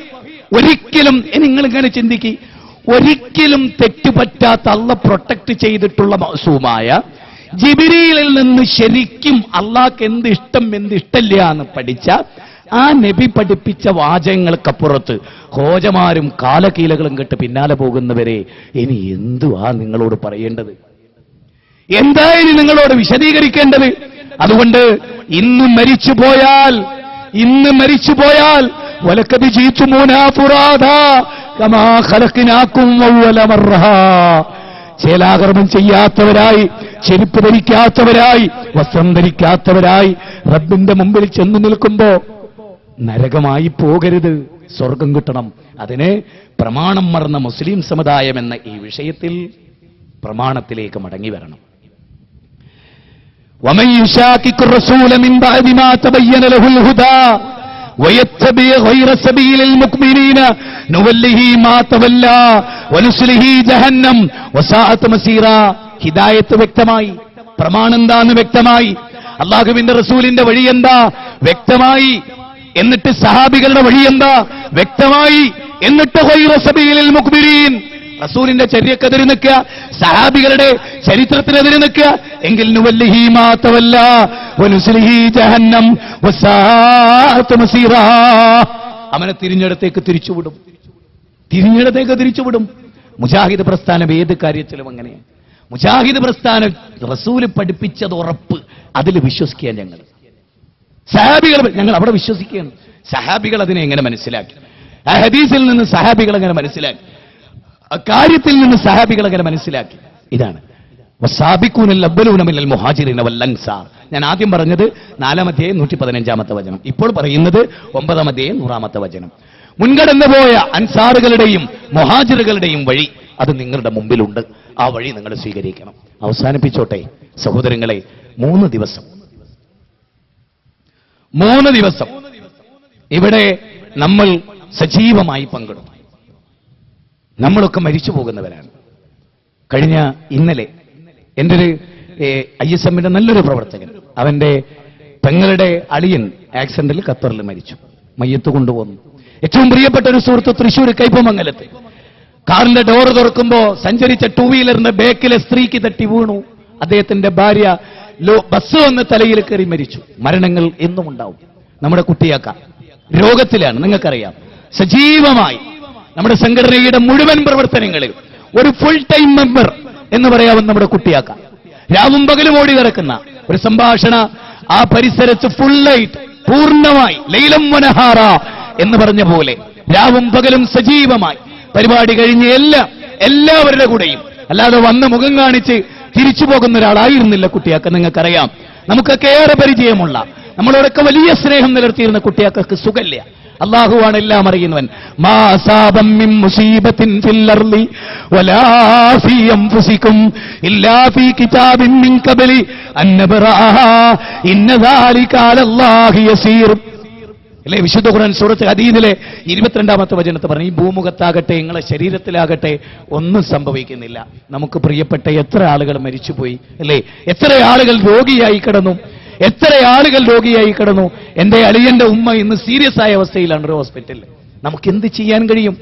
ഒരിക്കലും നിങ്ങളിങ്ങനെ ചിന്തിക്ക്, ഒരിക്കലും തെറ്റുപറ്റാത്ത അള്ളാഹ് പ്രൊട്ടക്ട് ചെയ്തിട്ടുള്ള മഅ്സൂമായ ജിബ്രീലിൽ നിന്ന് ശരിക്കും അള്ളാഹ്ക്ക് എന്ത് ഇഷ്ടം എന്ത് ഇഷ്ടമില്ല എന്ന് പഠിച്ച ആ നബി പഠിപ്പിച്ച വാചകങ്ങൾക്കപ്പുറത്ത് ഹോജമാരും കാലകീലകളും കേട്ട് പിന്നാലെ പോകുന്നവരെ ഇനി എന്തുവാ നിങ്ങളോട് പറയേണ്ടത്? എന്തായാലും നിങ്ങളോട് വിശദീകരിക്കേണ്ടത്? അതുകൊണ്ട് ഇന്ന് മരിച്ചുപോയാൽ വലക്കദ് ജീതുമൂനാ ഫുറാദാ കമാ ഖലഖനാകും അവ്വല മർറ, ചേലാകർമ്മം ചെയ്യാത്തവരായി, ചെരുപ്പ് ധരിക്കാത്തവരായി, വസ്ത്രം ധരിക്കാത്തവരായി റബ്ബിന്റെ മുമ്പിൽ ചെന്നു നിൽക്കുമ്പോ നരകമായി പോകരുത്, സ്വർഗം കിട്ടണം. അതിന് പ്രമാണം മറന്ന മുസ്ലിം സമുദായം എന്ന ഈ വിഷയത്തിൽ പ്രമാണത്തിലേക്ക് മടങ്ങി വരണം. ومن يشاقق الرسول من بعد ما تبين له الهدى ويتبع غير سبيل المؤمنين نوله ما تولى ونصله جهنم وساءت مصيرا. ഹിദായത്ത് വ്യക്തമായി, പ്രമാണം എന്താന്ന് വ്യക്തമായി, അല്ലാഹുവിന്റെ റസൂലിന്റെ വഴി എന്താ വ്യക്തമായി, എന്നിട്ട് സഹാബികളുടെ വഴി എന്താ വ്യക്തമായി, എന്നിട്ട് ഗൈറ സബീലിൽ മുഖ്ബിരീൻ, റസൂലിന്റെ ചര്യക്കെതിരെ നിൽക്കുക, സഹാബികളുടെ ചരിത്രത്തിനെതിരെ നിൽക്കുക. എങ്കിൽ നുവല്ലിഹി മാ തവല്ല വനുസ്ലിഹി ജഹന്നം വസാഅത് മസീറാ, അവനെ തിരിഞ്ഞിടത്തേക്ക് തിരിച്ചുവിടും. മുജാഹിദ് പ്രസ്ഥാനം ഏത് കാര്യത്തിലും അങ്ങനെയാണ്. മുജാഹിദ് പ്രസ്ഥാനം റസൂല് പഠിപ്പിച്ചത് ഉറപ്പ്, അതിൽ വിശ്വസിക്കുക. ഞങ്ങൾ അവിടെ വിശ്വസിക്കുകയാണ്. സഹാബികൾ അതിനെ എങ്ങനെ മനസ്സിലാക്കി? ആ ഹദീസിൽ നിന്ന് സഹാബികൾ എങ്ങനെ മനസ്സിലാക്കി? കാര്യത്തിൽ നിന്ന് സഹാബികൾ എങ്ങനെ മനസ്സിലാക്കി? ഇതാണ് വസാബിഖൂനൽ അവ്വലൂന മിനൽ മുഹാജിരീന വൽ അൻസാർ. ഞാൻ ആദ്യം പറഞ്ഞത് 4-ാം അധ്യായം 115-ാമത്തെ വചനം, ഇപ്പോൾ പറയുന്നത് 9-ാം അധ്യായം 100-ാമത്തെ വചനം. മുൻകടന്നു പോയ അൻസാറുകളുടെയും മുഹാജിറുകളുടെയും വഴി അത് നിങ്ങളുടെ മുമ്പിലുണ്ട്. ആ വഴി നിങ്ങൾ സ്വീകരിക്കണം. അവസാനിപ്പിച്ചോട്ടെ സഹോദരങ്ങളെ, 3 ദിവസം ഇവിടെ നമ്മൾ സജീവമായി പങ്കെടുത്തു. നമ്മളൊക്കെ മരിച്ചു പോകുന്നവരാണ്. ഇന്നലെ എൻ്റെ ഒരു ISMന്റെ നല്ലൊരു പ്രവർത്തകൻ, അവന്റെ പെങ്ങളുടെ അളിയൻ ആക്സിഡന്റിൽ ഖത്തറിൽ മരിച്ചു. മയ്യത്ത് കൊണ്ടുപോകുന്നു. ഏറ്റവും പ്രിയപ്പെട്ട ഒരു സുഹൃത്ത് തൃശ്ശൂർ കൈപ്പമംഗലത്ത് കാറിന്റെ ഡോറ് തുറക്കുമ്പോ സഞ്ചരിച്ച 2 വീലറിന്റെ ബേക്കിലെ സ്ത്രീക്ക് തട്ടി വീണു. അദ്ദേഹത്തിന്റെ ഭാര്യ ബസ് വന്ന് തലയിൽ കയറി മരിച്ചു. മരണങ്ങൾ എന്നും ഉണ്ടാവും. നമ്മുടെ കുട്ടിയാക്ക രോഗത്തിലാണ്, നിങ്ങൾക്കറിയാം. സജീവമായി നമ്മുടെ സംഘടനയുടെ മുഴുവൻ പ്രവർത്തനങ്ങളിൽ ഒരു ഫുൾ ടൈം മെമ്പർ എന്ന് പറയാവുന്ന നമ്മുടെ കുട്ടിയാക്ക രാവും പകലും ഓടി കിടക്കുന്ന ഒരു സംഭാഷണ, ആ പരിസരത്ത് ഫുള്ളായിട്ട് പൂർണ്ണമായി ലൈലം വനഹാറ എന്ന് പറഞ്ഞ പോലെ രാവും പകലും സജീവമായി പരിപാടി കഴിഞ്ഞ് എല്ലാവരുടെ കൂടെയും, അല്ലാതെ വന്ന് മുഖം കാണിച്ച് തിരിച്ചു പോകുന്ന ഒരാളായിരുന്നില്ല കുട്ടിയാക്ക. നിങ്ങൾക്കറിയാം, നമുക്കൊക്കെ ഏറെ പരിചയമുള്ള, നമ്മളോടൊക്കെ വലിയ സ്നേഹം നിലർത്തിയിരുന്ന കുട്ടിയാക്കൾക്ക് സുഖമില്ല. അല്ലാഹുവാണ് എല്ലാം അറിയുന്നവൻ. മാ അസാബം മിൻ മുസീബത്തിൻ ഫിൽ അർളി വലാ ഫീ അൻഫുസികും ഇല്ലാ ഫീ കിതാബിൻ മിൻ ഖബലി അൻ നബ്റാഹാ ഇന്ന ദാലിക അലല്ലാഹി യസീർ. അല്ലേ, വിശുദ്ധ ഖുർആൻ സൂറത്ത് ഹദീദിലെ 22-ാമത്തെ വചനത്തിൽ പറഞ്ഞു, ഈ ഭൂമുഖത്താകട്ടെ നിങ്ങളെ ശരീരത്തിലാകട്ടെ ഒന്നും സംഭവിക്കുന്നില്ല. നമുക്ക് പ്രിയപ്പെട്ട എത്ര ആളുകൾ മരിച്ചുപോയി, അല്ലേ? എത്ര ആളുകൾ രോഗിയായി കിടന്നു. എന്റെ അളിയന്റെ ഉമ്മ ഇന്ന് സീരിയസ് ആയ അവസ്ഥയിലാണ് ഒരു ഹോസ്പിറ്റലിൽ. നമുക്ക് എന്ത് ചെയ്യാൻ കഴിയും?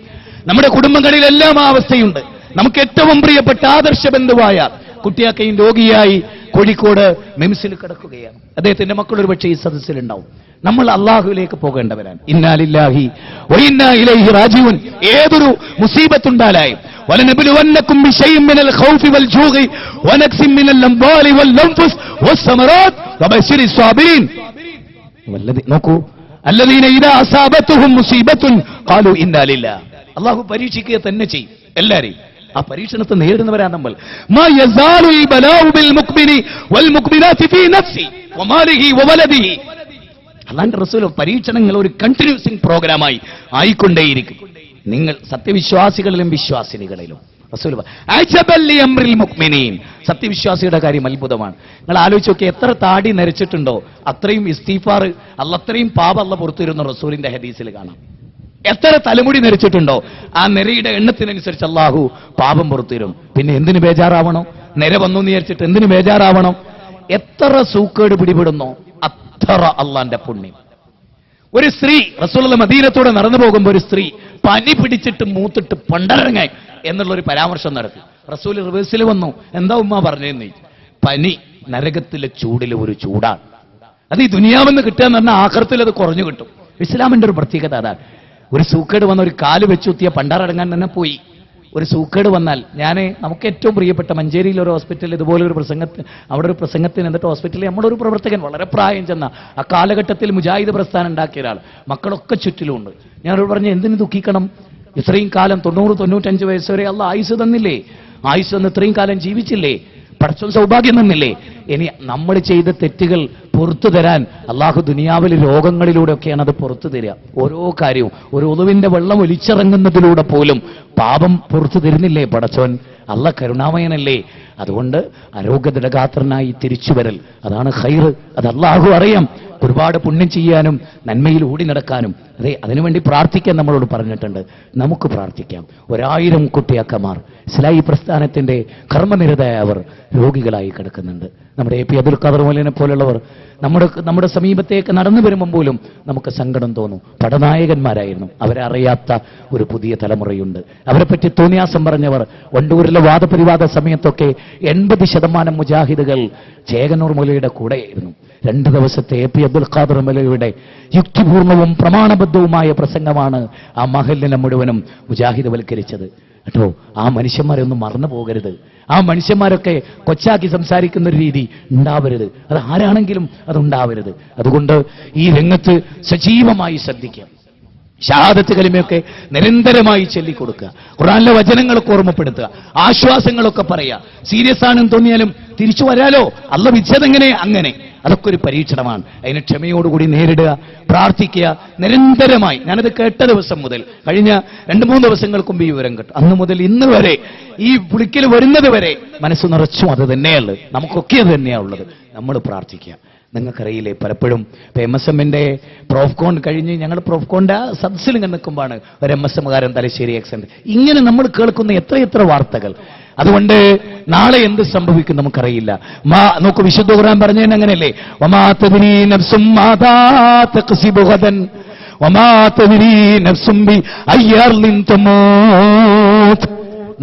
നമ്മുടെ കുടുംബങ്ങളിലെല്ലാം ആ അവസ്ഥയുണ്ട്. നമുക്ക് ഏറ്റവും പ്രിയപ്പെട്ട ആദർശ ബന്ധുവായ കുട്ടിയാക്കയും രോഗിയായി കോഴിക്കോട് മിംസിൽ കിടക്കുകയാണ്. അദ്ദേഹത്തിന്റെ മക്കൾ ഒരു പക്ഷേ ഈ സദസ്സിലുണ്ടാവും. നമ്മൾ അള്ളാഹുവിലേക്ക് പോകേണ്ടവരാണ്. ഇന്നാ ലില്ലാഹി വ ഇന്നാ ഇലൈഹി റാജിഊൻ. ഏതൊരു മുസീബത്തുണ്ടായാലും വലനബ്ലുവന്നകും ബിശൈഇൻ മിനൽ ഖൗഫി വൽ ജൂഇ വനക്സിൻ മിനൽ അംവാലി വൽ അൻഫുസ് വസ്സമറാത്ത് വബശിരിസ് സ്വാബിരീൻ. നോക്കൂ, അല്ലദീന ഇദാ അസാബത്തുഹും മുസീബത്തുൻ ഖാലു ഇന്നാ ലില്ലാഹ്. അള്ളാഹു പരീക്ഷിക്കുക തന്നെ ചെയ്യും എല്ലാവരെയും. ആ പരീക്ഷണത്തെ നേരിടുന്നവരാണ് നമ്മൾ. മാ യസാലുൽ ബലാഉ ബിൽ മുഖ്മിനി വൽ മുഖ്മിനാതി ഫീ നഫ്സി വമാലിഹി വവലദിഹി. അല്ലാഹുവിന്റെ റസൂൽ പരീക്ഷണങ്ങൾ ഒരു കണ്ടിന്യൂസിംഗ് പ്രോഗ്രാമായി ആയിക്കൊണ്ടേയിരിക്കും. നിങ്ങൾ സത്യവിശ്വാസികളിലും വിശ്വാസിനികളിലും. റസൂൽ അജബല്ലി അംറിൽ മുഅ്മിനീൻ. സത്യവിശ്വാസിയുടെ കാര്യം അത്ഭുതമാണ്. നിങ്ങൾ ആലോചിച്ച് നോക്കി, എത്ര താടി നരച്ചിട്ടുണ്ടോ അത്രയും ഇസ്തിഗ്ഫാർ അത്രയും പാപം അല്ലാഹു പുറത്തിരുന്ന റസൂലിന്റെ ഹദീസിൽ കാണാം. എത്ര തലമുടി നരച്ചിട്ടുണ്ടോ ആ നിരയുടെ എണ്ണത്തിനനുസരിച്ച് അള്ളാഹു പാപം പുറത്തിരും. പിന്നെ എന്തിനു ബേജാറാവണം? നിര വന്നു എന്ന് വിചാരിച്ചിട്ട് എന്തിനു ബേജാറാവണം? എത്ര സൂക്കേട് പിടിപെടുന്നോ അത്ര അള്ളാന്റെ പുണ്യം. ഒരു സ്ത്രീ റസൂലുള്ളാഹി മദീനത്തൂടെ നടന്നു പോകുമ്പോൾ ഒരു സ്ത്രീ പനി പിടിച്ചിട്ട് മൂത്തിട്ട് പണ്ടരങ്ങായി എന്നുള്ളൊരു പരാമർശം നടത്തി. റസൂൽ റിവേഴ്സിൽ വന്നു. എന്താ ഉമ്മ പറഞ്ഞതെന്ന്? പനി നരകത്തിലെ ചൂടിൽ ഒരു ചൂടാണ്. അത് ഈ ദുനിയാവെന്ന് കിട്ടുക എന്ന് പറഞ്ഞാൽ ആഖിറത്തിൽ അത് കുറഞ്ഞു കിട്ടും. ഇസ്ലാമിന്റെ ഒരു പ്രത്യേകത അതാണ്. ഒരു സൂക്കേട് വന്ന ഒരു കാല് വെച്ചുത്തിയ പണ്ടാറടങ്ങാൻ തന്നെ പോയി. ഒരു സൂക്കേട് വന്നാൽ നമുക്ക് ഏറ്റവും പ്രിയപ്പെട്ട മഞ്ചേരിയിൽ ഒരു ഹോസ്പിറ്റലിൽ ഇതുപോലെ ഒരു അവിടെ ഒരു പ്രസംഗത്തിന് എന്നിട്ട് ഹോസ്പിറ്റലിൽ നമ്മുടെ ഒരു പ്രവർത്തകൻ വളരെ പ്രായം ചെന്ന ആ കാലഘട്ടത്തിൽ മുജാഹിദ് പ്രസ്ഥാനം ഉണ്ടാക്കിയ ഒരാൾ, മക്കളൊക്കെ ചുറ്റിലുമുണ്ട്. ഞാനോട് പറഞ്ഞു, എന്തിനു ദുഃഖിക്കണം? ഇത്രയും കാലം 90-95 വയസ്സ് വരെ അള്ളാഹ് ആയുസ് തന്നില്ലേ? ആയുസ് തന്ന് ഇത്രയും കാലം ജീവിച്ചില്ലേ? പടച്ചോൻ സൗഭാഗ്യം തന്നില്ലേ? ഇനി നമ്മൾ ചെയ്ത തെറ്റുകൾ പുറത്തു തരാൻ അള്ളാഹു ദുനിയാവിൽ രോഗങ്ങളിലൂടെയൊക്കെയാണ് അത് പുറത്തു തരിക. ഓരോ കാര്യവും ഒരു ഒളിവിന്റെ വെള്ളം ഒലിച്ചിറങ്ങുന്നതിലൂടെ പോലും പാപം പുറത്തു തരുന്നില്ലേ പടച്ചോൻ? അള്ളാഹ് കരുണാമയനല്ലേ? അതുകൊണ്ട് ആരോഗ്യദൃഢഗാത്രനായി തിരിച്ചു വരൽ, അതാണ് ഖൈർ. അത് അള്ളാഹു അറിയാം. ഒരുപാട് പുണ്യം ചെയ്യാനും നന്മയിൽ ഓടി നടക്കാനും അതെ അതിനുവേണ്ടി പ്രാർത്ഥിക്കാൻ നമ്മളോട് പറഞ്ഞിട്ടുണ്ട്. നമുക്ക് പ്രാർത്ഥിക്കാം. 1000 കുട്ടിയാക്കന്മാർ ഇസ്ലാഹി പ്രസ്ഥാനത്തിന്റെ കർമ്മനിരതയായ അവർ രോഗികളായി കിടക്കുന്നുണ്ട്. നമ്മുടെ എ പി അബ്ദുൽ ഖാദർ മൗലവിനെ പോലുള്ളവർ നമ്മുടെ സമീപത്തേക്ക് നടന്നു വരുമ്പോൾ പോലും നമുക്ക് സങ്കടം തോന്നും. പടനായകന്മാരായിരുന്നു. അവരെ അറിയാത്ത ഒരു പുതിയ തലമുറയുണ്ട്. അവരെ പറ്റി തോന്നിയാസം പറഞ്ഞവർ. വണ്ടൂരിലെ വാദപരിവാദ സമയത്തൊക്കെ 80% മുജാഹിദുകൾ ചേകന്നൂർ മൗലവിയുടെ കൂടെയായിരുന്നു. 2 ദിവസത്തെ എ പി അബ്ദുൽ ഖാദർ മൗലവിയുടെ യുക്തിപൂർണവും പ്രമാണബദ്ധവുമായ പ്രസംഗമാണ് ആ മഹല്ലിനെ മുഴുവനും മുജാഹിദവൽക്കരിച്ചത് കേട്ടോ. ആ മനുഷ്യന്മാരെ ഒന്നും മറന്നു പോകരുത്. ആ മനുഷ്യന്മാരൊക്കെ കൊച്ചാക്കി സംസാരിക്കുന്ന ഒരു രീതി ഉണ്ടാവരുത്. അത് ആരാണെങ്കിലും അതുണ്ടാവരുത്. അതുകൊണ്ട് ഈ രംഗത്ത് സജീവമായി ശ്രദ്ധിക്കാം. ഷഹാദത്ത് കലിമയൊക്കെ നിരന്തരമായി ചൊല്ലിക്കൊടുക്കുക. ഖുർആനിലെ വചനങ്ങളൊക്കെ ഓർമ്മപ്പെടുത്തുക. ആശ്വാസങ്ങളൊക്കെ പറയുക. സീരിയസ് ആണെന്ന് തോന്നിയാലും തിരിച്ചു വരാലോ, അല്ലാഹ് വിധിച്ചതെങ്ങനെ അങ്ങനെ. അതൊക്കെ ഒരു പരീക്ഷണമാണ്. അതിനെ ക്ഷമയോടുകൂടി നേരിടുക, പ്രാർത്ഥിക്കുക നിരന്തരമായി. ഞാനത് കേട്ട ദിവസം മുതൽ കഴിഞ്ഞ 2-3 ദിവസങ്ങൾക്ക് മുമ്പ് ഈ വിവരം കേട്ടു. അന്ന് മുതൽ ഇന്ന് വരെ ഈ പുളിക്കൽ വരുന്നത് വരെ മനസ്സ് നിറച്ചും അത് തന്നെയുള്ളത്. നമുക്കൊക്കെ അത് തന്നെയാണ് ഉള്ളത്. നമ്മൾ പ്രാർത്ഥിക്കുക. നിങ്ങൾക്കറിയില്ലേ, പലപ്പോഴും ഇപ്പൊ MSMന്റെ പ്രോഫ്കോൺ കഴിഞ്ഞ് ഞങ്ങൾ പ്രോഫ്കോണിന്റെ സദസ്സിൽ ഇങ്ങനെ നിൽക്കുമ്പോഴാണ് ഒരു MSMകാരൻ തലശ്ശേരി ആക്സിഡന്റ്. ഇങ്ങനെ നമ്മൾ കേൾക്കുന്ന എത്രയെത്ര വാർത്തകൾ. അതുകൊണ്ട് നാളെ എന്ത് സംഭവിക്കും നമുക്കറിയില്ല. നോക്കൂ, വിശുദ്ധ ഖുർആൻ പറഞ്ഞതിന് അങ്ങനെയല്ലേ, വമാ തദ്രീ നഫ്സും മാദാ തക്സിബു ഗദൻ വമാ തദ്രീ നഫ്സും ബി അയ്യർലിൻ തമൂത്.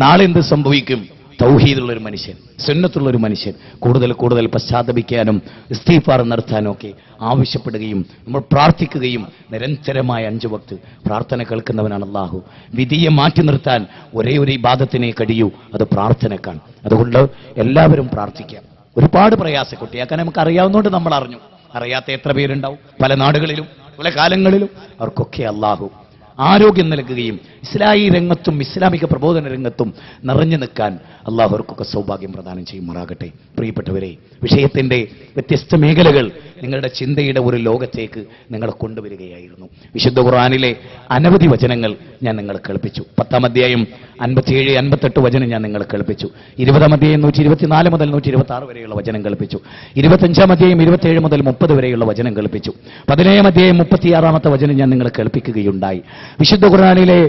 നാളെ എന്ത് സംഭവിക്കും? തൗഹീദുള്ള ഒരു മനുഷ്യൻ, സുന്നത്തുള്ള ഒരു മനുഷ്യൻ കൂടുതൽ പശ്ചാത്തപിക്കാനും ഇസ്തിഗ്ഫാർ നടത്താനും ഒക്കെ ആവശ്യപ്പെടുകയും നമ്മൾ പ്രാർത്ഥിക്കുകയും നിരന്തരമായ 5 വക്ത് പ്രാർത്ഥന കേൾക്കുന്നവനാണ് അല്ലാഹു. വിധിയെ മാറ്റി നിർത്താൻ ഒരേ ഒരു ഇബാദത്തിനെ കഴിയൂ, അത് പ്രാർത്ഥനക്കാണ്. അതുകൊണ്ട് എല്ലാവരും പ്രാർത്ഥിക്കാം. ഒരുപാട് പ്രയാസം കുട്ടിയാക്കാൻ നമുക്ക് അറിയാവുന്നതുകൊണ്ട് നമ്മൾ അറിഞ്ഞു. അറിയാത്ത എത്ര പേരുണ്ടാവും പല നാടുകളിലും പല കാലങ്ങളിലും. അവർക്കൊക്കെ അല്ലാഹു ആരോഗ്യം നൽകുകയും ഇസ്ലാഹി രംഗത്തും ഇസ്ലാമിക പ്രബോധന രംഗത്തും നിറഞ്ഞു നിൽക്കാൻ അള്ളാഹു അവർക്കൊക്കെ സൗഭാഗ്യം പ്രദാനം ചെയ്യുമാറാകട്ടെ. പ്രിയപ്പെട്ടവരെ, വിഷയത്തിന്റെ വ്യത്യസ്ത മേഖലകൾ നിങ്ങളുടെ ചിന്തയുടെ ഒരു ലോകത്തേക്ക് നിങ്ങളെ കൊണ്ടുവരികയായിരുന്നു. വിശുദ്ധ ഖുർആനിലെ അനവധി വചനങ്ങൾ ഞാൻ നിങ്ങളെ കേൾപ്പിച്ചു. 10-ാം അധ്യായം 57-58 വചനം ഞാൻ നിങ്ങളെ കേൾപ്പിച്ചു. 20-ാം അധ്യായം 124 മുതൽ 126 വരെയുള്ള വചനം കേൾപ്പിച്ചു. 25-ാം അധ്യായം 27 മുതൽ 30 വരെയുള്ള വചനം കേൾപ്പിച്ചു. 17-ാം അധ്യായം 36-ാമത്തെ വചനം ഞാൻ നിങ്ങളെ കേൾപ്പിക്കുകയുണ്ടായി. വിശുദ്ധ ഖുർആനിലെ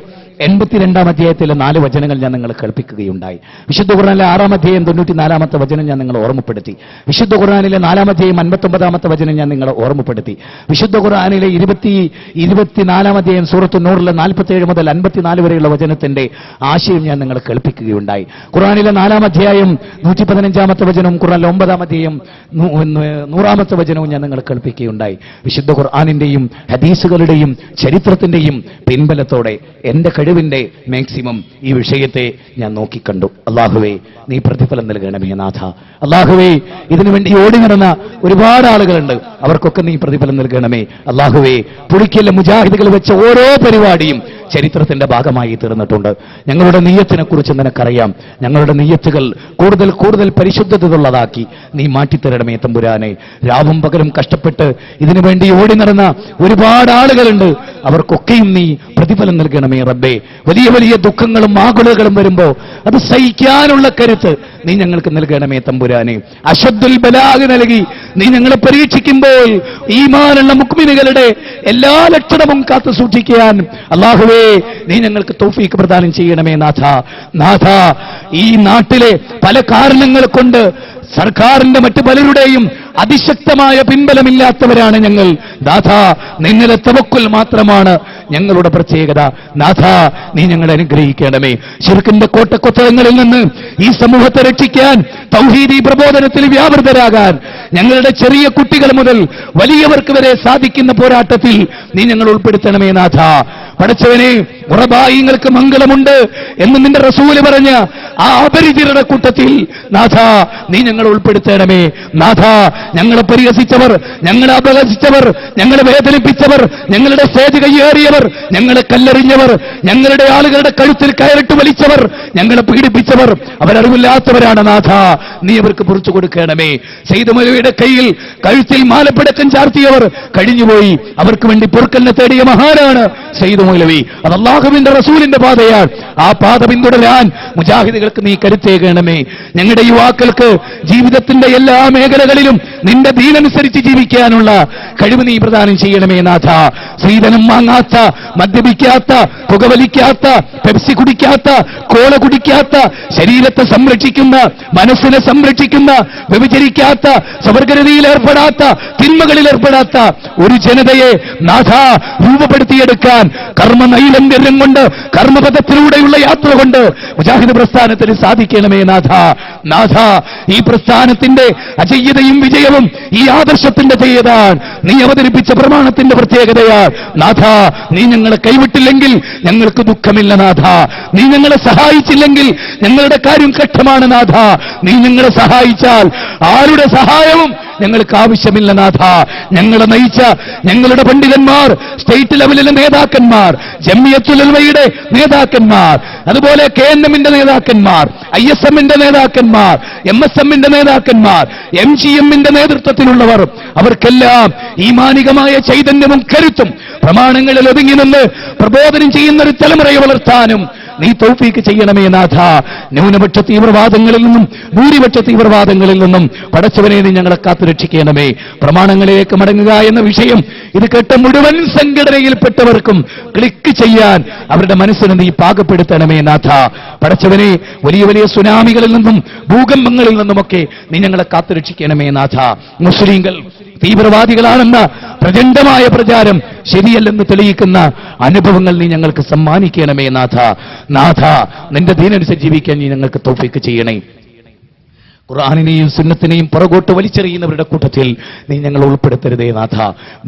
82-ാം അധ്യായത്തിലെ 4 വചനങ്ങൾ ഞാൻ നിങ്ങളെ കേൾപ്പിക്കുകയുണ്ടായി. വിശുദ്ധ ഖുർആനിലെ 6-ാം അധ്യായം 94-ാമത്തെ വചനം ഞാൻ നിങ്ങളെ ഓർമ്മപ്പെടുത്തി. വിശുദ്ധ ഖുർആനിലെ 4-ാം അധ്യായം 59-ാമത്തെ വചനം ഞാൻ നിങ്ങളെ ഓർമ്മപ്പെടുത്തി. വിശുദ്ധ ഖുർആനിലെ 24-ാം അധ്യായം സൂറത്ത് നൂറിലെ 47 മുതൽ 54 വരെയുള്ള വചനത്തിന്റെ ആശയം ഞാൻ നിങ്ങളെ കേൾപ്പിക്കുകയുണ്ടായി. ഖുർആനിലെ 4-ാം അധ്യായം 115-ാമത്തെ വചനവും ഖുർആനിലെ 9-ാം അധ്യായം 100-ാമത്തെ വചനവും ഞാൻ നിങ്ങളെ കേൾപ്പിക്കുകയുണ്ടായി. വിശുദ്ധ ഖുർആനിന്റെയും ഹദീസുകളുടെയും ചരിത്രത്തിന്റെയും പിൻബലത്തോടെ എന്റെ കഴിവിന്റെ മാക്സിമം ഈ വിഷയത്തെ ഞാൻ നോക്കിക്കണ്ടു. അല്ലാഹുവേ, നീ പ്രതിഫലം നൽകണമേ നാഥ. അല്ലാഹുവേ, ഇതിനുവേണ്ടി ഓടി നടന്ന ഒരുപാട് ആളുകളുണ്ട്, അവർക്കൊക്കെ നീ പ്രതിഫലം നൽകണമേ. അല്ലാഹുവേ, പുളിക്കലിലെ മുജാഹിദുകൾ വെച്ച ഓരോ പരിപാടിയും ചരിത്രത്തിന്റെ ഭാഗമായി തീർന്നിട്ടുണ്ട്. ഞങ്ങളുടെ നിയ്യത്തിനെ കുറിച്ച് നിനക്കറിയാം. ഞങ്ങളുടെ നിയ്യത്തുകൾ കൂടുതൽ കൂടുതൽ പരിശുദ്ധതയുള്ളതാക്കി നീ മാറ്റിത്തരണമേ തമ്പുരാനെ. രാവും പകലും കഷ്ടപ്പെട്ട് ഇതിനുവേണ്ടി ഓടി നടന്ന ഒരുപാട് ആളുകളുണ്ട്, അവർക്കൊക്കെയും നീ പ്രതിഫലം നൽകണമേ റബ്ബേ. വലിയ വലിയ ദുഃഖങ്ങളും ആകുലകളും വരുമ്പോ അത് സഹിക്കാനുള്ള കരുത്ത് നീ ഞങ്ങൾക്ക് നൽകണമേ തമ്പുരാനെ. അശദ്ദുൽ ബലാഗ് നൽകി നീ ഞങ്ങളെ പരീക്ഷിക്കുമ്പോൾ ഈമാനുള്ള മുഅ്മിനുകളുടെ എല്ലാ ലക്ഷണവും കാത്തു സൂക്ഷിക്കാൻ അല്ലാഹുവേ നീ ഞങ്ങൾക്ക് തൗഫീഖ് പ്രദാനം ചെയ്യണമേ നാഥ. നാഥ, ഈ നാട്ടിലെ പല കാരണങ്ങൾ കൊണ്ട് സർക്കാരിന്റെ മറ്റു പലരുടെയും അതിശക്തമായ പിൻബലമില്ലാത്തവരാണ് ഞങ്ങൾ. നാഥ, നിന്നിലെ തവക്കുൽ മാത്രമാണ് ഞങ്ങളുടെ പ്രത്യേകത. നാഥ, നീ ഞങ്ങളെ അനുഗ്രഹിക്കണമേ. ശിർക്കിന്റെ കോട്ടക്കൊത്തളങ്ങളിൽ നിന്ന് ഈ സമൂഹത്തെ രക്ഷിക്കാൻ, തൗഹീദി പ്രബോധനത്തിൽ വ്യാപൃതരാകാൻ ഞങ്ങളുടെ ചെറിയ കുട്ടികൾ മുതൽ വലിയവർക്ക് വരെ സാധിക്കുന്ന പോരാട്ടത്തിൽ നീ ഞങ്ങൾ ഉൾപ്പെടുത്തണമേ നാഥ. പടച്ചവനെ, ഉറബായിങ്ങൾക്ക് മംഗളമുണ്ട് എന്ന് നിന്റെ റസൂല് പറഞ്ഞ ആ അപരിചിതരുടെ കൂട്ടത്തിൽ നാഥ നീ ഞങ്ങൾ ഉൾപ്പെടുത്തണമേ. നാഥ, ഞങ്ങളെ പരിഹസിച്ചവർ, ഞങ്ങളെ അപഹസിച്ചവർ, ഞങ്ങളെ വേദനിപ്പിച്ചവർ, ഞങ്ങളുടെ സ്റ്റേജ് കയ്യേറിയവർ, ഞങ്ങളെ കല്ലെറിഞ്ഞവർ, ഞങ്ങളുടെ ആളുകളുടെ കഴുത്തിൽ കയറിട്ട് വലിച്ചവർ, ഞങ്ങളെ പീഡിപ്പിച്ചവർ അവരറിവില്ലാത്തവരാണ് നാഥ. നീ അവർക്ക് പുറത്തു കൊടുക്കണമേ. സെയ്ദ് മൗലവിയുടെ കയ്യിൽ കഴുത്തിൽ മാലപ്പിടക്കം ചാർത്തിയവർ കഴിഞ്ഞുപോയി. അവർക്ക് വേണ്ടി പൊറുക്കലിനെ തേടിയ മഹാനാണ് സെയ്ദ് മൗലവി. അത് അല്ലാഹുവിന്റെ റസൂലിന്റെ പാതയാണ്. ആ പാത പിന്തുടരാൻ മുജാഹിദുകൾക്ക് നീ കരുത്തേകണമേ. ഞങ്ങളുടെ യുവാക്കൾക്ക് ജീവിതത്തിന്റെ എല്ലാ മേഖലകളിലും നിന്റെ ദീനനുസരിച്ച് ജീവിക്കാനുള്ള കഴിവ് നീ പ്രദാനം ചെയ്യണമേ നാഥ. സ്ത്രീധനം വാങ്ങാത്ത, മദ്യപിക്കാത്ത, പുകവലിക്കാത്ത, പെപ്സി കുടിക്കാത്ത, കോള കുടിക്കാത്ത, ശരീരത്തെ സംരക്ഷിക്കുന്ന, മനസ്സിനെ സംരക്ഷിക്കുന്ന, വ്യഭിചരിക്കാത്ത, സ്വവർഗരതിയിൽ ഏർപ്പെടാത്ത, തിന്മകളിൽ ഏർപ്പെടാത്ത ഒരു ജനതയെ നാഥ രൂപപ്പെടുത്തിയെടുക്കാൻ കർമ്മനൈലംഘ്യം കൊണ്ട്, കർമ്മപഥത്തിലൂടെയുള്ള യാത്ര കൊണ്ട് മുജാഹിദ് പ്രസ്ഥാനത്തിന് സാധിക്കണമേ നാഥ. നാഥ, ഈ പ്രസ്ഥാനത്തിന്റെ അജയ്യതയും വിജയവും ഈ ആദർശത്തിന്റെ ജയതാണ്. നീ അവതരിപ്പിച്ച പ്രമാണത്തിന്റെ പ്രത്യേകതയാണ് നാഥ. നീ ഞങ്ങളെ കൈവിട്ടില്ലെങ്കിൽ ഞങ്ങൾക്ക് ദുഃഖമില്ല നാഥ. നീ ഞങ്ങളെ സഹായിച്ചില്ലെങ്കിൽ ഞങ്ങളുടെ കാര്യം കഷ്ടമാണ് നാഥ. നീ ഞങ്ങളെ സഹായിച്ചാൽ ആരുടെ സഹായവും ഞങ്ങൾക്ക് ആവശ്യമില്ല നാഥ. ഞങ്ങളെ നയിച്ച ഞങ്ങളുടെ പണ്ഡിതന്മാർ, സ്റ്റേറ്റ് ലെവലിലെ നേതാക്കന്മാർ, ജമിയത്തുൽ ഉലമയുടെ നേതാക്കന്മാർ, അതുപോലെ KNM-ന്റെ നേതാക്കന്മാർ, ISM-ന്റെ നേതാക്കന്മാർ, MSM-ന്റെ നേതാക്കന്മാർ, MGM-ന്റെ നേതൃത്വത്തിലുള്ളവർ, അവർക്കെല്ലാം ഈമാനികമായ ചൈതന്യവും കരുത്തും പ്രമാണങ്ങളിൽ ഒതുങ്ങി നിന്ന് പ്രബോധനം ചെയ്യുന്ന ഒരു തലമുറയെ വളർത്താനും നീ തൗഫീക്ക് ചെയ്യണമേ നാഥ. ന്യൂനപക്ഷ തീവ്രവാദങ്ങളിൽ നിന്നും ഭൂരിപക്ഷ തീവ്രവാദങ്ങളിൽ നിന്നും പടച്ചവനെ നീ ഞങ്ങളെ കാത്തുരക്ഷിക്കണമേ. പ്രമാണങ്ങളിലേക്ക് മടങ്ങുക എന്ന വിഷയം ഇത് കേട്ട മുഴുവൻ സംഘടനയിൽപ്പെട്ടവർക്കും ക്ലിക്ക് ചെയ്യാൻ അവരുടെ മനസ്സിനെ നീ പാകപ്പെടുത്തണമേ നാഥ. പടച്ചവനെ, വലിയ വലിയ സുനാമികളിൽ നിന്നും ഭൂകമ്പങ്ങളിൽ നിന്നുമൊക്കെ നീ ഞങ്ങളെ കാത്തുരക്ഷിക്കണമേ നാഥ. മുസ്ലിങ്ങൾ തീവ്രവാദികളാണെന്ന പ്രചണ്ഡമായ പ്രചാരം ശരിയല്ലെന്ന് തെളിയിക്കുന്ന അനുഭവങ്ങൾ നീ ഞങ്ങൾക്ക് സമ്മാനിക്കണമേ നാഥ. നാഥ, നിന്റെ ദീനനുസരിച്ച് ജീവിക്കാൻ നീ ഞങ്ങൾക്ക് തൗഫീക്ക് ചെയ്യണേ. ഖുർആനിനെയും സുന്നത്തിനെയും പുറകോട്ട് വലിച്ചെറിയുന്നവരുടെ കൂട്ടത്തിൽ നീ ഞങ്ങൾ ഉൾപ്പെടുത്തരുതേ നാഥ.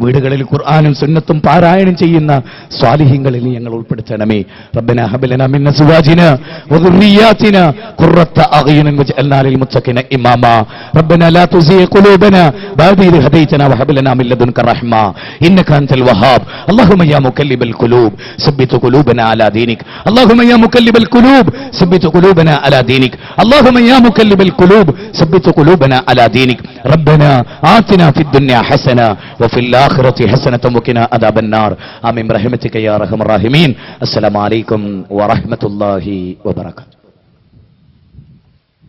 വീടുകളിൽ ഖുർആനും സുന്നത്തും പാരായണം ചെയ്യുന്ന സ്വാലിഹീങ്ങളിൽ നീ ഞങ്ങൾ ഉൾപ്പെടുത്തണമേ. റബ്ബനാ ഹബ് ലനാ മിൻ അസ്വാജിനാ വദുർരിയാതിനാ ഖുർറത അഅ്യുനിൻ വജ്അൽനാ ലിൽ മുത്തഖീന ഇമാമാ. റബ്ബനാ ലാ തുസിഗ് ഖുലൂബനാ ബഅദ ഇദ് ഹദൈതനാ വഹബ് ലനാ മിൻ ലദുൻക റഹ്മ ഇന്നക അൻതൽ വഹാബ്. അല്ലാഹുമ്മ യാ മുകല്ലിബൽ ഖുലൂബ് സബ്ബിത് ഖുലൂബനാ അലാ ദീനിക്. അല്ലാഹുമ്മ യാ മുകല്ലിബൽ ഖുലൂബ് സബ്ബിത് ഖുലൂബനാ അലാ ദീനിക്. അല്ലാഹുമ്മ യാ മുകല്ലിബൽ ഖുലൂബ് ثبت قلوبنا على دينك. ربنا آتنا في الدنيا حسنة وفي الآخرة حسنة وقنا عذاب النار. آمين برحمتك يا أرحم الراحمين. السلام عليكم ورحمة الله وبركاته.